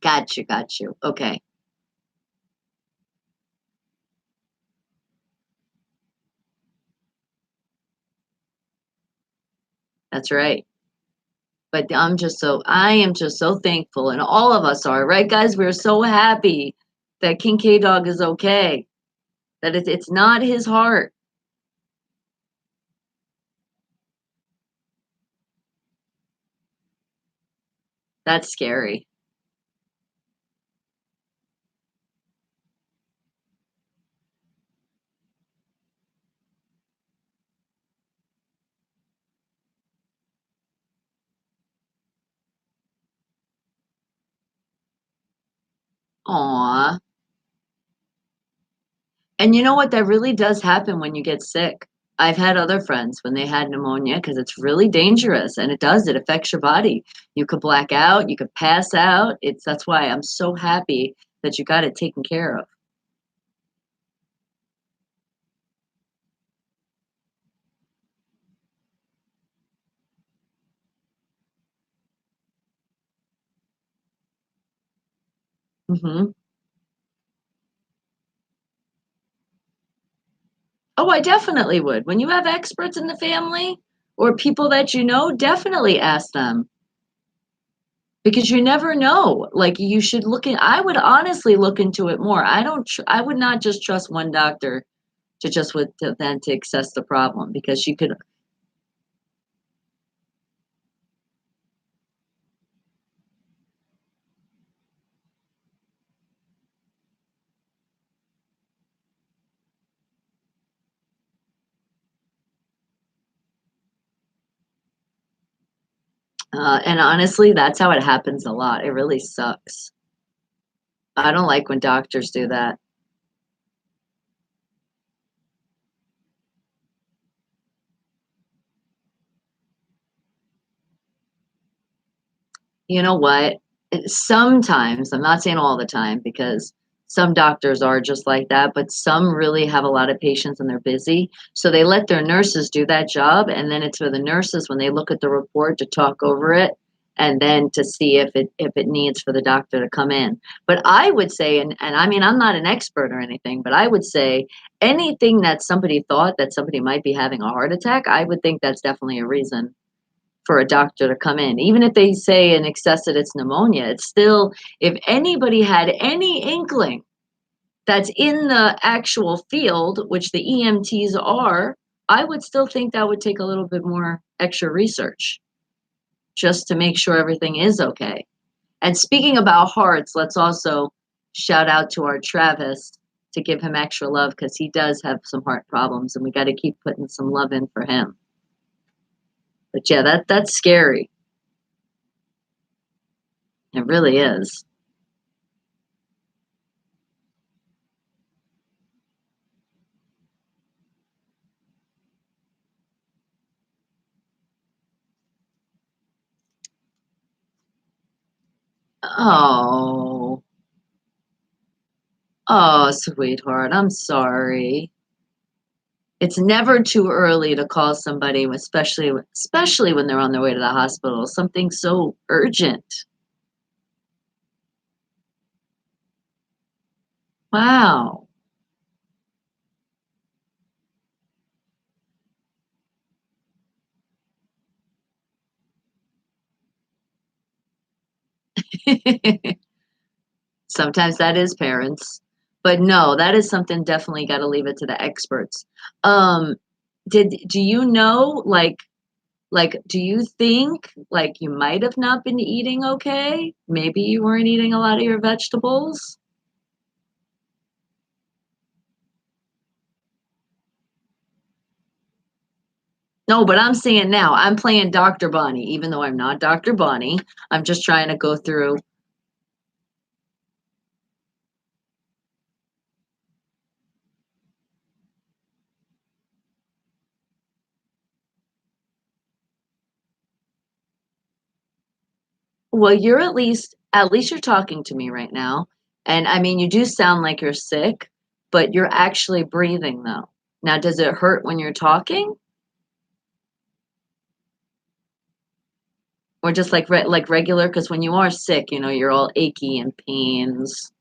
Got you, got you. Okay. That's right. But I am just so thankful, and all of us are, right, guys? We're so happy that King K Dog is okay, that it's not his heart. That's scary. Aw. And you know what? That really does happen when you get sick. I've had other friends when they had pneumonia because it's really dangerous and it affects your body. You could black out, you could pass out. That's why I'm so happy that you got it taken care of. Mhm. Oh, I definitely would. When you have experts in the family or people that you know, definitely ask them because you never know. Like you should I would honestly look into it more. I would not just trust one doctor to just with to then to assess the problem because you could and honestly, that's how it happens a lot. It really sucks. I don't like when doctors do that. You know what? Sometimes, I'm not saying all the time because some doctors are just like that, but some really have a lot of patients and they're busy. So they let their nurses do that job. And then it's for the nurses when they look at the report to talk over it and then to see if it needs for the doctor to come in. But I would say, and I mean, I'm not an expert or anything, but I would say anything that somebody thought that somebody might be having a heart attack, I would think that's definitely a reason for a doctor to come in. Even if they say in excess that it's pneumonia, it's still, if anybody had any inkling that's in the actual field, which the EMTs are, I would still think that would take a little bit more extra research just to make sure everything is okay. And speaking about hearts, let's also shout out to our Travis to give him extra love because he does have some heart problems and we got to keep putting some love in for him. But yeah, that's scary. It really is. Oh. Oh, sweetheart, I'm sorry. It's never too early to call somebody, especially when they're on their way to the hospital, something so urgent. Wow. Sometimes that is parents. But no, that is something definitely gotta leave it to the experts. Um, do you know, do you think, like, you might have not been eating okay? Maybe you weren't eating a lot of your vegetables? No, but I'm saying now, I'm playing Dr. Bonnie, even though I'm not Dr. Bonnie. I'm just trying to go through. Well, at least you're talking to me right now. And I mean, you do sound like you're sick, but you're actually breathing though. Now, does it hurt when you're talking or just like regular? Because when you are sick, you're all achy and pains.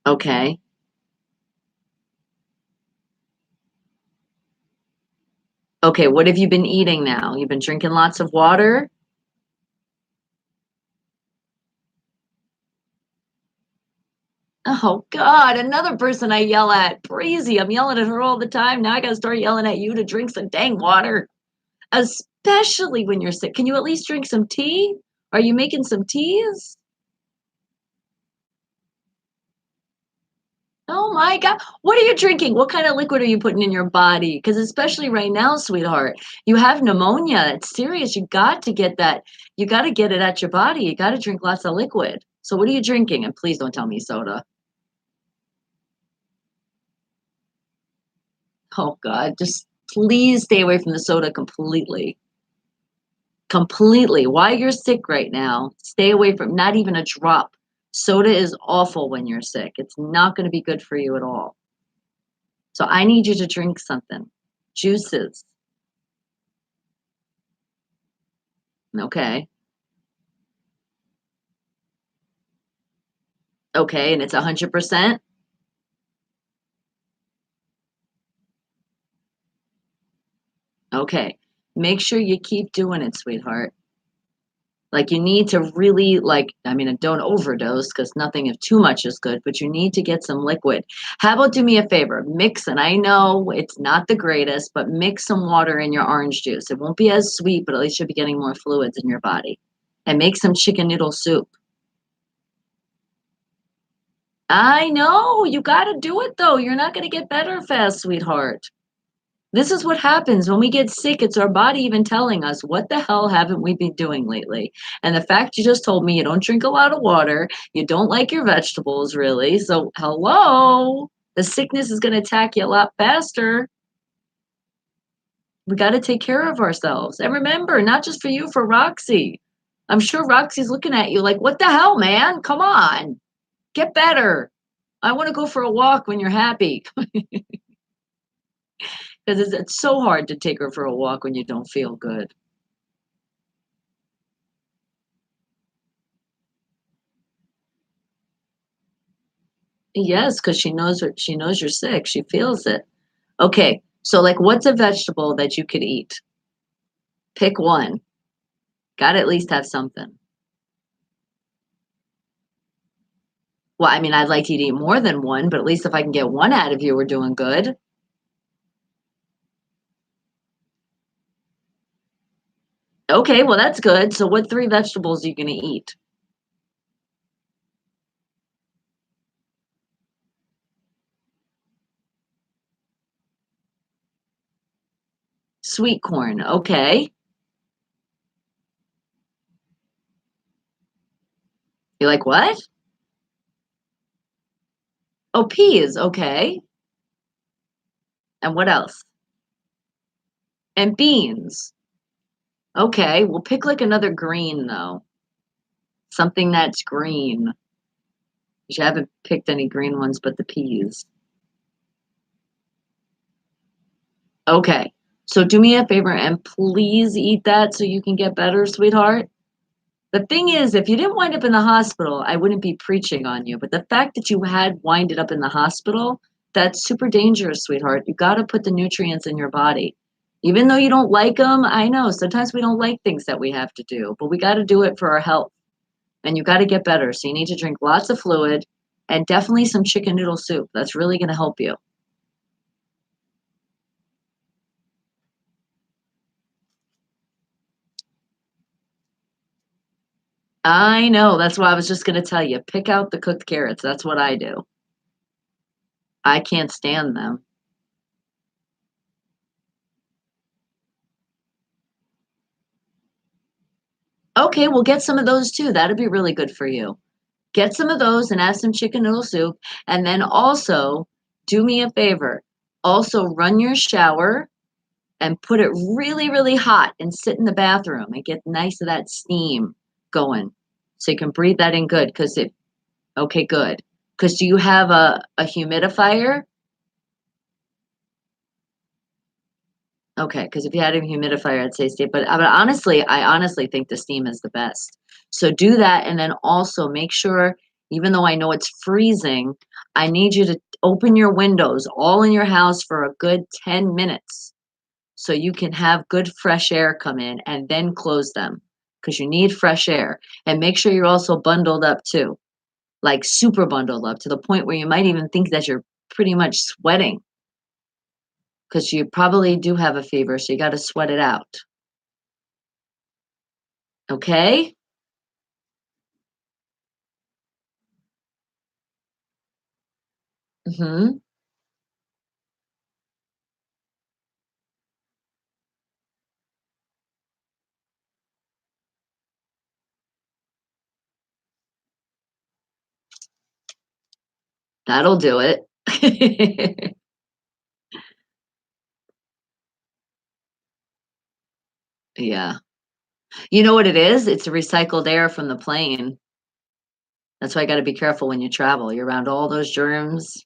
Okay. Okay. What have you been eating now? You've been drinking lots of water? Oh God, another person I yell at. Breezy. I'm yelling at her all the time. Now I gotta start yelling at you to drink some dang water. Especially when you're sick. Can you at least drink some tea? Are you making some teas? Oh my God. What are you drinking? What kind of liquid are you putting in your body? Because especially right now, sweetheart, you have pneumonia. It's serious. You got to get that. You got to get it at your body. You got to drink lots of liquid. So what are you drinking? And please don't tell me soda. Oh God, just please stay away from the soda completely. Completely. While you're sick right now, stay away from not even a drop. Soda is awful when you're sick. It's not going to be good for you at all. So I need you to drink something. Juices. Okay. Okay, and it's 100%? Okay. Make sure you keep doing it, sweetheart. Like you need to really like, I mean, don't overdose because nothing of too much is good, but you need to get some liquid. How about do me a favor? Mix, and I know it's not the greatest, but mix some water in your orange juice. It won't be as sweet, but at least you'll be getting more fluids in your body. And make some chicken noodle soup. I know, you got to do it though. You're not going to get better fast, sweetheart. This is what happens when we get sick. It's our body even telling us, what the hell haven't we been doing lately? And the fact you just told me you don't drink a lot of water, you don't like your vegetables really. So, hello, the sickness is going to attack you a lot faster. We got to take care of ourselves. And remember, not just for you, for Roxy. I'm sure Roxy's looking at you like, what the hell, man? Come on, get better. I want to go for a walk when you're happy because it's so hard to take her for a walk when you don't feel good. Yes, because she knows you're sick. She feels it. Okay, so like what's a vegetable that you could eat? Pick one. Gotta at least have something. Well, I mean, I'd like you to eat more than one, but at least if I can get one out of you, we're doing good. Okay, well that's good. So what three vegetables are you gonna eat? Sweet corn. Okay. You like what? Oh, peas. Okay. And what else? And beans. Okay. We'll pick like another green though. Something that's green. You haven't picked any green ones but the peas. Okay. So do me a favor and please eat that so you can get better, sweetheart. The thing is, if you didn't wind up in the hospital, I wouldn't be preaching on you. But the fact that you had winded up in the hospital, that's super dangerous, sweetheart. You got to put the nutrients in your body. Even though you don't like them, I know sometimes we don't like things that we have to do, but we got to do it for our health. And you got to get better. So you need to drink lots of fluid and definitely some chicken noodle soup. That's really going to help you. I know. That's why I was just going to tell you pick out the cooked carrots. That's what I do. I can't stand them. Okay, well, get some of those too. That'd be really good for you. Get some of those and have some chicken noodle soup. And then also, do me a favor. Also, run your shower and put it really, really hot and sit in the bathroom and get nice of that steam going so you can breathe that in good. Okay, good. Because do you have a humidifier? Okay, because if you had a humidifier, I'd say stay. But honestly, I honestly think the steam is the best. So do that, and then also make sure, even though I know it's freezing, I need you to open your windows all in your house for a good 10 minutes so you can have good fresh air come in and then close them because you need fresh air. And make sure you're also bundled up too, like super bundled up to the point where you might even think that you're pretty much sweating because you probably do have a fever, so you got to sweat it out. Okay? Mhm. That'll do it. Yeah. You know what it is? It's recycled air from the plane. That's why I gotta be careful when you travel. You're around all those germs.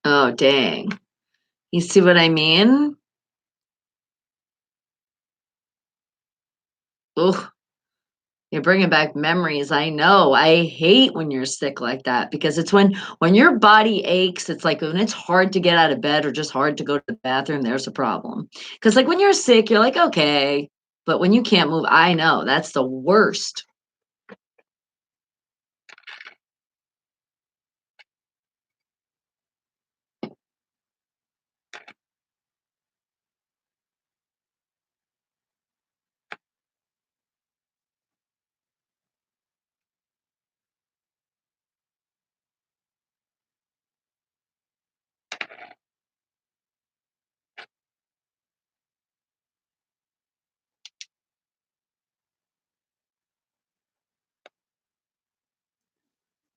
Oh, dang. You see what I mean? Ugh. You're bringing back memories. I know. I hate when you're sick like that because it's when your body aches, it's like when it's hard to get out of bed or just hard to go to the bathroom, there's a problem. Because like when you're sick, you're like, okay. But when you can't move, I know that's the worst.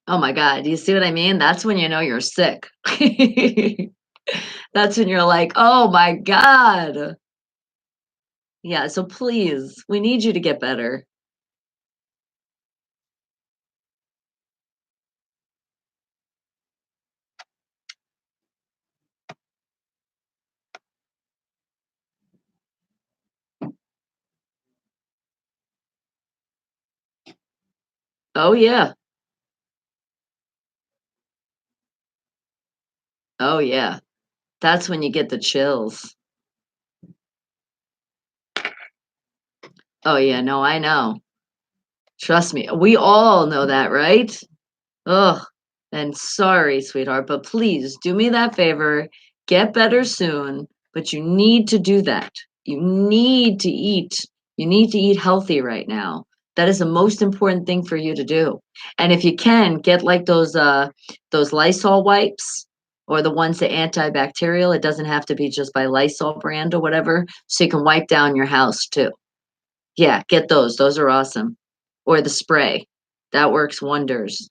Oh my God. Do you see what I mean? That's when you know you're sick. That's when you're like, oh my God. Yeah. So please, we need you to get better. Oh, yeah. Oh, yeah. That's when you get the chills. Oh, yeah. No, I know. Trust me. We all know that, right? Ugh. And sorry, sweetheart, but please do me that favor. Get better soon, but you need to do that. You need to eat. You need to eat healthy right now. That is the most important thing for you to do. And if you can, get like those Lysol wipes or the ones that antibacterial. It doesn't have to be just by Lysol brand or whatever. So you can wipe down your house too. Yeah, get those. Those are awesome. Or the spray. That works wonders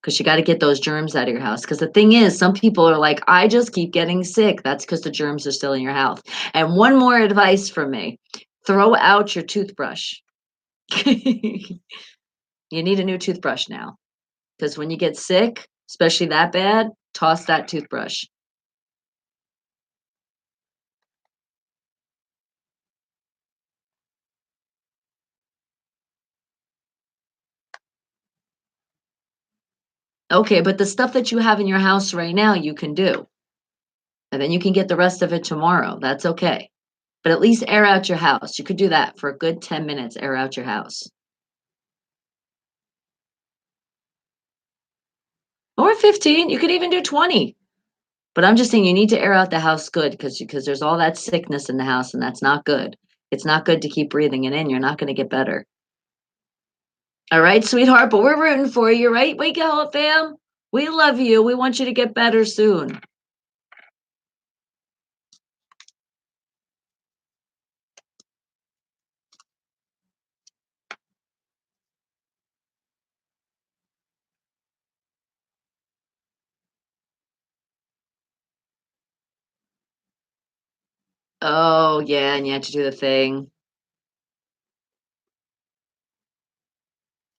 because you got to get those germs out of your house. Because the thing is, some people are like, I just keep getting sick. That's because the germs are still in your house. And one more advice from me, throw out your toothbrush. You need a new toothbrush now because when you get sick, especially that bad, toss that toothbrush. Okay, but the stuff that you have in your house right now, you can do. And then you can get the rest of it tomorrow. That's okay. But at least air out your house. You could do that for a good 10 minutes, air out your house. Or 15, you could even do 20. But I'm just saying you need to air out the house good because there's all that sickness in the house and that's not good. It's not good to keep breathing it in. You're not going to get better. All right, sweetheart, but we're rooting for you, right? Wake up, fam. We love you. We want you to get better soon. Oh, yeah, and you have to do the thing.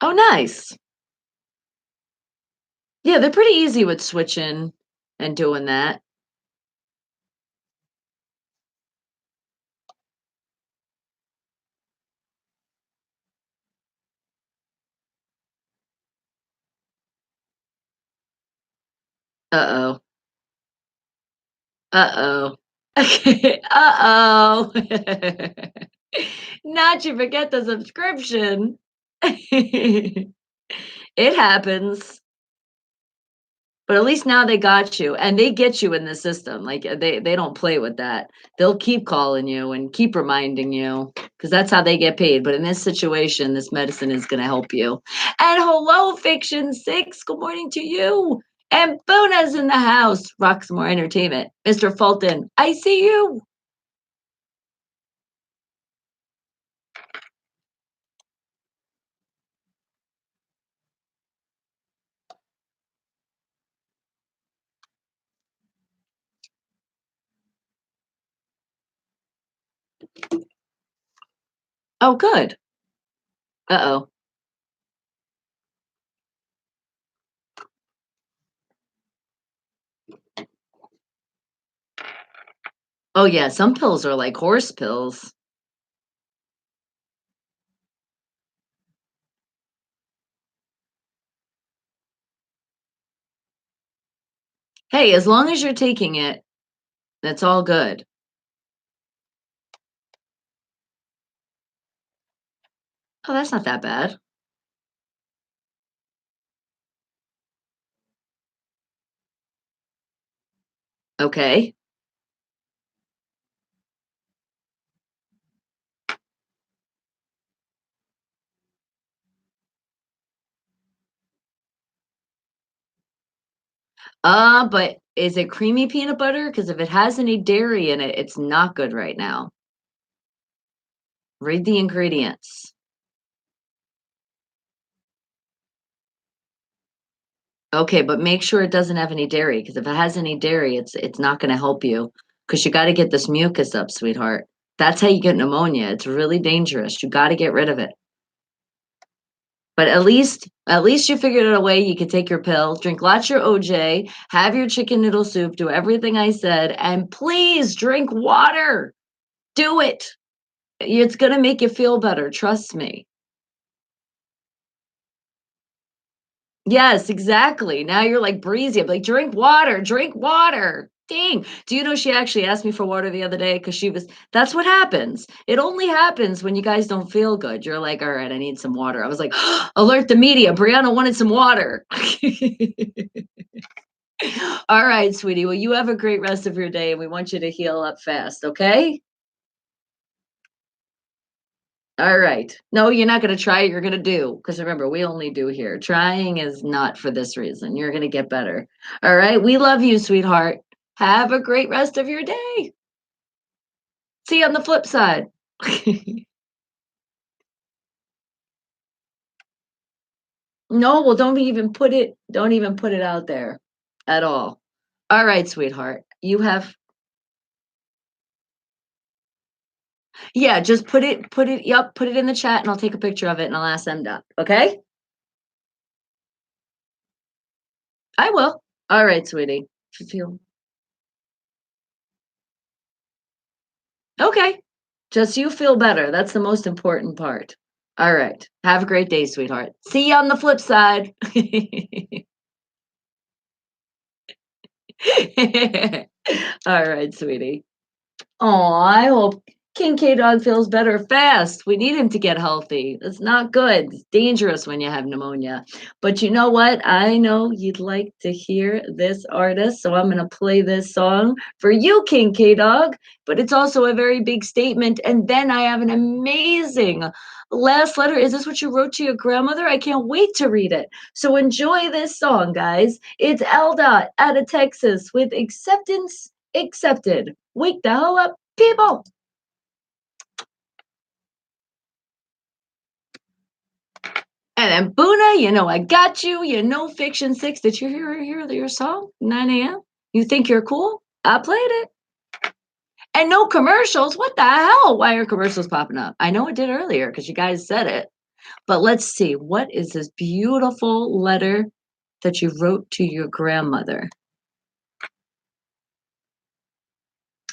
Oh, nice. Yeah, they're pretty easy with switching and doing that. Uh-oh. Uh-oh. Okay. Uh-oh. Not you forget the subscription. It happens. But at least now they got you, and they get you in the system, like, they don't play with that. They'll keep calling you and keep reminding you, because that's how they get paid, but in this situation, this medicine is gonna help you. And hello, Fiction 6, good morning to you. And Bona's in the house, rocks more entertainment. Mr. Fulton, I see you. Oh, good. Uh-oh. Oh, yeah, some pills are like horse pills. Hey, as long as you're taking it, that's all good. Oh, that's not that bad. Okay. But is it creamy peanut butter? Because if it has any dairy in it, it's not good right now. Read the ingredients. Okay, but make sure it doesn't have any dairy, because if it has any dairy, it's not gonna help you. Because you gotta get this mucus up, sweetheart. That's how you get pneumonia. It's really dangerous. You gotta get rid of it. But at least you figured out a way you could take your pill, drink lots of your OJ, have your chicken noodle soup, do everything I said, and please drink water. Do it. It's gonna make you feel better, trust me. Yes, exactly. Now you're like breezy. I'm like, drink water, drink water. Dang. Do you know she actually asked me for water the other day? Because that's what happens. It only happens when you guys don't feel good. You're like, all right, I need some water. I was like, alert the media. Brianna wanted some water. All right, sweetie. Well, you have a great rest of your day and we want you to heal up fast, okay? All right. No, you're not going to try it. You're going to do. Because remember, we only do here. Trying is not for this reason. You're going to get better. All right. We love you, sweetheart. Have a great rest of your day. See you on the flip side. No, well, don't even put it out there at all. All right, sweetheart. Yeah, just put it in the chat and I'll take a picture of it and I'll ask them up. Okay? I will. All right, sweetie. If you feel okay. Just you feel better. That's the most important part. All right. Have a great day, sweetheart. See you on the flip side. All right, sweetie. Oh, I hope King K Dog feels better fast. We need him to get healthy. That's not good. It's dangerous when you have pneumonia. But you know what? I know you'd like to hear this artist, so I'm going to play this song for you, King K Dog. But it's also a very big statement. And then I have an amazing last letter. Is this what you wrote to your grandmother? I can't wait to read it. So enjoy this song, guys. It's L Dot out of Texas with Acceptance Accepted. Wake the hell up, people. And then Buna, you know I got you. You know Fiction 6. Did you hear your song? 9 a.m. You think you're cool? I played it. And no commercials. What the hell? Why are commercials popping up? I know it did earlier because you guys said it. But let's see. What is this beautiful letter that you wrote to your grandmother?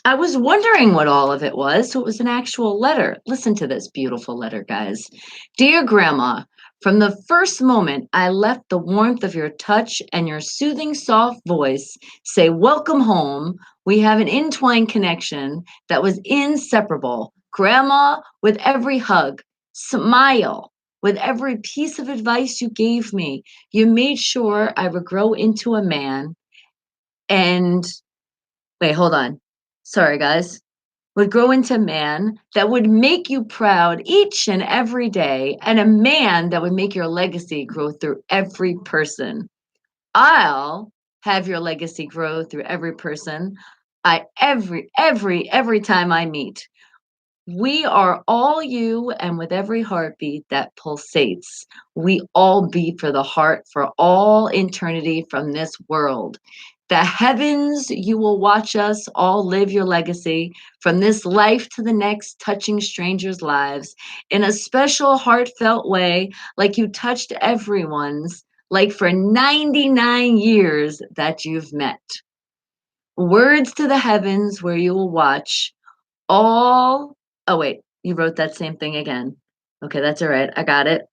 I was wondering what all of it was. So it was an actual letter. Listen to this beautiful letter, guys. Dear Grandma, From the first moment I left the warmth of your touch and your soothing, soft voice say, "Welcome home," we have an entwined connection that was inseparable. Grandma, with every hug, smile, with every piece of advice you gave me, you made sure I would grow into a man. And wait, hold on. Sorry, guys. Would grow into man that would make you proud each and every day, and a man that would make your legacy grow through every person. I'll have your legacy grow through every person every time I meet. We are all you, and with every heartbeat that pulsates, we all beat for the heart for all eternity from this world. The heavens, you will watch us all live your legacy from this life to the next, touching strangers' lives in a special, heartfelt way, like you touched everyone's, like for 99 years that you've met. Words to the heavens, where you will watch all oh, wait, you wrote that same thing again. Okay, that's all right. I got it.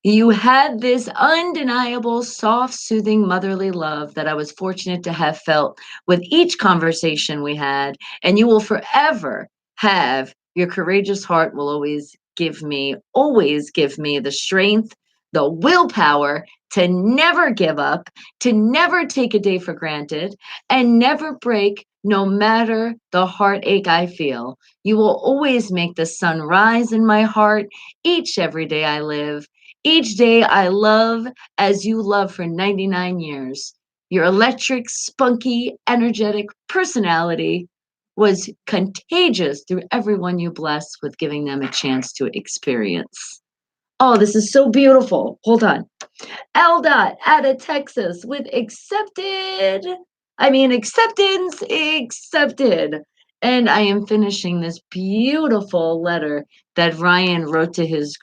You had this undeniable, soft, soothing, motherly love that I was fortunate to have felt with each conversation we had, and you will forever have. Your courageous heart will always give me the strength, the willpower to never give up, to never take a day for granted, and never break no matter the heartache I feel. You will always make the sun rise in my heart every day I live. Each day I love as you love for 99 years. Your electric, spunky, energetic personality was contagious through everyone you bless with giving them a chance to experience. Oh, this is so beautiful. Hold on. LDOT out of Texas with acceptance accepted. And I am finishing this beautiful letter that Ryan wrote to his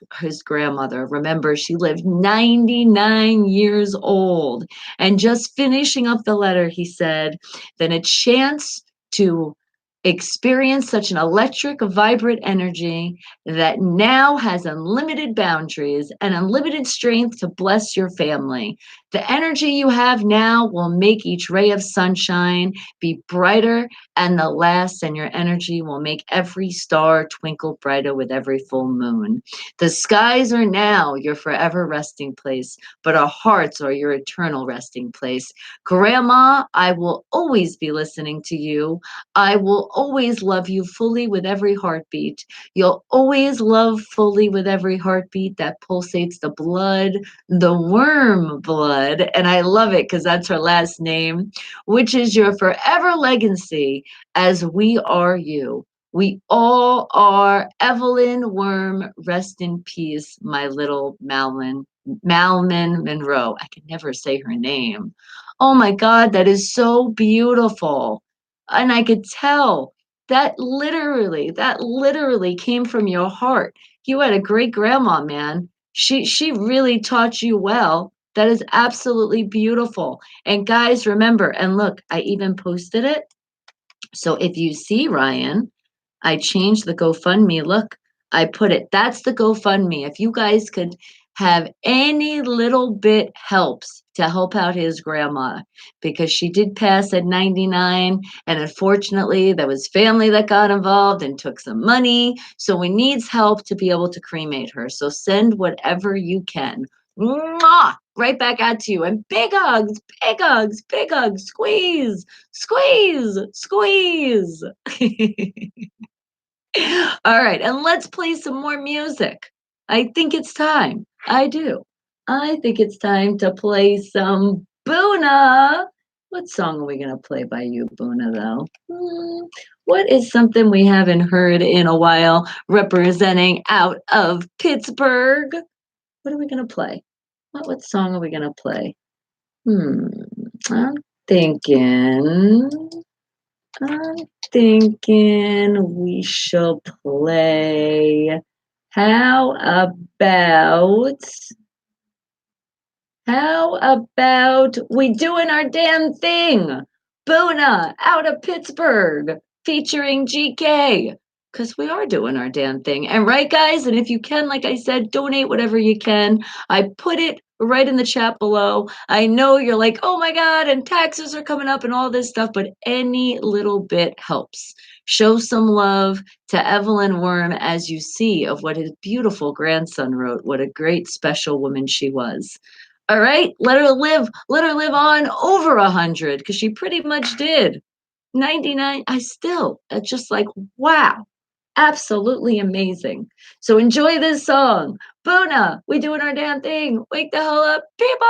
grandmother. Remember, she lived 99 years old. And just finishing up the letter, he said, then a chance to experience such an electric, vibrant energy that now has unlimited boundaries and unlimited strength to bless your family. The energy you have now will make each ray of sunshine be brighter and the last, and your energy will make every star twinkle brighter with every full moon. The skies are now your forever resting place, but our hearts are your eternal resting place. Grandma, I will always be listening to you. I will always love you fully with every heartbeat. You'll always love fully with every heartbeat that pulsates the blood, the worm blood. And I love it because that's her last name, which is your forever legacy as we are you. We all are Evelyn Worm. Rest in peace, my little Malman Monroe. I can never say her name. Oh my God, that is so beautiful. And I could tell that literally came from your heart. You had a great grandma, man. She really taught you well. That is absolutely beautiful. And guys, remember, and look, I even posted it. So if you see Ryan, I changed the GoFundMe. Look, I put it. That's the GoFundMe. If you guys could have any little bit helps to help out his grandma, because she did pass at 99, and unfortunately there was family that got involved and took some money. So we needs help to be able to cremate her. So send whatever you can. Mwah! Right back at you. And big hugs, big hugs, big hugs. Squeeze, squeeze, squeeze. All right, and let's play some more music. I think it's time. I do. I think it's time to play some Boona. What song are we going to play by you, Boona, though? What is something we haven't heard in a while representing out of Pittsburgh? What are we going to play? What song are we going to play? I'm thinking. I'm thinking we shall play. How about how about we doing our damn thing? Boona out of Pittsburgh featuring GK. because we are doing our damn thing. And right, guys, and if you can, like I said, donate whatever you can. I put it right in the chat below. I know you're like, oh my God, and taxes are coming up and all this stuff, but any little bit helps. Show some love to Evelyn Worm as you see of what his beautiful grandson wrote. What a great special woman she was. All right, let her live on over 100 because she pretty much did. 99, I still, it's just like, wow, absolutely amazing. So enjoy this song. Buna, we doing our damn thing. Wake the hell up, people.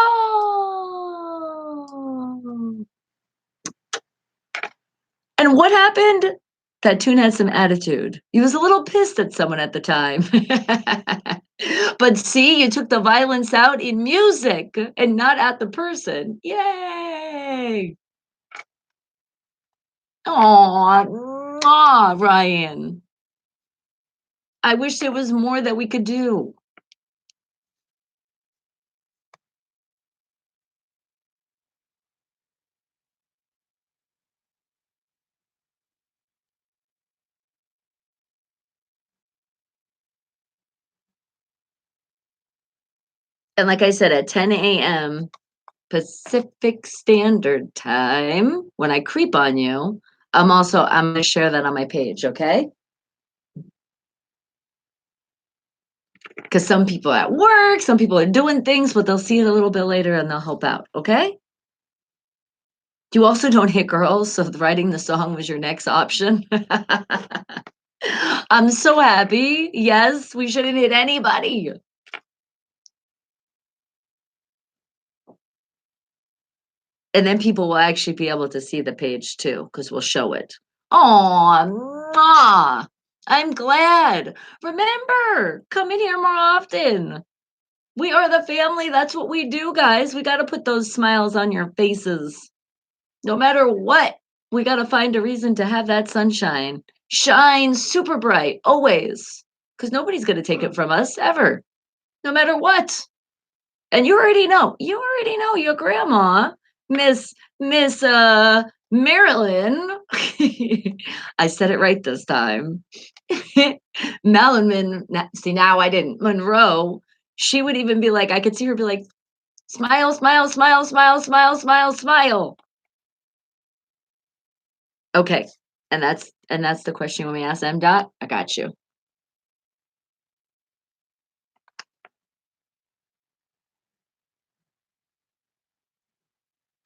And what happened? That tune had some attitude. He was a little pissed at someone at the time. But see, you took the violence out in music and not at the person. Yay! Aw, Ryan. I wish there was more that we could do. And like I said, at 10 a.m. Pacific Standard Time, when I creep on you, I'm gonna share that on my page, okay? Because some people at work, some people are doing things, but they'll see it a little bit later and they'll help out, okay? You also don't hit girls, so writing the song was your next option. I'm so happy. Yes, we shouldn't hit anybody. And then people will actually be able to see the page too, because we'll show it. Oh, I'm glad. Remember, come in here more often. We are the family. That's what we do, guys. We got to put those smiles on your faces. No matter what, we got to find a reason to have that sunshine. Shine super bright, always. Because nobody's going to take it from us, ever. No matter what. And you already know your grandma, Miss Marilyn. I said it right this time. Marilyn, see now I didn't. Monroe, she would even be like, I could see her be like, smile, smile, smile, smile, smile, smile, smile. Okay. And that's the question when we ask M. Dot. I got you.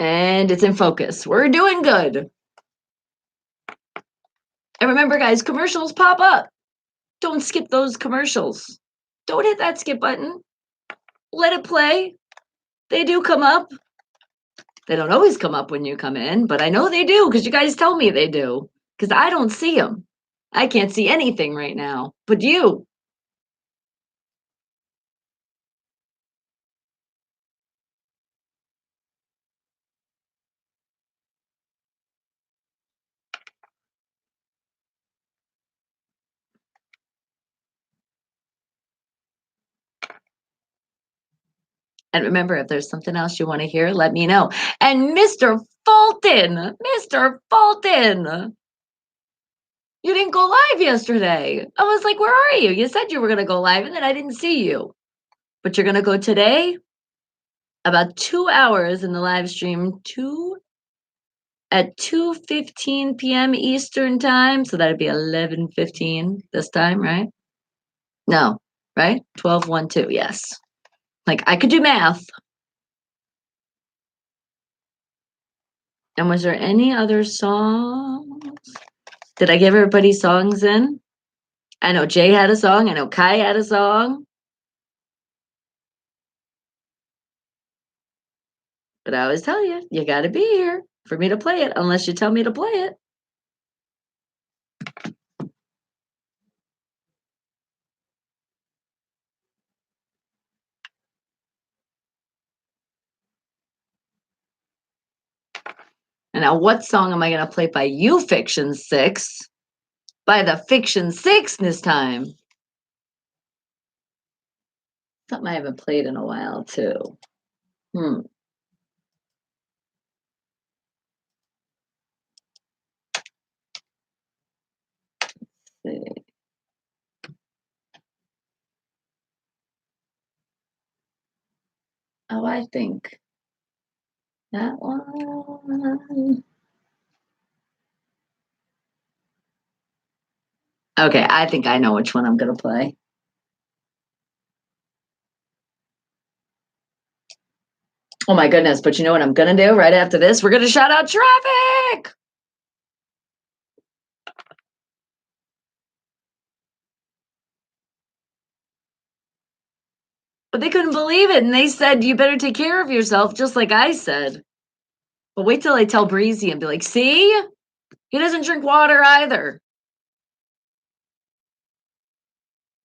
And it's in focus. We're doing good. And remember, guys, commercials pop up. Don't skip those commercials. Don't hit that skip button. Let it play. They do come up. They don't always come up when you come in, but I know they do because you guys tell me they do. Because I don't see them. I can't see anything right now, but you. And remember, if there's something else you want to hear, let me know. And Mr. Fulton, you didn't go live yesterday. I was like, where are you? You said you were going to go live and then I didn't see you. But you're going to go today? About 2 hours in the live stream, at 2:15 p.m. Eastern time. So that'd be 11:15 this time, right? No, right? 12:12. Yes. Like I could do math. And was there any other songs? Did I give everybody songs in? I know Jay had a song. I know Kai had a song. But I always tell you, you got to be here for me to play it, unless you tell me to play it. And now, what song am I going to play by you, Fiction 6? By the Fiction 6 this time. Something I haven't played in a while, too. Let's see. Oh, I think that one. Okay, I think I know which one I'm gonna play. Oh my goodness, but you know what I'm gonna do right after this? We're gonna shout out traffic. But they couldn't believe it, and they said, "You better take care of yourself," just like I said. But wait till I tell Breezy and be like, "See? He doesn't drink water either."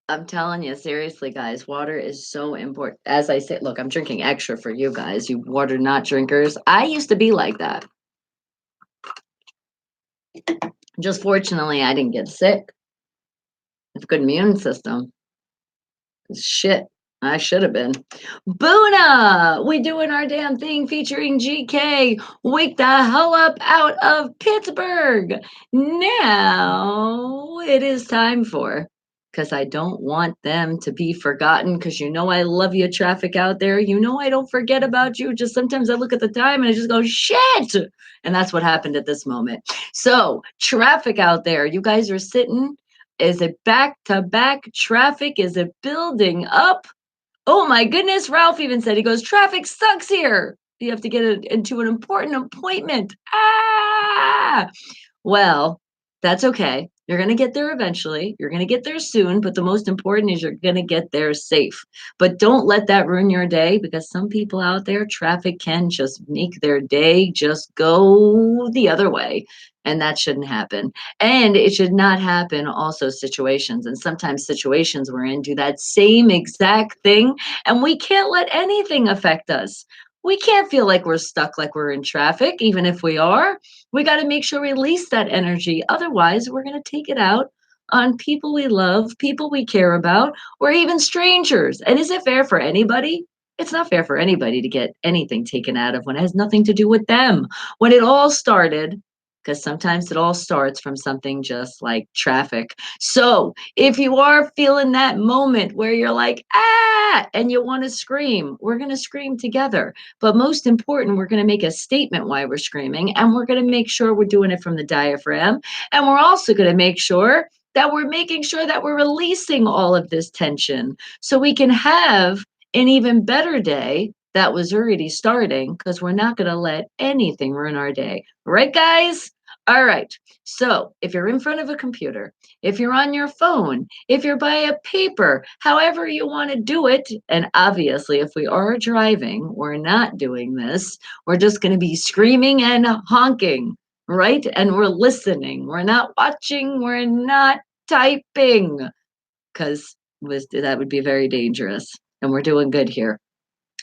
I'm telling you, seriously, guys, water is so important. As I said, look, I'm drinking extra for you guys, you water not drinkers. I used to be like that. Just fortunately, I didn't get sick. I have a good immune system. Shit, I should have been. Boona! We doing our damn thing featuring GK. Wake the hell up out of Pittsburgh. Now it is time for, because I don't want them to be forgotten, because you know I love you, traffic out there. You know I don't forget about you. Just sometimes I look at the time and I just go, shit! And that's what happened at this moment. So, traffic out there, you guys are sitting. Is it back to back traffic? Is it building up? Oh my goodness, Ralph even said, he goes, traffic sucks here. You have to get into an important appointment. Ah, well, that's okay. You're going to get there eventually. You're going to get there soon. But the most important is you're going to get there safe. But don't let that ruin your day, because some people out there, traffic can just make their day just go the other way. And that shouldn't happen. And it should not happen also situations. And sometimes situations we're in do that same exact thing. And we can't let anything affect us. We can't feel like we're stuck, like we're in traffic, even if we are. We got to make sure we release that energy. Otherwise, we're going to take it out on people we love, people we care about, or even strangers. And is it fair for anybody? It's not fair for anybody to get anything taken out of when it has nothing to do with them. When it all started, because sometimes it all starts from something just like traffic. So if you are feeling that moment where you're like, ah, and you want to scream, we're going to scream together. But most important, we're going to make a statement why we're screaming, and we're going to make sure we're doing it from the diaphragm. And we're also going to make sure that we're making sure that we're releasing all of this tension so we can have an even better day that was already starting, because we're not going to let anything ruin our day. Right, guys? All right. So if you're in front of a computer, if you're on your phone, if you're by a paper, however you want to do it, and obviously if we are driving, we're not doing this. We're just going to be screaming and honking, right? And we're listening. We're not watching. We're not typing, because that would be very dangerous. And we're doing good here.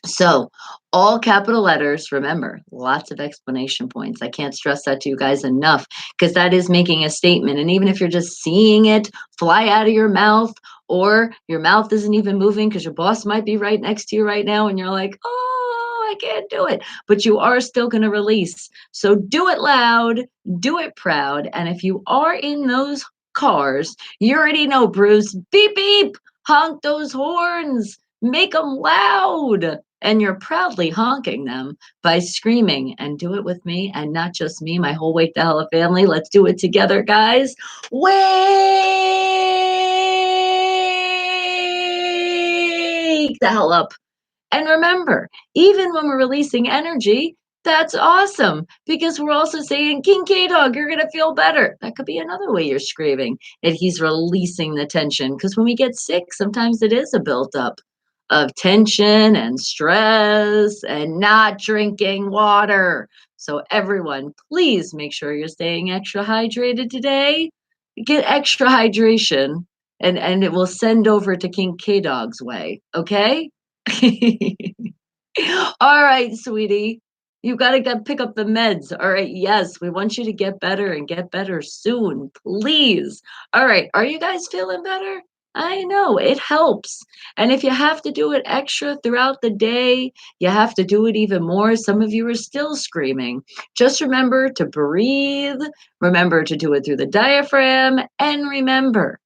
So, all capital letters, remember, lots of explanation points. I can't stress that to you guys enough, because that is making a statement. And even if you're just seeing it fly out of your mouth, or your mouth isn't even moving because your boss might be right next to you right now and you're like, oh, I can't do it. But you are still going to release. So, do it loud, do it proud. And if you are in those cars, you already know, Bruce, beep, beep, honk those horns, make them loud. And you're proudly honking them by screaming, and do it with me, and not just me, my whole Wake the Hell Up family. Let's do it together, guys. Wake the hell up. And remember, even when we're releasing energy, that's awesome, because we're also saying, King K Dog, you're going to feel better. That could be another way you're screaming that he's releasing the tension. Because when we get sick, sometimes it is a buildup of tension and stress and not drinking water. So, everyone, please make sure you're staying extra hydrated today. Get extra hydration, and it will send over to King K Dog's way. Okay? All right, sweetie. You got to pick up the meds. All right. Yes, we want you to get better and get better soon, please. All right. Are you guys feeling better? I know it helps. And if you have to do it extra throughout the day, you have to do it even more. Some of you are still screaming. Just remember to breathe. Remember to do it through the diaphragm. And remember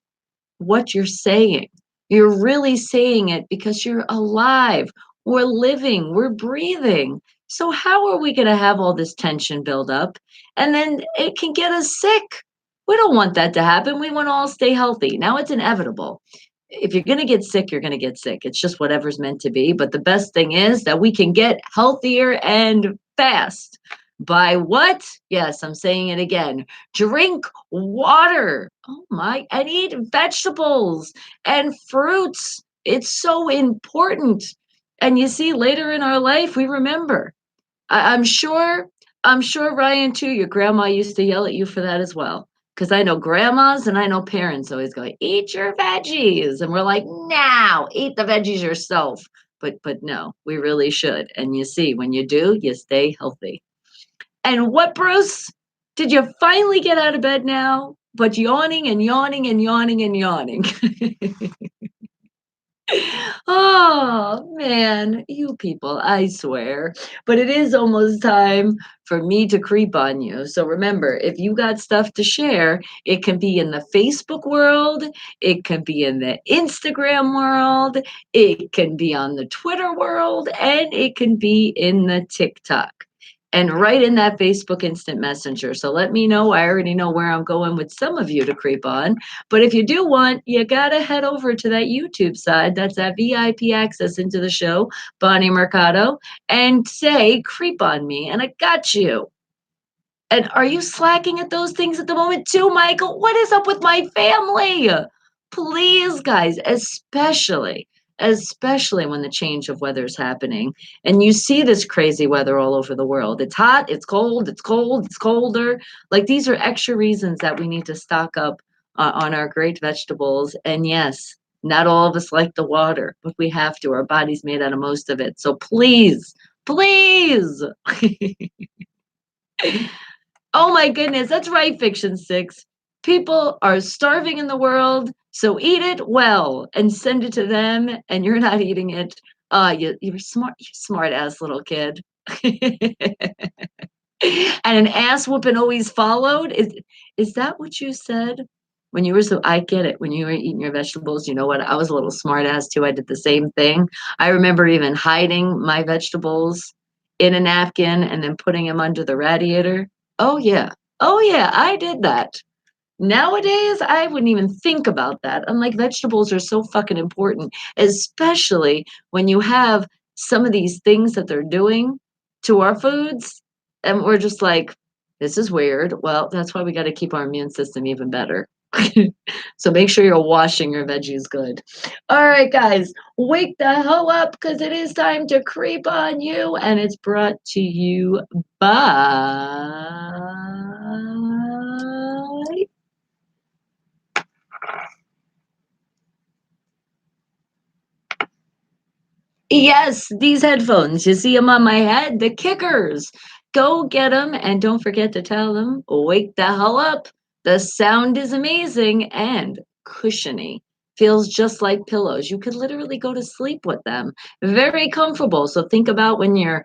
what you're saying. You're really saying it because you're alive. We're living, we're breathing. So how are we going to have all this tension build up and then it can get us sick? We don't want that to happen. We want to all stay healthy. Now it's inevitable. If you're going to get sick, you're going to get sick. It's just whatever's meant to be. But the best thing is that we can get healthier and fast. By what? Yes, I'm saying it again. Drink water. Oh my, and eat vegetables and fruits. It's so important. And you see, later in our life, we remember. I'm sure, I'm sure, Ryan, too, your grandma used to yell at you for that as well. Because I know grandmas and I know parents always go, eat your veggies. And we're like, now, eat the veggies yourself. But no, we really should. And you see, when you do, you stay healthy. And what, Bruce? Did you finally get out of bed now? But yawning and yawning and yawning and yawning. Oh man, you people, I swear. But it is almost time for me to creep on you. So remember, if you got stuff to share, it can be in the Facebook world, it can be in the Instagram world, it can be on the Twitter world, and it can be in the TikTok. And right in that Facebook instant messenger. So let me know. I already know where I'm going with some of you to creep on. But if you do want, you got to head over to that YouTube side. That's that VIP access into the show, Bonnie Mercado, and say, creep on me. And I got you. And are you slacking at those things at the moment too, Michael? What is up with my family? Please, guys, especially when the change of weather is happening and you see this crazy weather all over the world. It's hot, it's cold, it's cold, it's colder. Like these are extra reasons that we need to stock up on our great vegetables. And yes, not all of us like the water, but we have to. Our body's made out of most of it. So please, please. Oh my goodness, that's right, Fiction Six. People are starving in the world, so eat it well and send it to them, and you're not eating it. You smart ass little kid. And an ass whooping always followed. Is that what you said? When you were so I get it. When you were eating your vegetables, you know what? I was a little smart ass too. I did the same thing. I remember even hiding my vegetables in a napkin and then putting them under the radiator. Oh yeah. Oh yeah, I did that. Nowadays, I wouldn't even think about that. I'm like, vegetables are so fucking important, especially when you have some of these things that they're doing to our foods. And we're just like, this is weird. Well, that's why we got to keep our immune system even better. So make sure you're washing your veggies good. All right, guys, wake the hell up because it is time to creep on you. And it's brought to you by. Yes, these headphones. You see them on my head? The kickers. Go get them and don't forget to tell them, wake the hell up. The sound is amazing and cushiony. Feels just like pillows. You could literally go to sleep with them. Very comfortable. So think about when you're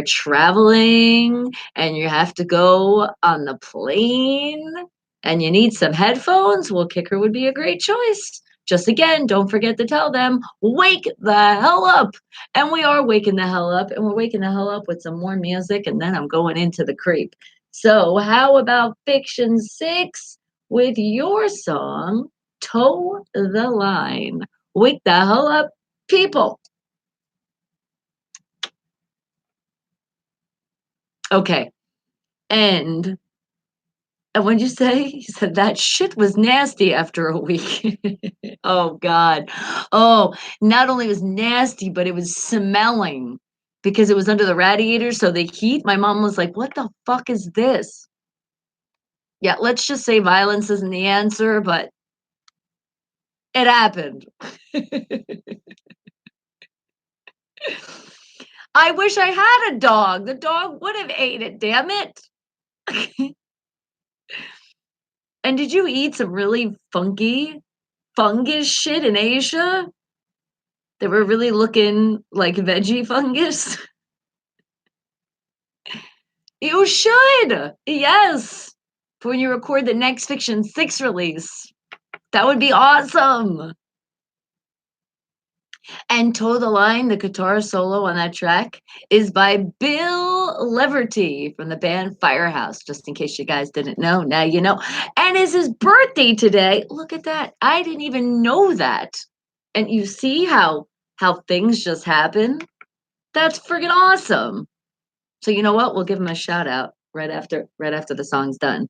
traveling and you have to go on the plane and you need some headphones. Well, kicker would be a great choice. Just again, don't forget to tell them, wake the hell up. And we are waking the hell up, and we're waking the hell up with some more music, and then I'm going into the creep. So, how about Fiction Six with your song, Toe the Line? Wake the hell up, people. Okay. And what'd you say? He said that shit was nasty after a week. Oh God. Oh, not only was nasty, but it was smelling because it was under the radiator. So the heat, my mom was like, what the fuck is this? Yeah, let's just say violence isn't the answer, but it happened. I wish I had a dog. The dog would have ate it, damn it. And did you eat some really funky fungus shit in Asia? They were really looking like veggie fungus. You should. Yes. For when you record the next Fiction 6 release. That would be awesome. And Toe the Line, the guitar solo on that track, is by Bill Leverty from the band Firehouse. Just in case you guys didn't know, now you know. And it's his birthday today. Look at that. I didn't even know that. And you see how things just happen? That's friggin' awesome. So you know what? We'll give him a shout out right after the song's done.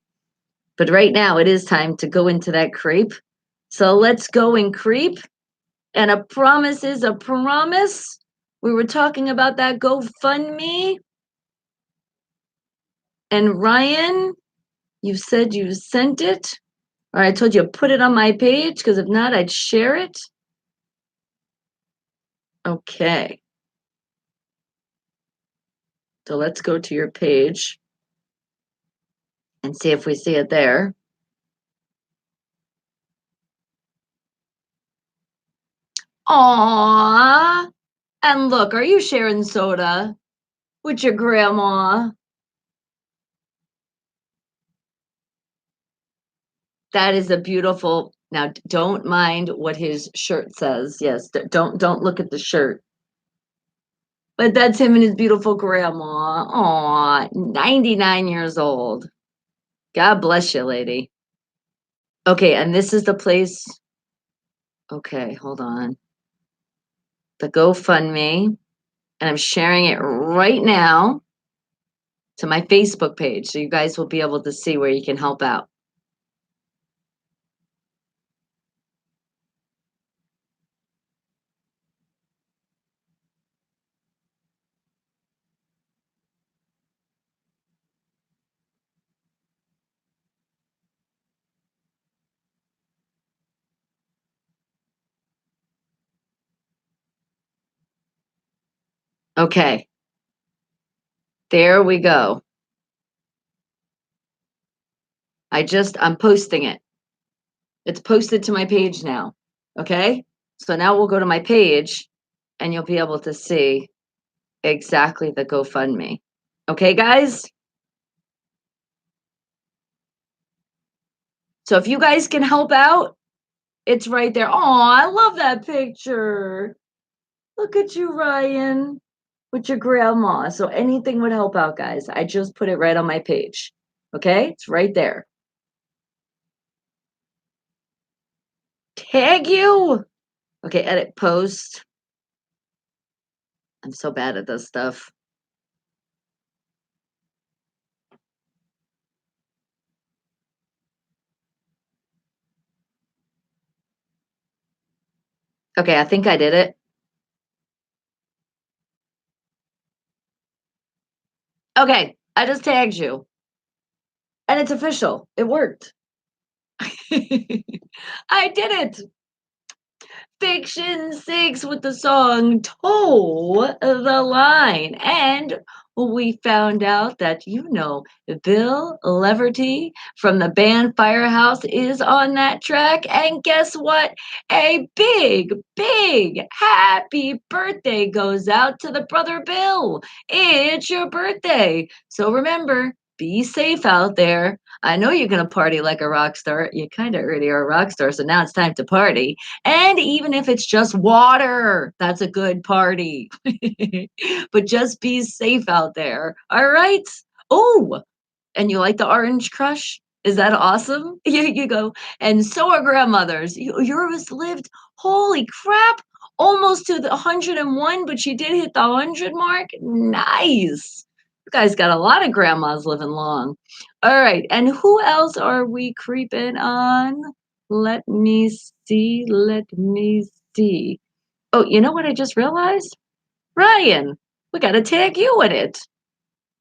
But right now it is time to go into that creep. So let's go and creep. And a promise is a promise. We were talking about that GoFundMe. And Ryan, you said you sent it. Or I told you to put it on my page, because if not, I'd share it. Okay. So let's go to your page and see if we see it there. Aww. And look, are you sharing soda with your grandma? That is a beautiful. Now, don't mind what his shirt says. Yes, don't look at the shirt. But that's him and his beautiful grandma. Aw, 99 years old. God bless you, lady. Okay, and this is the place. Okay, hold on. The GoFundMe. And I'm sharing it right now to my Facebook page. So you guys will be able to see where you can help out. Okay. There we go. I'm posting it. It's posted to my page now. Okay. So now we'll go to my page and you'll be able to see exactly the GoFundMe. Okay, guys? So if you guys can help out, it's right there. Oh, I love that picture. Look at you, Ryan, with your grandma. So anything would help out, guys. I just put it right on my page. Okay? It's right there. Tag you. Okay, edit post. I'm so bad at this stuff. Okay, I think I did it. Okay, I just tagged you. And it's official. It worked. I did it. Fiction 6 with the song Toe the Line. And we found out that, Bill Leverty from the band Firehouse is on that track. And guess what? A big, big happy birthday goes out to the brother Bill. It's your birthday. So remember, be safe out there. I know you're going to party like a rock star. You kind of already are a rock star, so now it's time to party. And even if it's just water, that's a good party. But just be safe out there. All right. Oh, and you like the Orange Crush? Is that awesome? You go. And so are grandmothers. Yours lived, holy crap, almost to the 101, but she did hit the 100 mark. Nice. You guys got a lot of grandmas living long. All right. And who else are we creeping on? Let me see. Let me see. Oh, you know what I just realized? Ryan, we got to tag you in it.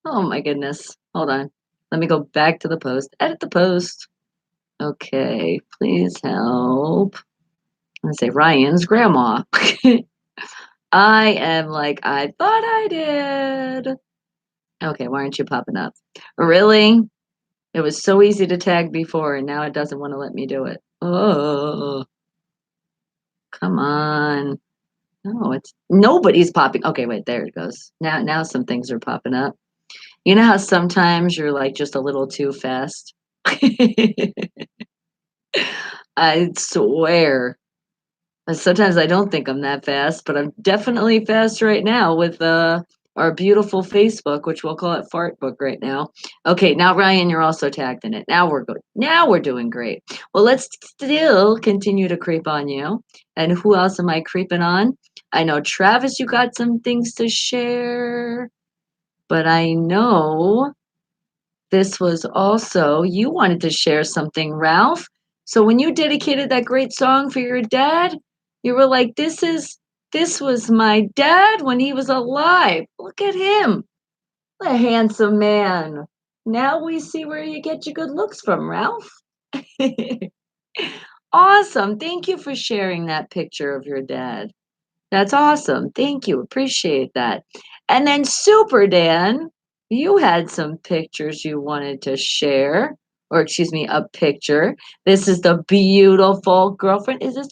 Oh my goodness. Hold on. Let me go back to the post. Edit the post. Okay. Please help. I'm going to say Ryan's grandma. I am like, I thought I did. Okay. Why aren't you popping up? Really? It was so easy to tag before, and now it doesn't want to let me do it. Oh, come on. No, it's nobody's popping. Okay, wait, there it goes. Now some things are popping up. You know how sometimes you're like just a little too fast? I swear. Sometimes I don't think I'm that fast, but I'm definitely fast right now with our beautiful Facebook, which we'll call it Fart Book right now. Okay, now Ryan, you're also tagged in it. Now we're good. Now we're doing great. Well, let's still continue to creep on you. And who else am I creeping on? I know Travis, you got some things to share, but I know this was also you wanted to share something, Ralph. So when you dedicated that great song for your dad, you were like, this was my dad when he was alive. Look at him. What a handsome man. Now we see where you get your good looks from, Ralph. Awesome. Thank you for sharing that picture of your dad. That's awesome. Thank you. Appreciate that. And then Super Dan, you had some pictures you wanted to share, or excuse me, a picture. This is the beautiful girlfriend. Is this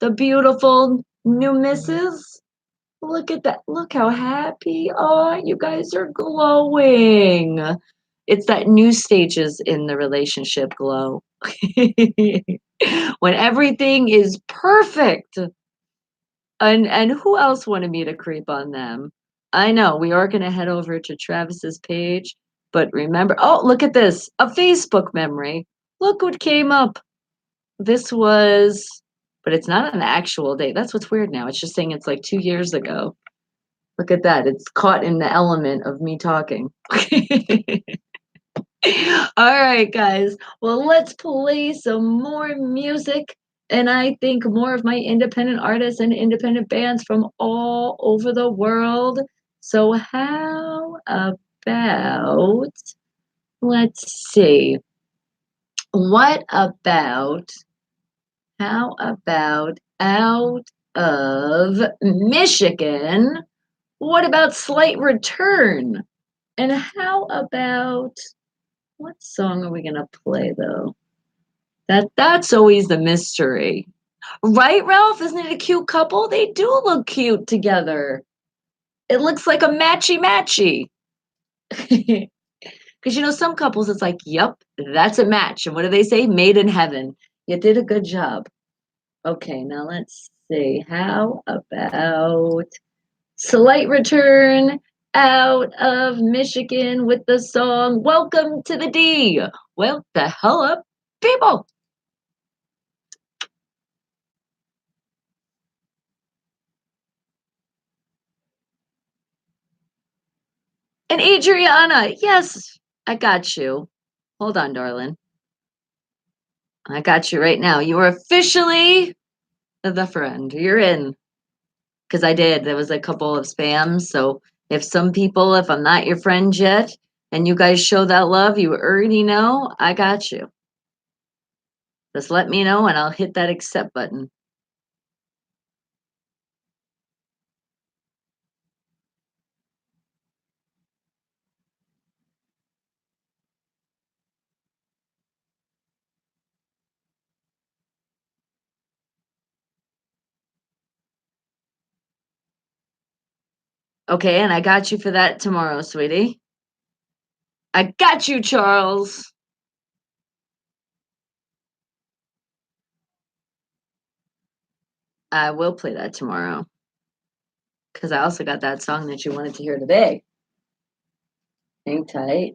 the beautiful new missus? Look at that. Look how happy. Oh, you guys are glowing. It's that new stages in the relationship glow. When everything is perfect. And who else wanted me to creep on them? I know we are going to head over to Travis's page, but remember, oh, look at this, a Facebook memory. Look what came up. This was, but it's not an actual date. That's what's weird now. It's just saying it's like 2 years ago. Look at that. It's caught in the element of me talking. All right, guys. Well, let's play some more music. And I think more of my independent artists and independent bands from all over the world. So, about, let's see, what about, how about out of Michigan? What about Slight Return? And how about, what song are we going to play though? That's always the mystery. Right, Ralph? Isn't it a cute couple? They do look cute together. It looks like a matchy matchy. Because some couples it's like, yep, that's a match. And what do they say? Made in heaven. You did a good job. Okay, now let's see. How about Slight Return out of Michigan with the song Welcome to the D. Well, the hell up, people. And Adriana, yes, I got you. Hold on, darling. I got you right now. You are officially the friend. You're in. Because I did. There was a couple of spams. So if some people, if I'm not your friend yet, and you guys show that love, you already know I got you. Just let me know and I'll hit that accept button. Okay, and I got you for that tomorrow, sweetie. I got you, Charles. I will play that tomorrow. Because I also got that song that you wanted to hear today. Hang tight.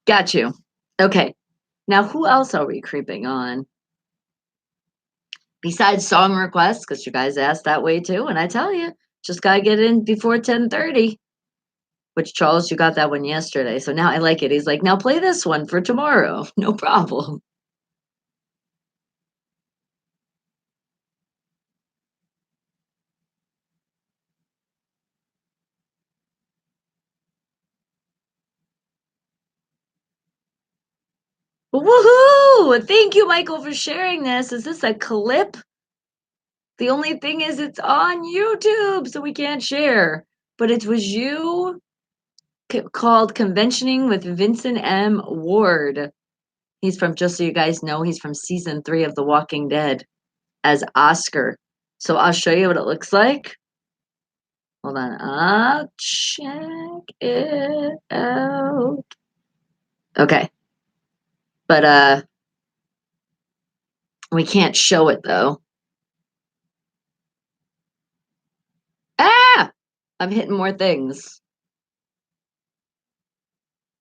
Got you. Okay. Now, who else are we creeping on? Besides song requests, because you guys asked that way too, and I tell you, just gotta get in before 10:30. Which Charles, you got that one yesterday, so now I like it. He's like, now play this one for tomorrow. No problem. Woohoo! Thank you, Michael, for sharing this. Is this a clip? The only thing is, it's on YouTube, so we can't share. But it was you called Conventioning with Vincent M. Ward. He's from, just so you guys know, he's from season 3 of The Walking Dead. as Oscar. So I'll show you what it looks like. Hold on. I'll check it out. Okay. But we can't show it though. Ah! I'm hitting more things.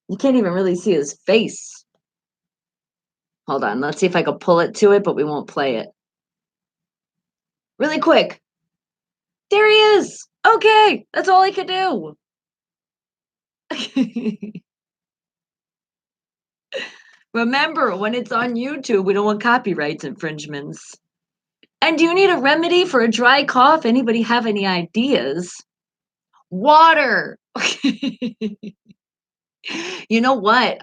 You can't even really see his face. Hold on. Let's see if I can pull it to it, but we won't play it. Really quick. There he is. Okay. That's all I could do. Remember, when it's on YouTube, we don't want copyright infringements. And do you need a remedy for a dry cough? Anybody have any ideas? Water. You know what?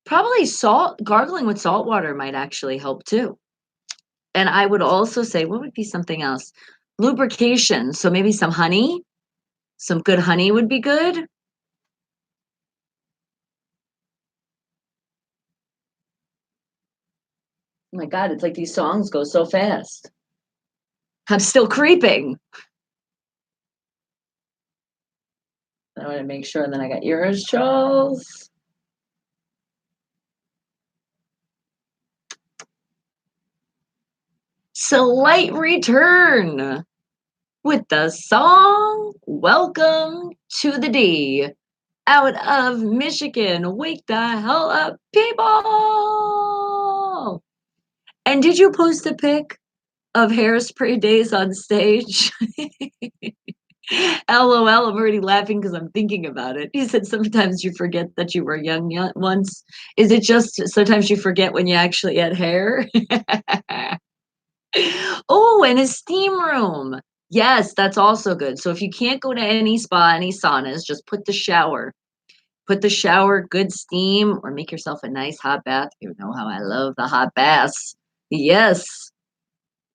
Probably salt, gargling with salt water might actually help too. And I would also say, what would be something else? Lubrication. So maybe some honey. Some good honey would be good. Oh my God, it's like these songs go so fast. I'm still creeping. I want to make sure, and then I got yours, Charles. Slight return with the song Welcome to the D. Out of Michigan. Wake the hell up, people! And did you post a pic of Hairspray Days on stage? LOL, I'm already laughing because I'm thinking about it. You said sometimes you forget that you were young once. Is it just sometimes you forget when you actually had hair? Oh, and a steam room. Yes, that's also good. So if you can't go to any spa, any saunas, just put the shower, good steam, or make yourself a nice hot bath. You know how I love the hot baths. Yes.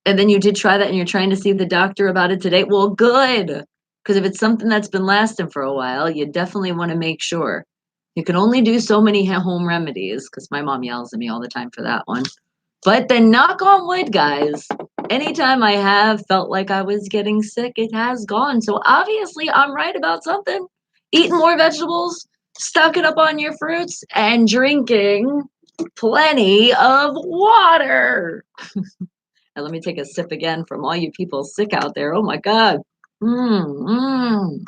And then you did try that and you're trying to see the doctor about it today. Well, good. Because if it's something that's been lasting for a while, you definitely want to make sure. You can only do so many home remedies because my mom yells at me all the time for that one. But then knock on wood, guys. Anytime I have felt like I was getting sick, it has gone. So obviously I'm right about something. Eating more vegetables, stocking up on your fruits, and drinking plenty of water. And let me take a sip again from all you people sick out there. Oh my God. Mm.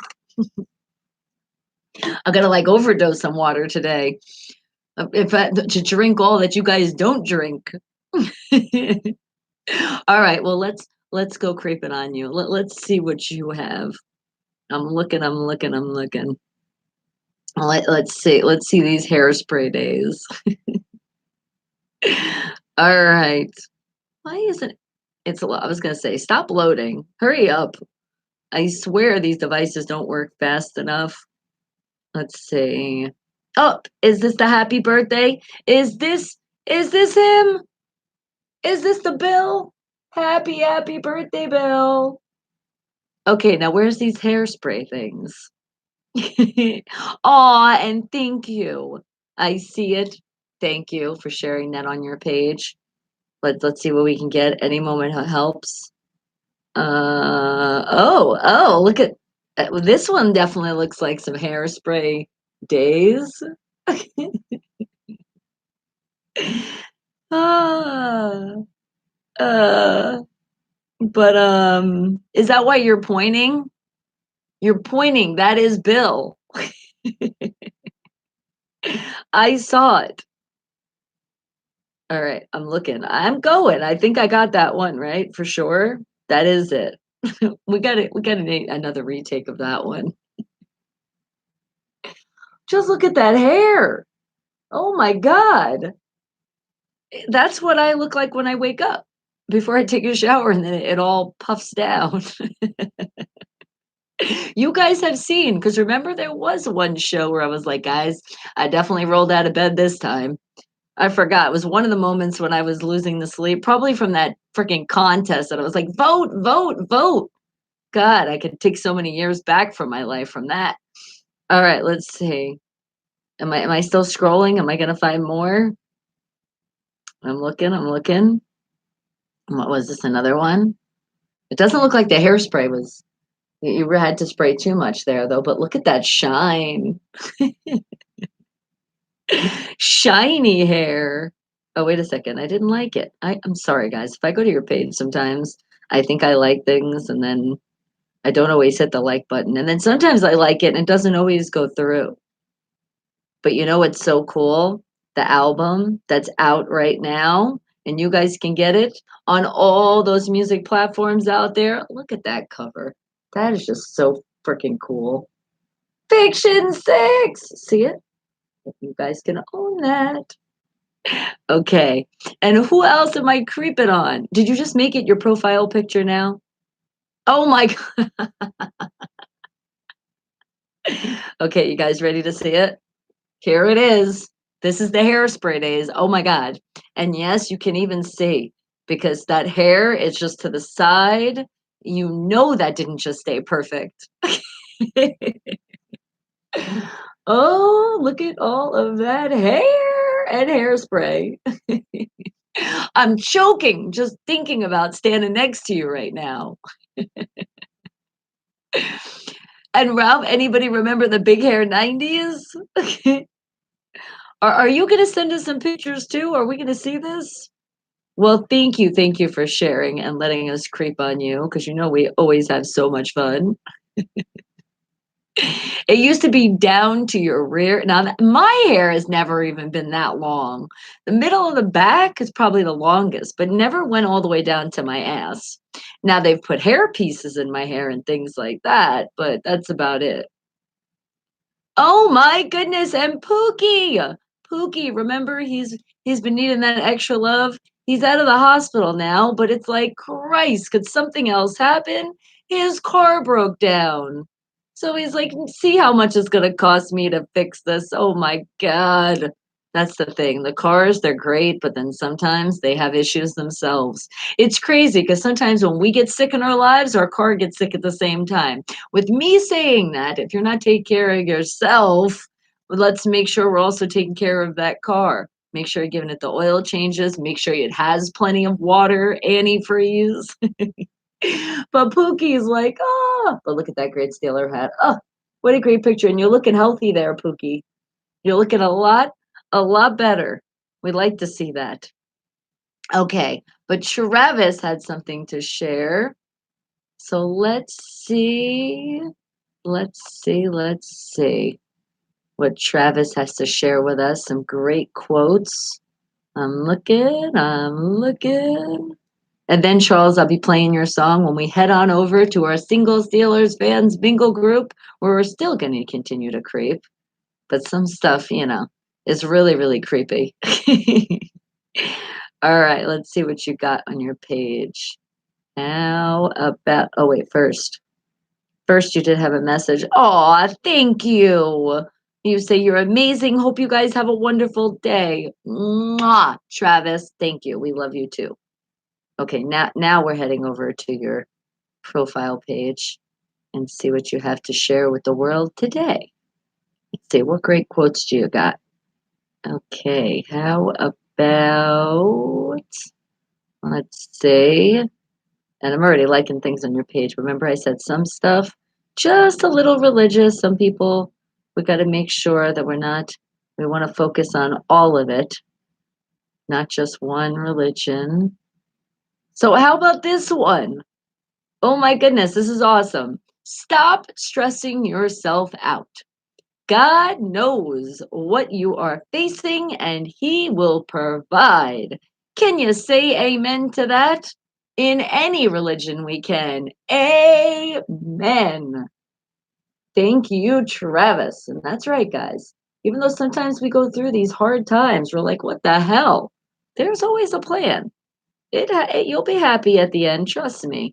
I'm gonna like overdose some water today. If I, to drink all that you guys don't drink. All right, well let's go creeping on you. Let's see what you have. I'm looking. Let's see these hairspray days. All right. Why isn't it's a lot? I was gonna say stop loading. Hurry up. I swear these devices don't work fast enough. Let's see. Oh, is this the happy birthday? Is this him? Is this the Bill? Happy birthday, Bill. Okay, now where's these hairspray things? Aw, and thank you. I see it. Thank you for sharing that on your page. Let's see what we can get. Any moment helps. Look at this one. Definitely looks like some hairspray days. Ah, uh, but is that why you're pointing? You're pointing. That is Bill. I saw it. All right, I'm looking. I'm going. I think I got that one right for sure. That is it. We got it. We got another retake of that one. Just look at that hair. Oh my God. That's what I look like when I wake up before I take a shower and then it all puffs down. You guys have seen, because remember there was one show where I was like, guys, I definitely rolled out of bed this time. I forgot. It was one of the moments when I was losing the sleep, probably from that freaking contest. And I was like, vote, vote, vote. God, I could take so many years back from my life from that. All right, let's see. Am I still scrolling? Am I gonna find more? I'm looking, I'm looking. What was this? Another one? It doesn't look like the hairspray was, you had to spray too much there though, but look at that shine. Shiny hair. Oh, wait a second. I didn't like it. I'm sorry, guys. If I go to your page sometimes, I think I like things and then I don't always hit the like button. And then sometimes I like it and it doesn't always go through. But you know what's so cool? The album that's out right now, and you guys can get it on all those music platforms out there. Look at that cover. That is just so freaking cool. Fiction 6. See it? You guys can own that. Okay. And who else am I creeping on? Did you just make it your profile picture now? Oh my God. Okay, you guys ready to see it? Here it is. This is the hairspray days. Oh my God. And yes, you can even see because that hair is just to the side. You know that didn't just stay perfect. Oh, look at all of that hair and hairspray. I'm choking just thinking about standing next to you right now. And Ralph, anybody remember the big hair 90s? Are you going to send us some pictures too? Are we going to see this? Well, thank you. Thank you for sharing and letting us creep on you because you know we always have so much fun. It used to be down to your rear. Now, my hair has never even been that long. The middle of the back is probably the longest, but never went all the way down to my ass. Now, they've put hair pieces in my hair and things like that, but that's about it. Oh my goodness, and Pookie. Pookie, remember he's been needing that extra love. He's out of the hospital now, but it's like, Christ, could something else happen? His car broke down. So he's like, see how much it's gonna cost me to fix this. Oh my God. That's the thing. The cars, they're great, but then sometimes they have issues themselves. It's crazy because sometimes when we get sick in our lives, our car gets sick at the same time. With me saying that, if you're not taking care of yourself, let's make sure we're also taking care of that car. Make sure you're giving it the oil changes. Make sure it has plenty of water, antifreeze. But Pookie's like, oh, but look at that great Steeler hat. Oh, what a great picture. And you're looking healthy there, Pookie. You're looking a lot better. We'd like to see that. Okay, but Travis had something to share. So let's see. Let's see what Travis has to share with us. Some great quotes. I'm looking. And then, Charles, I'll be playing your song when we head on over to our Single Steelers fans bingo group, where we're still going to continue to creep. But some stuff, is really, really creepy. All right, let's see what you got on your page. How about, oh, wait, First, you did have a message. Aw, thank you. You say you're amazing. Hope you guys have a wonderful day. Mwah, Travis, thank you. We love you too. Okay, now we're heading over to your profile page and see what you have to share with the world today. Let's see, what great quotes do you got? Okay, how about, let's see. And I'm already liking things on your page. Remember, I said some stuff just a little religious. Some people, we got to make sure that we want to focus on all of it, not just one religion. So, how about this one? Oh my goodness, this is awesome. Stop stressing yourself out. God knows what you are facing and He will provide. Can you say amen to that? In any religion we can. Amen. Thank you, Travis. And that's right, guys. Even though sometimes we go through these hard times, we're like, what the hell? There's always a plan. You'll be happy at the end, trust me.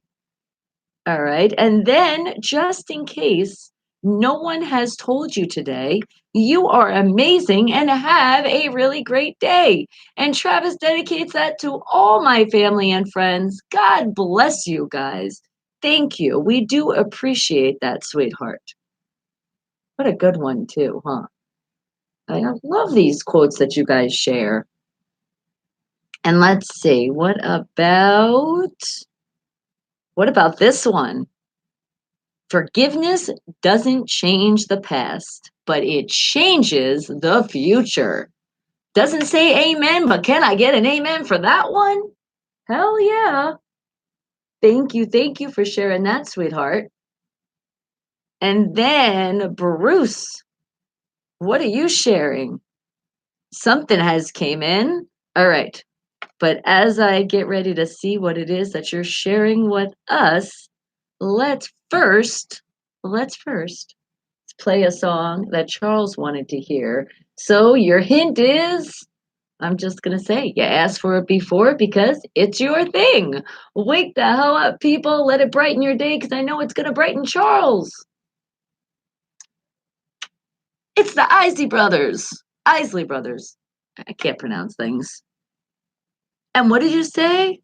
All right. And then, just in case no one has told you today, you are amazing and have a really great day. And Travis dedicates that to all my family and friends. God bless you guys. Thank you. We do appreciate that, sweetheart. What a good one, too, huh? I love these quotes that you guys share. And let's see, what about this one? Forgiveness doesn't change the past, but it changes the future. Doesn't say amen, but can I get an amen for that one? Hell yeah. Thank you for sharing that, sweetheart. And then, Bruce, what are you sharing? Something has came in. All right. But as I get ready to see what it is that you're sharing with us, let's first, let's first play a song that Charles wanted to hear. So your hint is, I'm just going to say, you asked for it before because it's your thing. Wake the hell up, people. Let it brighten your day because I know it's going to brighten Charles. It's the Isley Brothers. Isley Brothers. I can't pronounce things. And what did you say?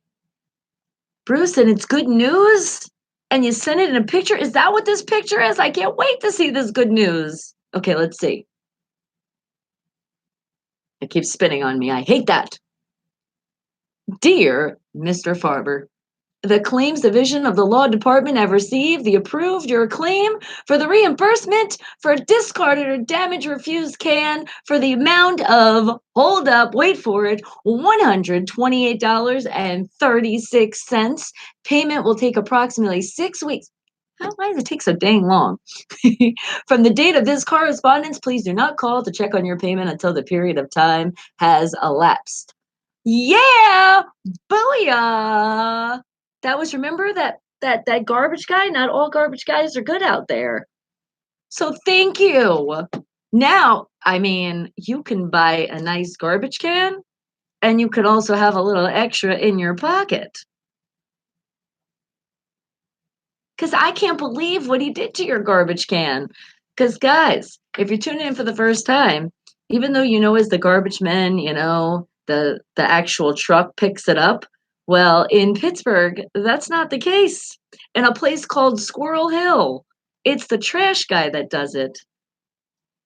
Bruce, and it's good news? And you sent it in a picture? Is that what this picture is? I can't wait to see this good news. Okay, let's see. It keeps spinning on me. I hate that. Dear Mr. Farber, the claims division of the law department have received the approved your claim for the reimbursement for a discarded or damaged refused can for the amount of, hold up, wait for it, $128.36. Payment will take approximately 6 weeks. Why does it take so dang long? From the date of this correspondence, please do not call to check on your payment until the period of time has elapsed. Yeah, booyah. That was, remember that garbage guy? Not all garbage guys are good out there. So thank you. Now, I mean, you can buy a nice garbage can and you could also have a little extra in your pocket. Because I can't believe what he did to your garbage can. Because, guys, if you're tuning in for the first time, even though you know as the garbage men, you know, the actual truck picks it up, well, in Pittsburgh, that's not the case. In a place called Squirrel Hill, it's the trash guy that does it.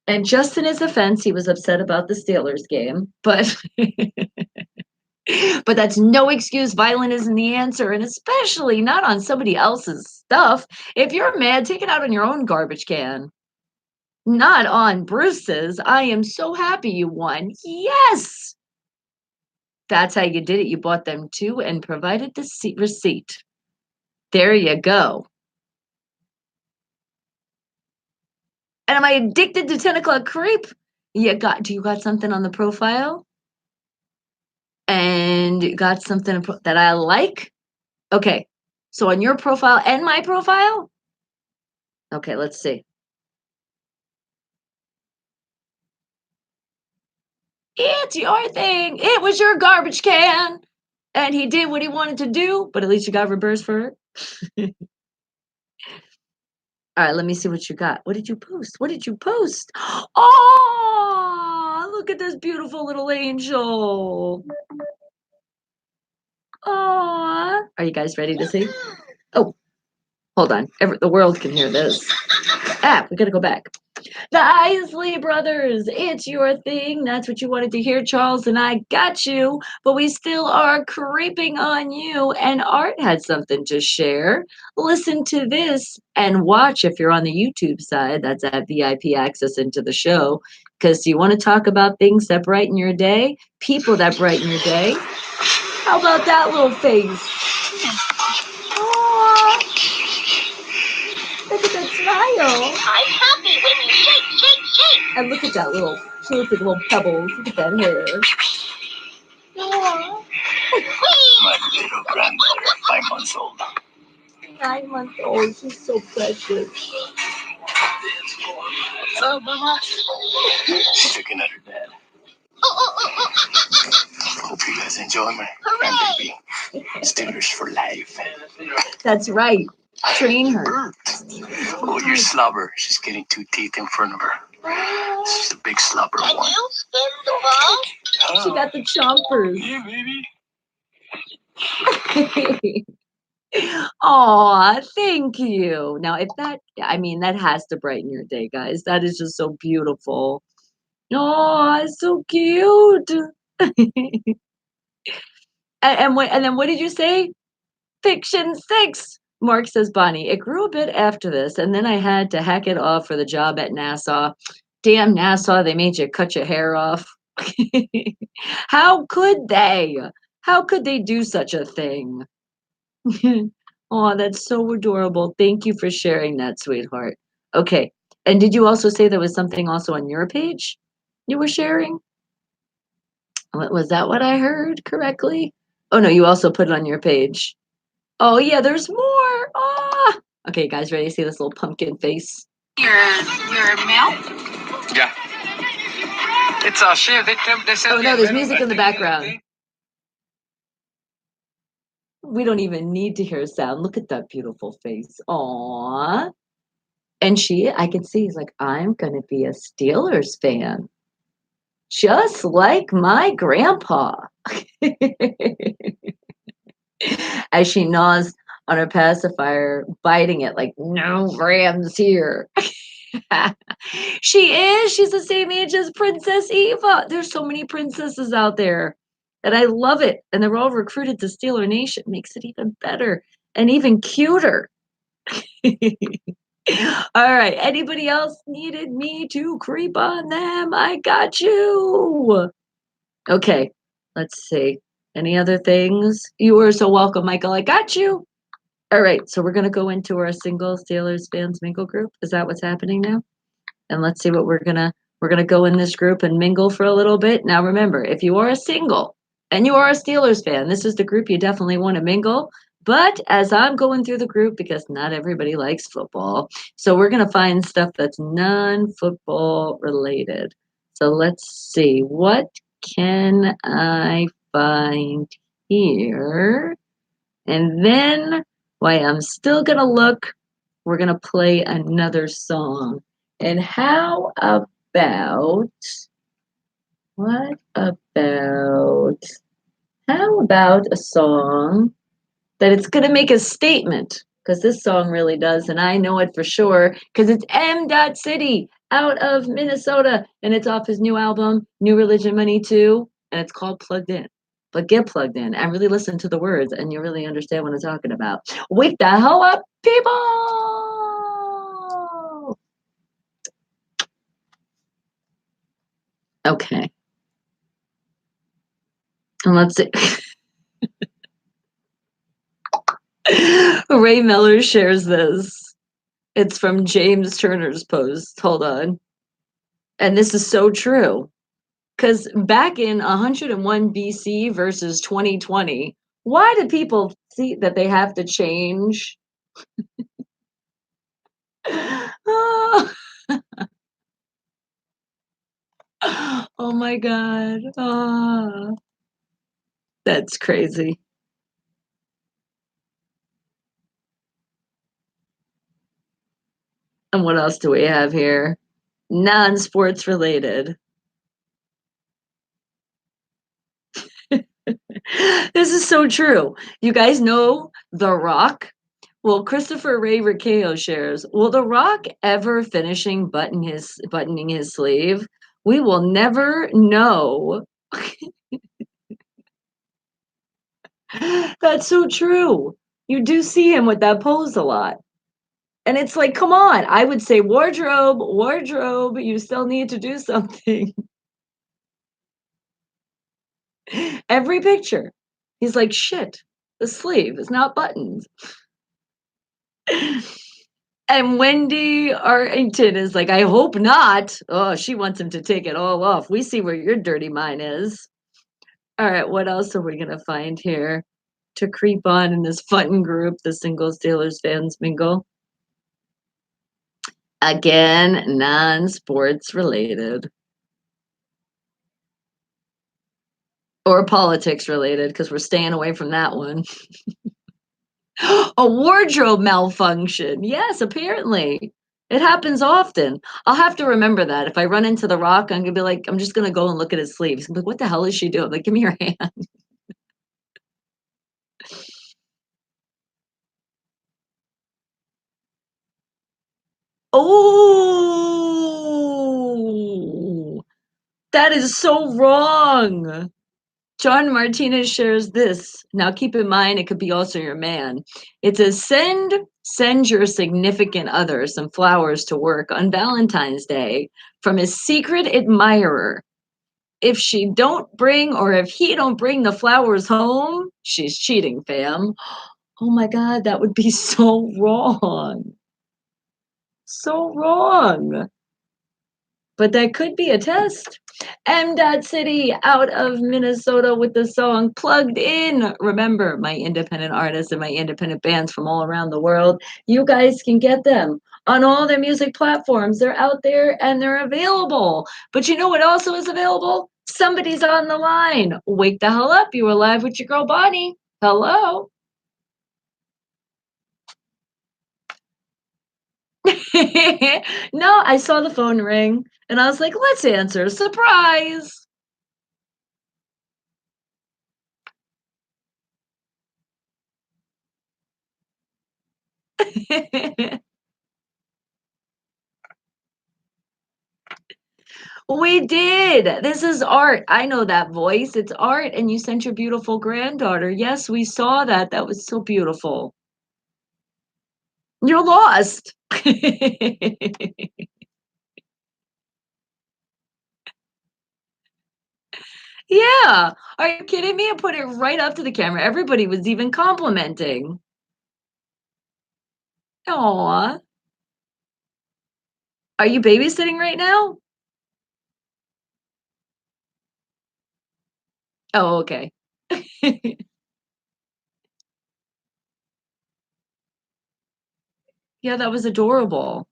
And just in his offense, he was upset about the Steelers game, but but that's no excuse. Violent isn't the answer, and especially not on somebody else's stuff. If you're mad, take it out on your own garbage can, not on Bruce's. I am so happy you won. Yes, that's how you did it. You bought them two and provided the receipt. There you go. And am I addicted to 10 o'clock creep? Do you got something on the profile? And you got something that I like? Okay. So on your profile and my profile? Okay, let's see. It's your thing. It was your garbage can. And he did what he wanted to do, but at least you got reimbursed for it. All right, let me see what you got. What did you post? What did you post? Oh, look at this beautiful little angel. Oh, are you guys ready to see? Oh, hold on. The world can hear this. We gotta go back. The Isley Brothers, it's your thing. That's what you wanted to hear, Charles, and I got you. But we still are creeping on you, and Art had something to share. Listen to this and watch if you're on the YouTube side. That's at VIP access into the show. Because you want to talk about things that brighten your day, people that brighten your day. How about that little face? Aww. Look at that smile. I'm happy when you shake. And look at that little cute little pebbles. Look at that hair. Aww. My little granddaughter, 5 months old. 9 months old. She's so precious. So, Mama. She's looking at her dad. Hope you guys enjoy my grandbaby. Steelers for life. That's right. Train her. Oh, you're slobber. She's getting 2 teeth in front of her. She's a big slobber one. Can you spin the ball? She got the chompers. Yeah, baby. Aw, thank you. Now, if that, I mean, that has to brighten your day, guys. That is just so beautiful. Oh, it's so cute. And then what did you say? Fiction 6. Mark says, Bonnie, it grew a bit after this, and then I had to hack it off for the job at NASA. Damn NASA, they made you cut your hair off. How could they? How could they do such a thing? Oh, that's so adorable. Thank you for sharing that, sweetheart. Okay. And did you also say there was something also on your page you were sharing? Was that what I heard correctly? Oh, no, you also put it on your page. Oh, yeah, there's more. Ah. Okay, guys, ready to see this little pumpkin face? Your mail? Yeah. It's share. They said. Oh, no, there's music in the background. We don't even need to hear a sound. Look at that beautiful face. Aw. And I can see, he's like, I'm going to be a Steelers fan. Just like my grandpa. As she gnaws on her pacifier, biting it like, no Rams here. She is. She's the same age as Princess Eva. There's so many princesses out there. And I love it. And they're all recruited to Steeler Nation. Makes it even better and even cuter. All right. Anybody else needed me to creep on them? I got you. Okay. Let's see. Any other things? You were so welcome, Michael. I got you. All right. So we're going to go into our single Steelers fans mingle group. Is that what's happening now? And let's see what we're gonna go in this group and mingle for a little bit. Now remember, if you are a single and you are a Steelers fan, this is the group you definitely want to mingle. But as I'm going through the group, because not everybody likes football, so we're gonna find stuff that's non-football related. So let's see, what can I find here? And then while I'm still gonna look, we're gonna play another song. And what about how about a song that it's gonna make a statement? Because this song really does, and I know it for sure, because it's M. Dot City out of Minnesota, and it's off his new album, New Religion Money 2, and it's called Plugged In. But get plugged in and really listen to the words, and you really understand what I'm talking about. Wake the hell up, people! Okay. And let's see. Ray Miller shares this. It's from James Turner's post. Hold on. And this is so true. Because back in 101 BC versus 2020, why do people see that they have to change? Oh, oh my God. Oh, that's crazy. And what else do we have here? Non sports related. This is so true. You guys know The Rock? Well, Christopher Ray Riccio shares, will The Rock ever buttoning his sleeve? We will never know. That's so true. You do see him with that pose a lot. And it's like, come on. I would say wardrobe, you still need to do something. Every picture. He's like, shit, the sleeve is not buttoned. And Wendy Arrington is like, I hope not. Oh, she wants him to take it all off. We see where your dirty mind is. All right, what else are we going to find here to creep on in this fun group, the Single Steelers fans mingle? Again, non-sports related. Or politics related, because we're staying away from that one. A wardrobe malfunction. Yes, apparently. It happens often. I'll have to remember that. If I run into The Rock, I'm gonna be like, I'm just gonna go and look at his sleeves. I'm like, what the hell is she doing? Like, give me your hand. Oh, that is so wrong. John Martinez shares this. Now keep in mind it could be also your man. It says send your significant other some flowers to work on Valentine's Day from his secret admirer. If she don't bring or if he don't bring the flowers home, she's cheating, fam. Oh my god, that would be so wrong. So wrong. But that could be a test. M. Dot City out of Minnesota with the song Plugged In. Remember, my independent artists and my independent bands from all around the world, you guys can get them on all their music platforms. They're out there and they're available. But you know what also is available? Somebody's on the line. Wake the hell up. You are live with your girl Bonnie. Hello. No, I saw the phone ring and I was like, let's answer. Surprise. We did. This is art. I know that voice. It's art. And you sent your beautiful granddaughter. Yes, we saw that. That was so beautiful. You're lost. Yeah. Are you kidding me? I put it right up to the camera. Everybody was even complimenting. Aw. Are you babysitting right now? Oh, okay. Yeah, that was adorable.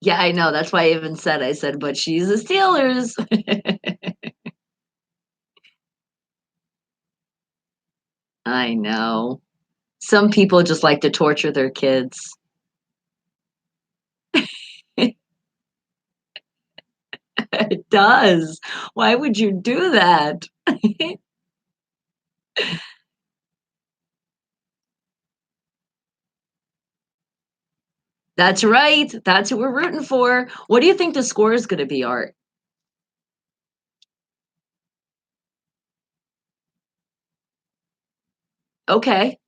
Yeah, I know. That's why I even said, I said, but she's the Steelers. I know. Some people just like to torture their kids. It does. Why would you do that? That's right. That's what we're rooting for. What do you think the score is going to be, Art? Okay.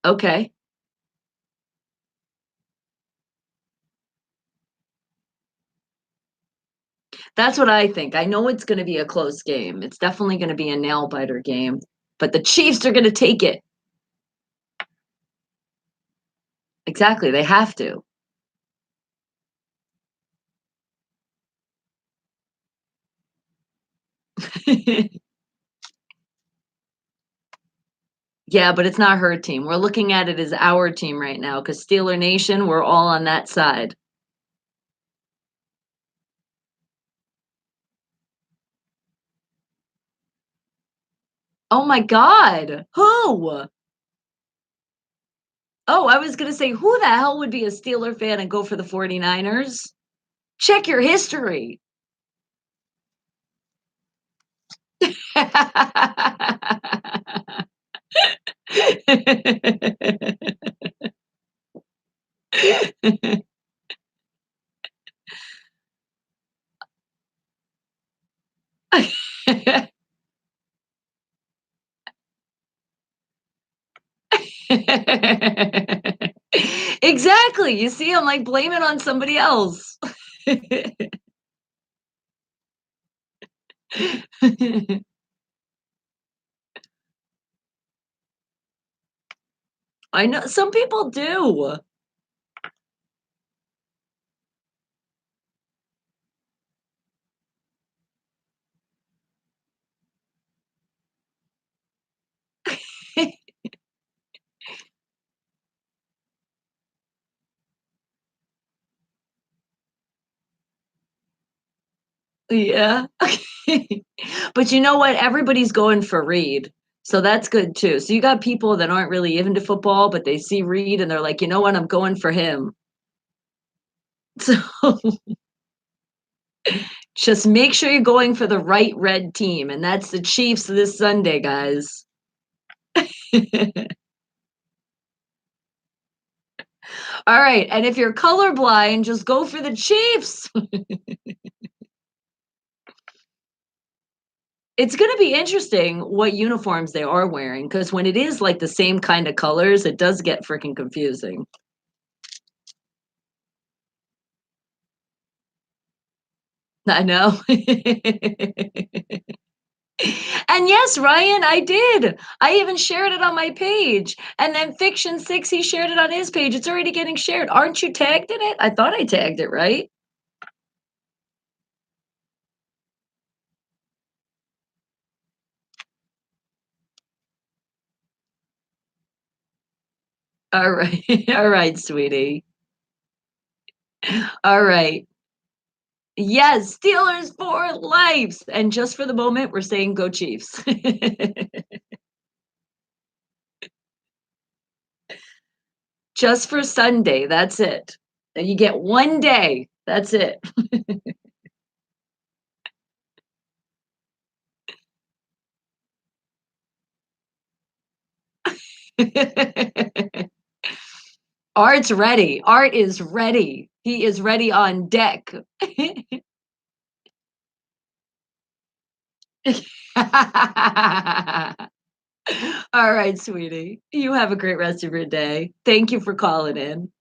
Okay. That's what I think. I know it's going to be a close game. It's definitely going to be a nail biter game, but the Chiefs are going to take it. Exactly. They have to. Yeah, but it's not her team. We're looking at it as our team right now because Steeler Nation, we're all on that side. Oh my God. Who? Oh, I was going to say, who the hell would be a Steeler fan and go for the 49ers? Check your history. Exactly. You see, I'm like, blame it on somebody else. I know some people do. Yeah. But you know what? Everybody's going for Reed. So that's good too. So you got people that aren't really into football, but they see Reed and they're like, you know what? I'm going for him. So just make sure you're going for the right red team. And that's the Chiefs this Sunday, guys. All right, and if you're colorblind, just go for the Chiefs. It's gonna be interesting what uniforms they are wearing, because when it is, like, the same kinda colors, it does get freaking confusing. I know. And yes, Ryan, I did. I even shared it on my page, and then Fiction 6, he shared it on his page. It's already getting shared. Aren't you tagged in it? I thought I tagged it, right? Alright. Alright, sweetie. Alright. Yes, Steelers for life, and just for the moment, we're saying go Chiefs. Just for Sunday, that's it. And you get 1 day, that's it. Art's ready. Art is ready. He is ready on deck. All right, sweetie. You have a great rest of your day. Thank you for calling in.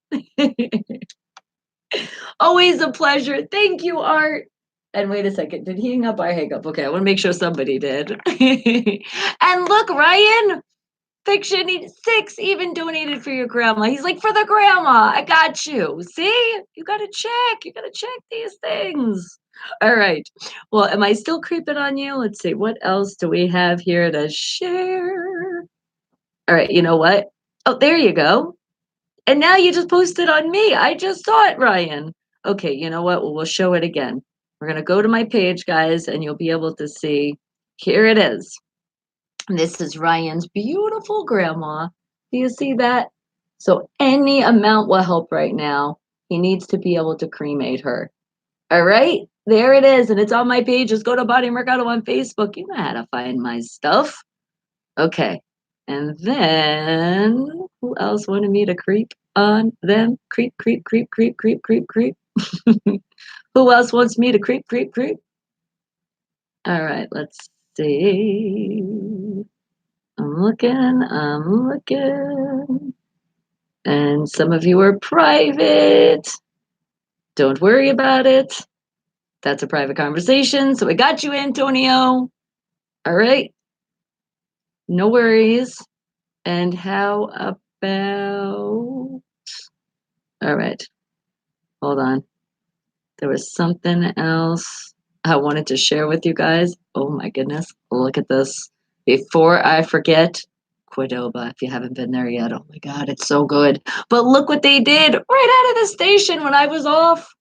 Always a pleasure. Thank you, Art. And wait a second, did he hang up? I hang up. Okay, I want to make sure somebody did. And look, Ryan, Fiction 6 even donated for your grandma. He's like, for the grandma, I got you. See, you got to check. You got to check these things. All right. Well, am I still creeping on you? Let's see. What else do we have here to share? All right. You know what? Oh, there you go. And now you just posted on me. I just saw it, Ryan. Okay, you know what? Well, we'll show it again. We're going to go to my page, guys, and you'll be able to see. Here it is. This is Ryan's beautiful grandma. Do you see that? So any amount will help right now. He needs to be able to cremate her. All right, there it is. And it's on my page. Just go to Body Mercado on Facebook. You know how to find my stuff. Okay. And then who else wanted me to creep on them? Creep, creep, creep, creep, creep, creep, creep. Who else wants me to creep, creep, creep? All right, let's see. I'm looking. And some of you are private. Don't worry about it. That's a private conversation. So I got you, Antonio. All right. No worries. And how about. All right. Hold on. There was something else I wanted to share with you guys. Oh my goodness. Look at this. Before I forget, Cordoba, if you haven't been there yet. Oh my God, it's so good. But look what they did right out of the station when I was off.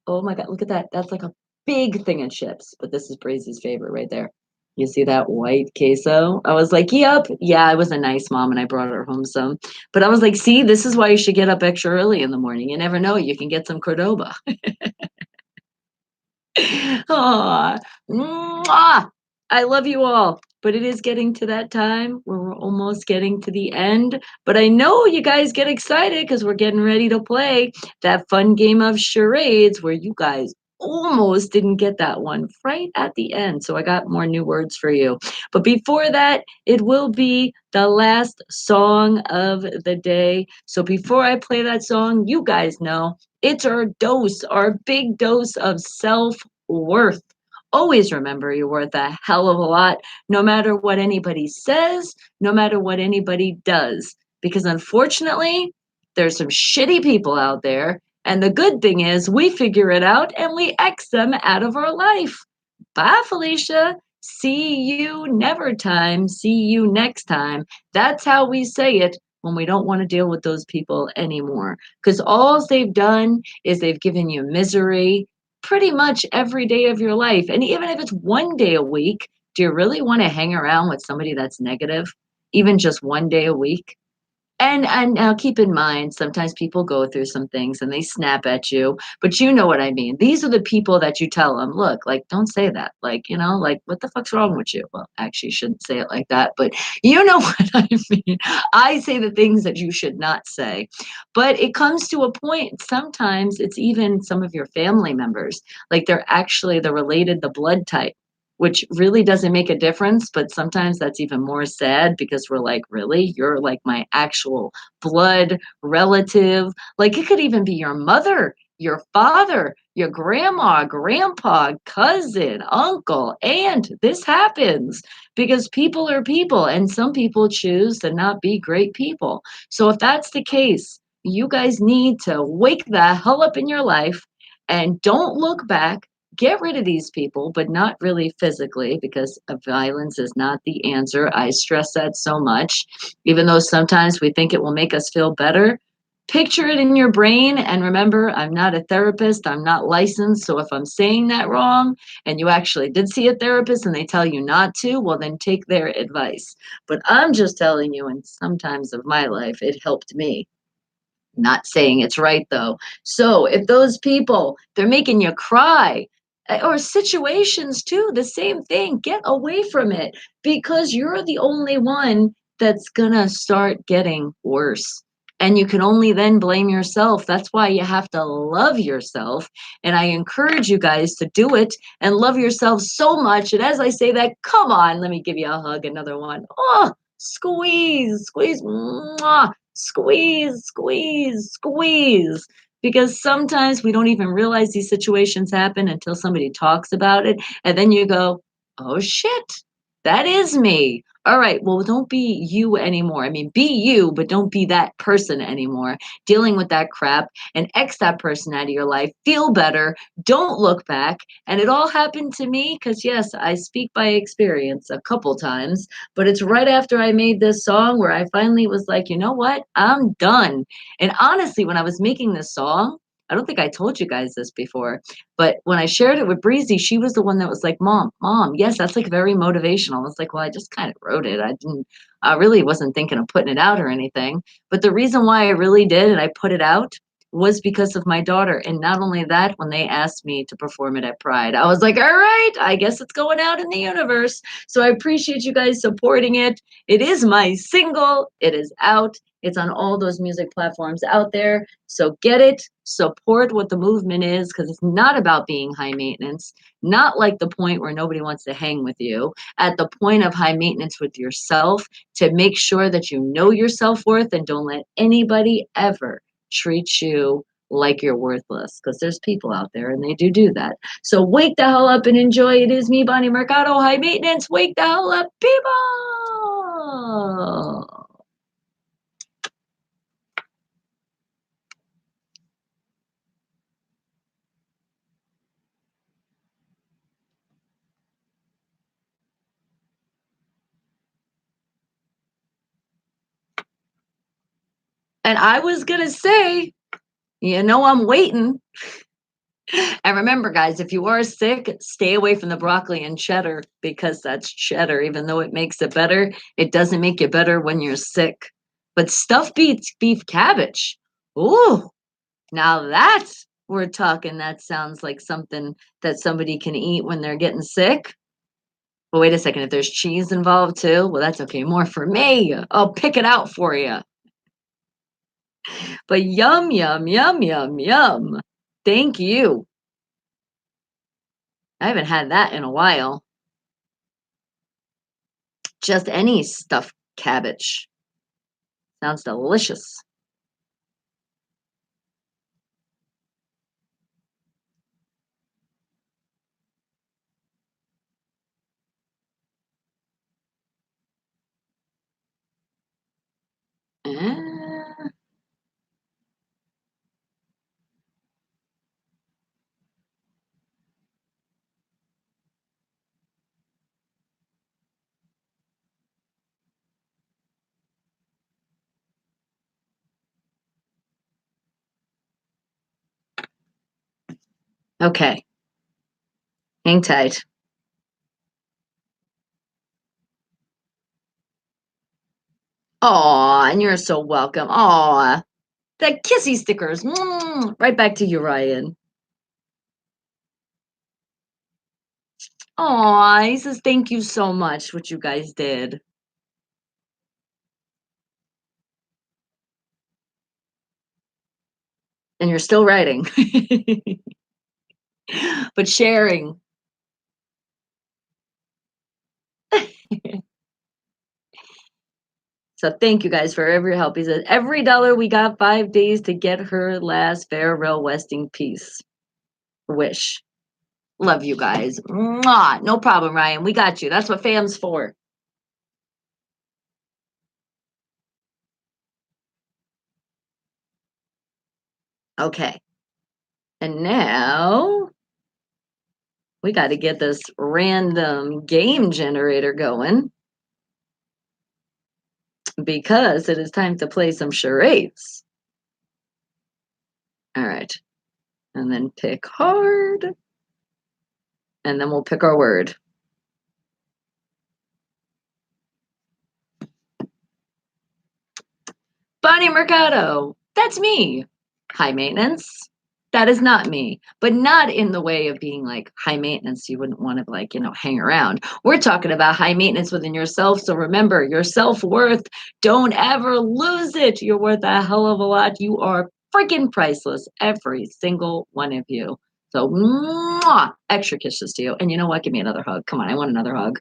Oh my God, look at that. That's like a big thing of chips. But this is Brazy's favorite right there. You see that white queso? I was like, yep. Yeah, I was a nice mom and I brought her home some. But I was like, see, this is why you should get up extra early in the morning. You never know. You can get some Cordoba. Aw, mwah. I love you all, but it is getting to that time where we're almost getting to the end. But I know you guys get excited because we're getting ready to play that fun game of charades where you guys almost didn't get that one right at the end. So I got more new words for you. But before that, it will be the last song of the day. So before I play that song, you guys know it's our dose, our big dose of self worth. Always remember you're worth a hell of a lot, no matter what anybody says, no matter what anybody does. Because unfortunately, there's some shitty people out there. And the good thing is, we figure it out and we X them out of our life. Bye, Felicia. See you never time. See you next time. That's how we say it when we don't want to deal with those people anymore. Because all they've done is they've given you misery pretty much every day of your life. And even if it's 1 day a week, do you really want to hang around with somebody that's negative? Even just 1 day a week? And now keep in mind, sometimes people go through some things and they snap at you, but you know what I mean. These are the people that you tell them, look, like, don't say that. Like, like, what the fuck's wrong with you? Well, actually, you shouldn't say it like that, but you know what I mean. I say the things that you should not say. But it comes to a point, sometimes it's even some of your family members, like they're related, the blood type, which really doesn't make a difference. But sometimes that's even more sad because we're like, really? You're like my actual blood relative. Like it could even be your mother, your father, your grandma, grandpa, cousin, uncle, aunt. This happens because people are people, and some people choose to not be great people. So if that's the case, you guys need to wake the hell up in your life and don't look back. Get rid of these people, but not really physically, because violence is not the answer. I stress that so much, even though sometimes we think it will make us feel better. Picture it in your brain. And remember, I'm not a therapist, I'm not licensed. So if I'm saying that wrong and you actually did see a therapist and they tell you not to, well, then take their advice. But I'm just telling you, in sometimes of my life, it helped me. Not saying it's right though. So if those people, they're making you cry, or situations too, the same thing, get away from it because you're the only one that's gonna start getting worse. And you can only then blame yourself. That's why you have to love yourself. And I encourage you guys to do it and love yourself so much. And as I say that, come on, let me give you a hug, another one. Oh, squeeze, squeeze, mwah, squeeze, squeeze, squeeze. Because sometimes we don't even realize these situations happen until somebody talks about it. And then you go, oh shit, that is me. All right, well, don't be you anymore. I mean, be you, but don't be that person anymore. Dealing with that crap and X that person out of your life. Feel better. Don't look back. And it all happened to me because, yes, I speak by experience a couple times, but it's right after I made this song where I finally was like, you know what? I'm done. And honestly, when I was making this song, I don't think I told you guys this before, but when I shared it with Breezy, she was the one that was like, Mom, yes, that's like very motivational. I was like, well, I just kind of wrote it. I really wasn't thinking of putting it out or anything. But the reason why I really did and I put it out was because of my daughter. And not only that, when they asked me to perform it at Pride, I was like, all right, I guess it's going out in the universe. So I appreciate you guys supporting it. It is my single. It is out. It's on all those music platforms out there. So get it, support what the movement is, because it's not about being high maintenance, not like the point where nobody wants to hang with you, at the point of high maintenance with yourself to make sure that you know your self worth and don't let anybody ever treat you like you're worthless, because there's people out there and they do that. So wake the hell up and enjoy. It is me, Bonnie Mercado, high maintenance. Wake the hell up, people. And I was going to say, I'm waiting. And remember, guys, if you are sick, stay away from the broccoli and cheddar because that's cheddar. Even though it makes it better, it doesn't make you better when you're sick. But stuffed beef cabbage. Ooh, now that's we're talking. That sounds like something that somebody can eat when they're getting sick. But wait a second, if there's cheese involved too, well, that's okay. More for me. I'll pick it out for you. But yum, yum, yum, yum, yum. Thank you. I haven't had that in a while. Just any stuffed cabbage. Sounds delicious. Ah, okay, hang tight. Oh, and you're so welcome. Aw, the kissy stickers. Right back to you, Ryan. Aw, he says, thank you so much, what you guys did. And you're still writing. But sharing. So thank you guys for every help. He said, every dollar we got 5 days to get her last farewell resting peace. Wish. Love you guys. Mwah. No problem, Ryan. We got you. That's what fam's for. Okay. And now we got to get this random game generator going because it is time to play some charades. All right. And then pick hard. And then we'll pick our word. Bonnie Mercado. That's me. High maintenance. That is not me, but not in the way of being like high maintenance. You wouldn't want to like, hang around. We're talking about high maintenance within yourself. So remember your self-worth. Don't ever lose it. You're worth a hell of a lot. You are freaking priceless. Every single one of you. So mwah, extra kisses to you. And you know what? Give me another hug. Come on. I want another hug.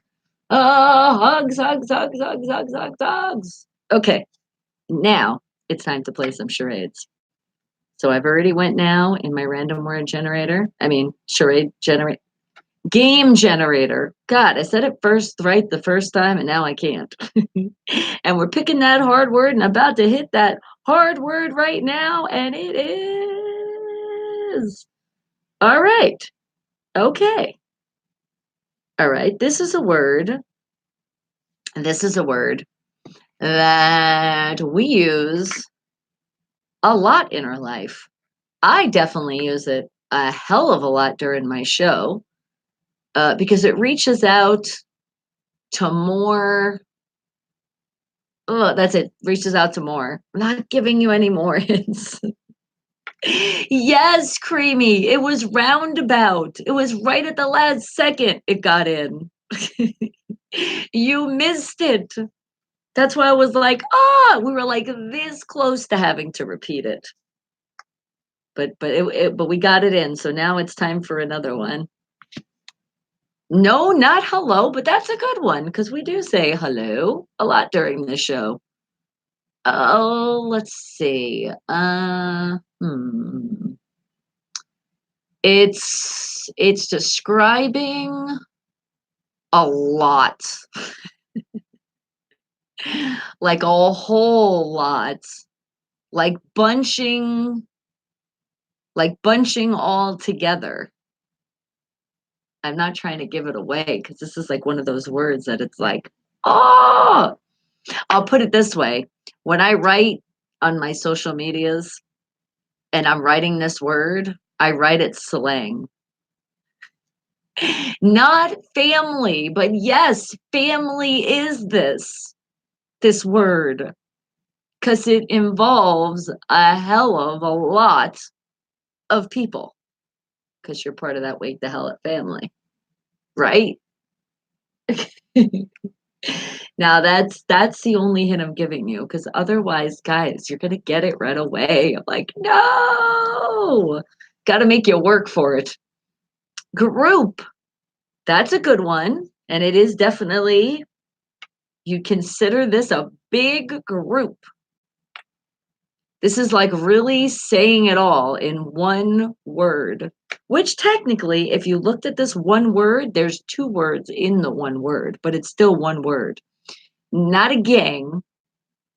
Hugs, hugs, hugs, hugs, hugs, hugs, hugs. Okay. Now it's time to play some charades. So I've already went now in my random word generator. Charade generate game generator. God, I said it first right the first time and now I can't. And we're picking that hard word and about to hit that hard word right now. And it is. All right. Okay. All right. This is a word. This is a word that we use a lot in our life. I definitely use it a hell of a lot during my show because it reaches out to more. Oh, that's it. Reaches out to more. I'm not giving you any more hints. Yes, Creamy. It was roundabout. It was right at the last second it got in. You missed it. That's why I was like, we were like this close to having to repeat it. But we got it in. So now it's time for another one. No, not hello, but that's a good one because we do say hello a lot during the show. Oh, let's see. It's describing a lot. Like a whole lot. Like bunching all together. I'm not trying to give it away because this is like one of those words that it's like, oh, I'll put it this way. When I write on my social medias and I'm writing this word, I write it slang. Not family, but yes, family is this word because it involves a hell of a lot of people because you're part of that Wake the Hell Up family, right? Now that's the only hint I'm giving you because otherwise, guys, you're gonna get it right away. I'm like, no, gotta make you work for it. Group, that's a good one, and it is definitely you consider this a big group. This is like really saying it all in one word, which technically, if you looked at this one word, there's two words in the one word, but it's still one word. Not a gang.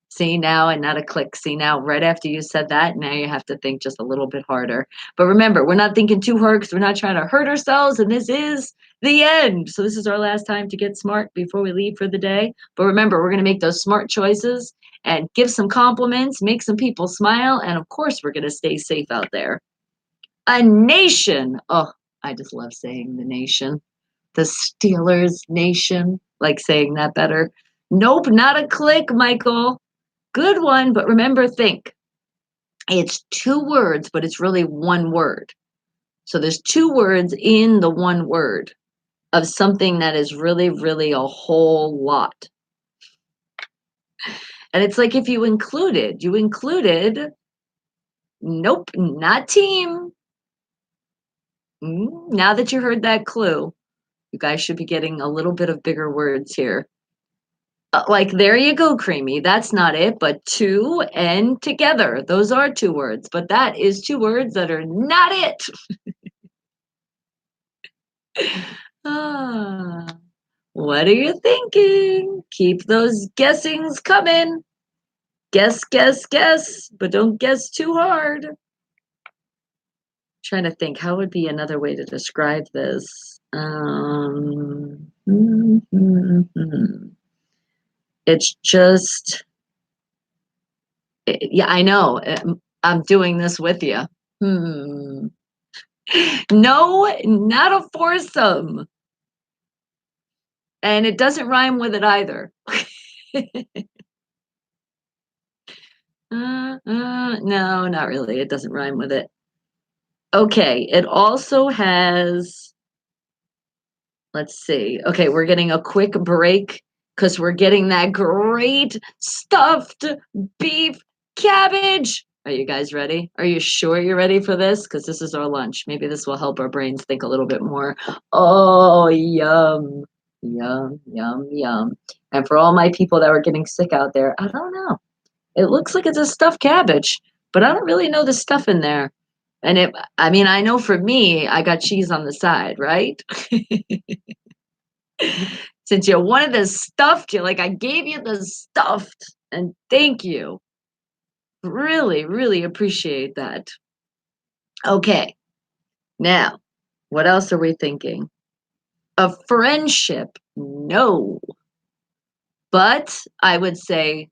See now, and not a click. See now, right after you said that, now you have to think just a little bit harder. But remember, we're not thinking too hard because we're not trying to hurt ourselves, and this is the end. So this is our last time to get smart before we leave for the day. But remember, we're going to make those smart choices and give some compliments, make some people smile, and of course, we're going to stay safe out there. A nation. Oh, I just love saying the nation. The Steelers nation. Like saying that better. Nope, not a click, Michael. Good one, but remember, think. It's two words, but it's really one word. So there's two words in the one word of something that is really, really a whole lot. And it's like if you included, nope, not team. Now that you heard that clue, you guys should be getting a little bit of bigger words here. Like, there you go, Creamy. That's not it, but two and together. Those are two words, but that is two words that are not it. Ah, what are you thinking? Keep those guessings coming. Guess, guess, guess, but don't guess too hard. Trying to think, how would be another way to describe this? It's just, yeah, I know. I'm doing this with you. No, not a foursome. And it doesn't rhyme with it either. No, not really. It doesn't rhyme with it. Okay, it also has, let's see. Okay, we're getting a quick break because we're getting that great stuffed beef cabbage. Are you guys ready? Are you sure you're ready for this? Because this is our lunch. Maybe this will help our brains think a little bit more. Oh, yum, yum, yum, yum. And for all my people that were getting sick out there, I don't know. It looks like it's a stuffed cabbage, but I don't really know the stuff in there. And I mean, I know for me, I got cheese on the side, right? Since you wanted the stuffed, you're like, I gave you the stuffed, and thank you. Really, really appreciate that. Okay, now, what else are we thinking? A friendship, no. But I would say,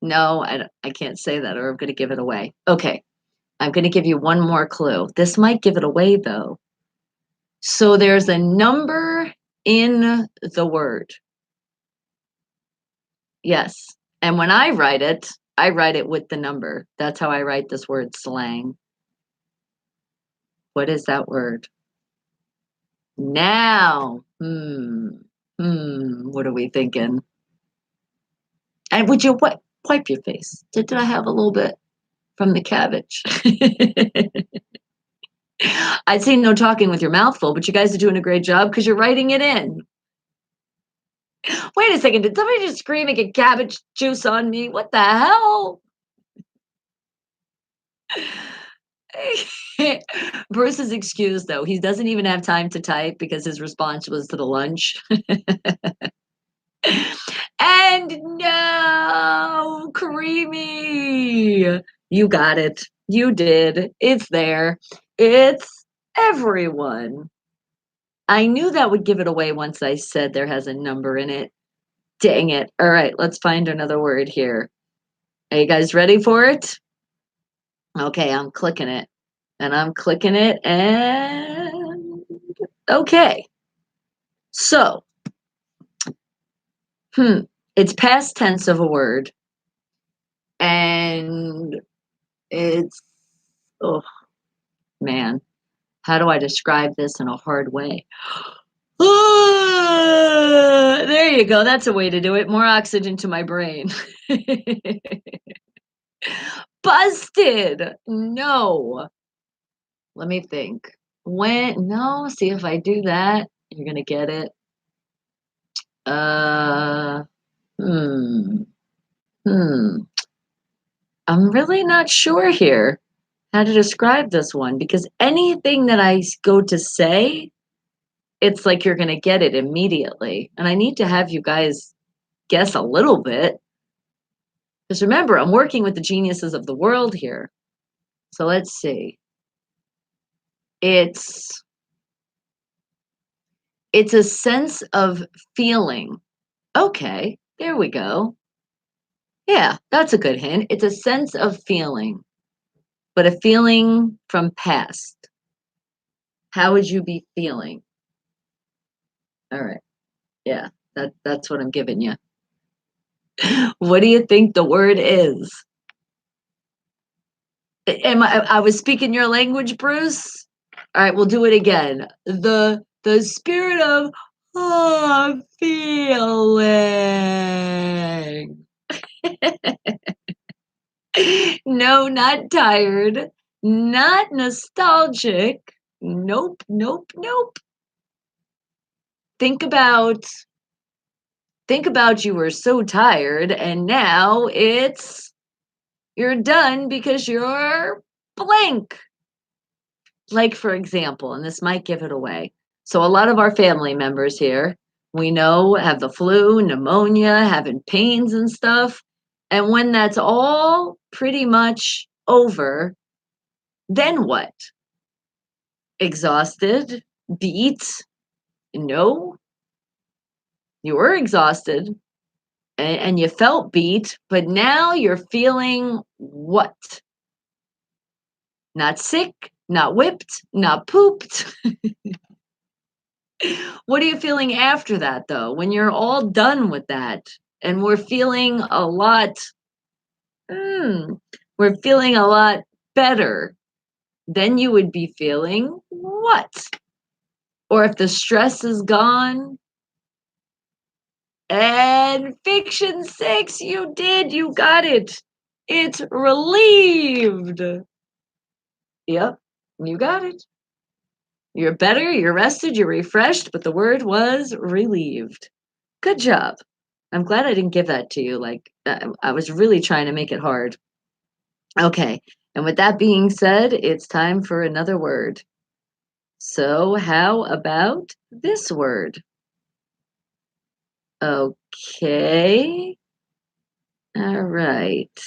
no, I can't say that, or I'm going to give it away. Okay, I'm going to give you one more clue. This might give it away, though. So there's a number in the word. Yes. And when I write it with the number. That's how I write this word slang. What is that word? Now. What are we thinking? And would you wipe your face? Did I have a little bit from the cabbage? I'd say no talking with your mouth full, but you guys are doing a great job because you're writing it in. Wait a second, did somebody just scream and get cabbage juice on me? What the hell? Bruce is excused though. He doesn't even have time to type because his response was to the lunch. And no, Creamy. You got it. You did. It's there. It's everyone. I knew that would give it away once I said there has a number in it. Dang it. All right, let's find another word here. Are you guys ready for it? Okay, I'm clicking it. And I'm clicking it and okay. So, it's past tense of a word and it's, oh man, how do I describe this in a hard way? There you go. That's a way to do it. More oxygen to my brain. Busted. No. Let me think. No, see if I do that, you're gonna get it. Uh, hmm, hmm. I'm really not sure here how to describe this one because anything that I go to say, it's like you're gonna get it immediately. And I need to have you guys guess a little bit. Because remember, I'm working with the geniuses of the world here. So let's see. It's it's a sense of feeling. Okay, there we go. Yeah, that's a good hint. It's a sense of feeling, but a feeling from past. How would you be feeling? All right. Yeah, that's what I'm giving you. What do you think the word is? I was speaking your language, Bruce? All right, we'll do it again. The spirit of feeling. No, not tired. Not nostalgic. Nope, nope, nope. Think about you were so tired and now you're done because you're blank. Like, for example, and this might give it away. So, a lot of our family members here, we know, have the flu, pneumonia, having pains and stuff. And when that's all pretty much over, then what? Exhausted? Beat? No, you were exhausted and you felt beat, but now you're feeling what? Not sick, not whipped, not pooped. What are you feeling after that, though? When you're all done with that and hmm, we're feeling a lot better, then you would be feeling what? Or if the stress is gone, and fiction 6, you got it. It's relieved. Yep, you got it. You're better, you're rested, you're refreshed, but the word was relieved. Good job. I'm glad I didn't give that to you. Like, I was really trying to make it hard. Okay. And with that being said, it's time for another word. So, how about this word? Okay. All right.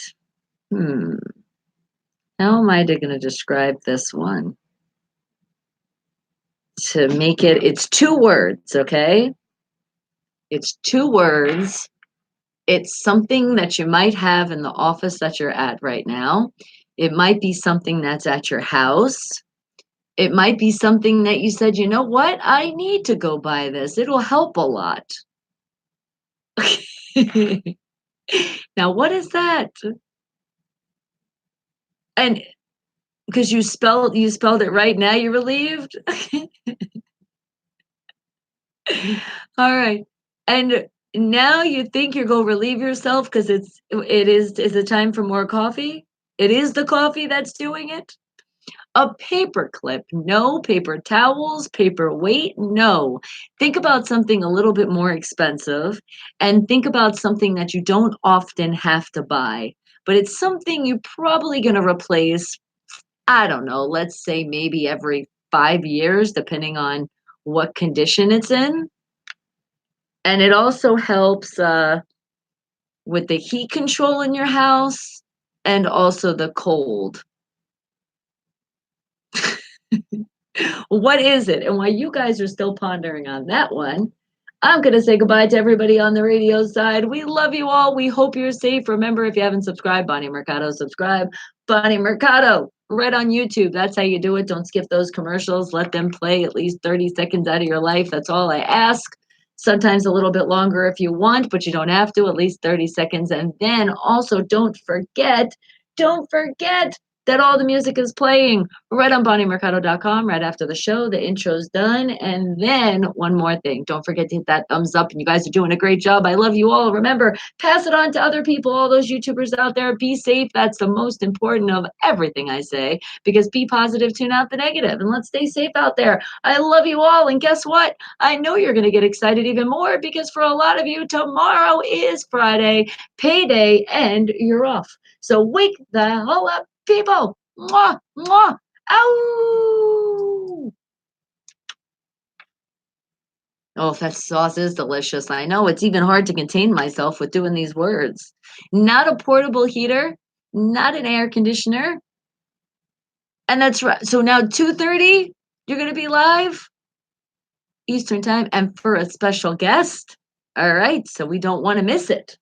Hmm. How am I going to describe this one? To make it's 2 words, okay? It's 2 words. It's something that you might have in the office that you're at right now. It might be something that's at your house. It might be something that you said, you know what? I need to go buy this. It'll help a lot. Now, what is that? And because you spelled it right now, you're relieved. All right. And now you think you're going to relieve yourself because is it time for more coffee? It is the coffee that's doing it. A paper clip, no. Paper towels, paper weight, no. Think about something a little bit more expensive and think about something that you don't often have to buy, but it's something you're probably going to replace, I don't know, let's say maybe every 5 years, depending on what condition it's in. And it also helps with the heat control in your house and also the cold. What is it? And while you guys are still pondering on that one, I'm going to say goodbye to everybody on the radio side. We love you all. We hope you're safe. Remember, if you haven't subscribed, Bonnie Mercado, subscribe. Bonnie Mercado, right on YouTube. That's how you do it. Don't skip those commercials. Let them play at least 30 seconds out of your life. That's all I ask. Sometimes a little bit longer if you want, but you don't have to, at least 30 seconds. And then also don't forget that all the music is playing right on BonnieMercado.com right after the show. The intro's done. And then one more thing. Don't forget to hit that thumbs up. And you guys are doing a great job. I love you all. Remember, pass it on to other people, all those YouTubers out there. Be safe. That's the most important of everything I say, because be positive, tune out the negative, and let's stay safe out there. I love you all. And guess what? I know you're going to get excited even more because for a lot of you, tomorrow is Friday, payday, and you're off. So wake the hell up, people. Mwah, mwah. Ow! Oh, that sauce is delicious. I know it's even hard to contain myself with doing these words. Not a portable heater, not an air conditioner. And that's right. So now 2:30, you're going to be live Eastern time and for a special guest. All right, so we don't want to miss it.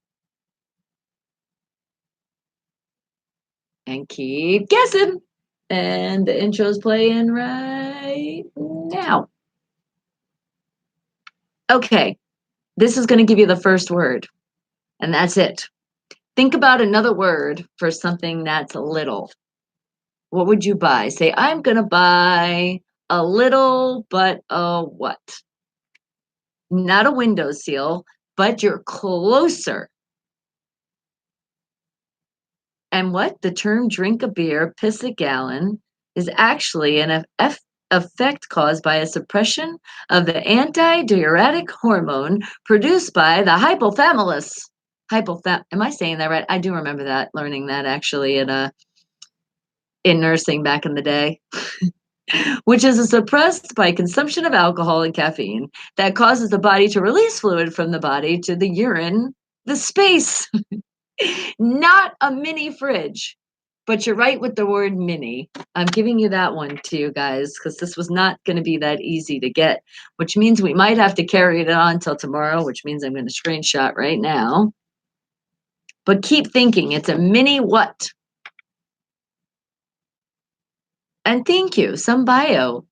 And keep guessing. And the intro's playing right now. Okay, this is going to give you the first word. And that's it. Think about another word for something that's little. What would you buy? Say, I'm going to buy a little, but a what? Not a window seal, but you're closer. And what? The term drink a beer, piss a gallon is actually an effect caused by a suppression of the antidiuretic hormone produced by the hypothalamus. Am I saying that right? I do remember that, learning that actually in nursing back in the day. Which is suppressed by consumption of alcohol and caffeine that causes the body to release fluid from the body to the urine, the space. Not a mini fridge, but you're right with the word mini. I'm giving you that one to you guys because this was not going to be that easy to get, which means we might have to carry it on till tomorrow, which means I'm going to screenshot right now. But keep thinking, it's a mini what? And thank you, some bio.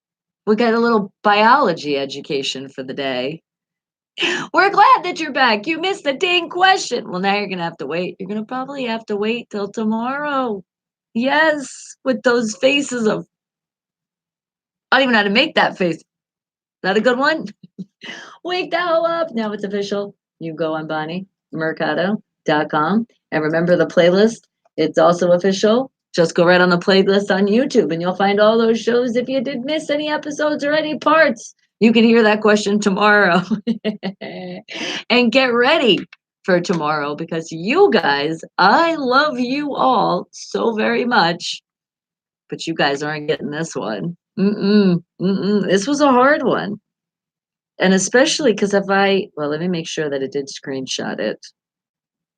We got a little biology education for the day. We're glad that you're back. You missed the dang question. Well, now you're going to have to wait. You're going to probably have to wait till tomorrow. Yes, with those faces of, I don't even know how to make that face. Is that a good one? Wake the hell up. Now it's official. You go on BonnieMercado.com. And remember the playlist. It's also official. Just go right on the playlist on YouTube and you'll find all those shows. If you did miss any episodes or any parts, you can hear that question tomorrow. And get ready for tomorrow because you guys, I love you all so very much. But you guys aren't getting this one. This was a hard one. And especially because well, let me make sure that it did screenshot it.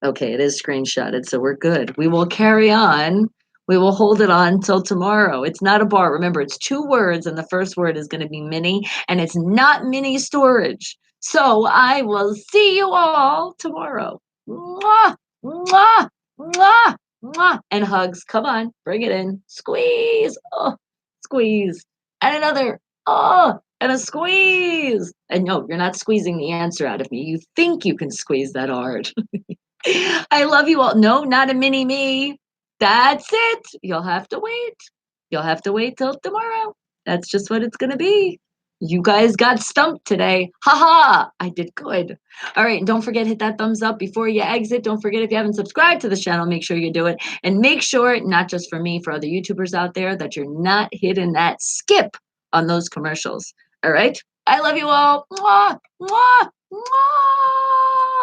Okay, it is screenshotted, so we're good. We will carry on. We will hold it on till tomorrow. It's not a bar. Remember, it's 2 words, and the first word is going to be mini, and it's not mini storage. So I will see you all tomorrow. Mwah, mwah, mwah, mwah. And hugs. Come on, bring it in. Squeeze. Oh, squeeze. And another. Oh, and a squeeze. And no, you're not squeezing the answer out of me. You think you can squeeze that hard. I love you all. No, not a mini me. That's it. You'll have to wait. You'll have to wait till tomorrow. That's just what it's going to be. You guys got stumped today. Ha ha. I did good. All right. And don't forget, hit that thumbs up before you exit. Don't forget, if you haven't subscribed to the channel, make sure you do it. And make sure, not just for me, for other YouTubers out there, that you're not hitting that skip on those commercials. All right. I love you all. Mwah, mwah, mwah.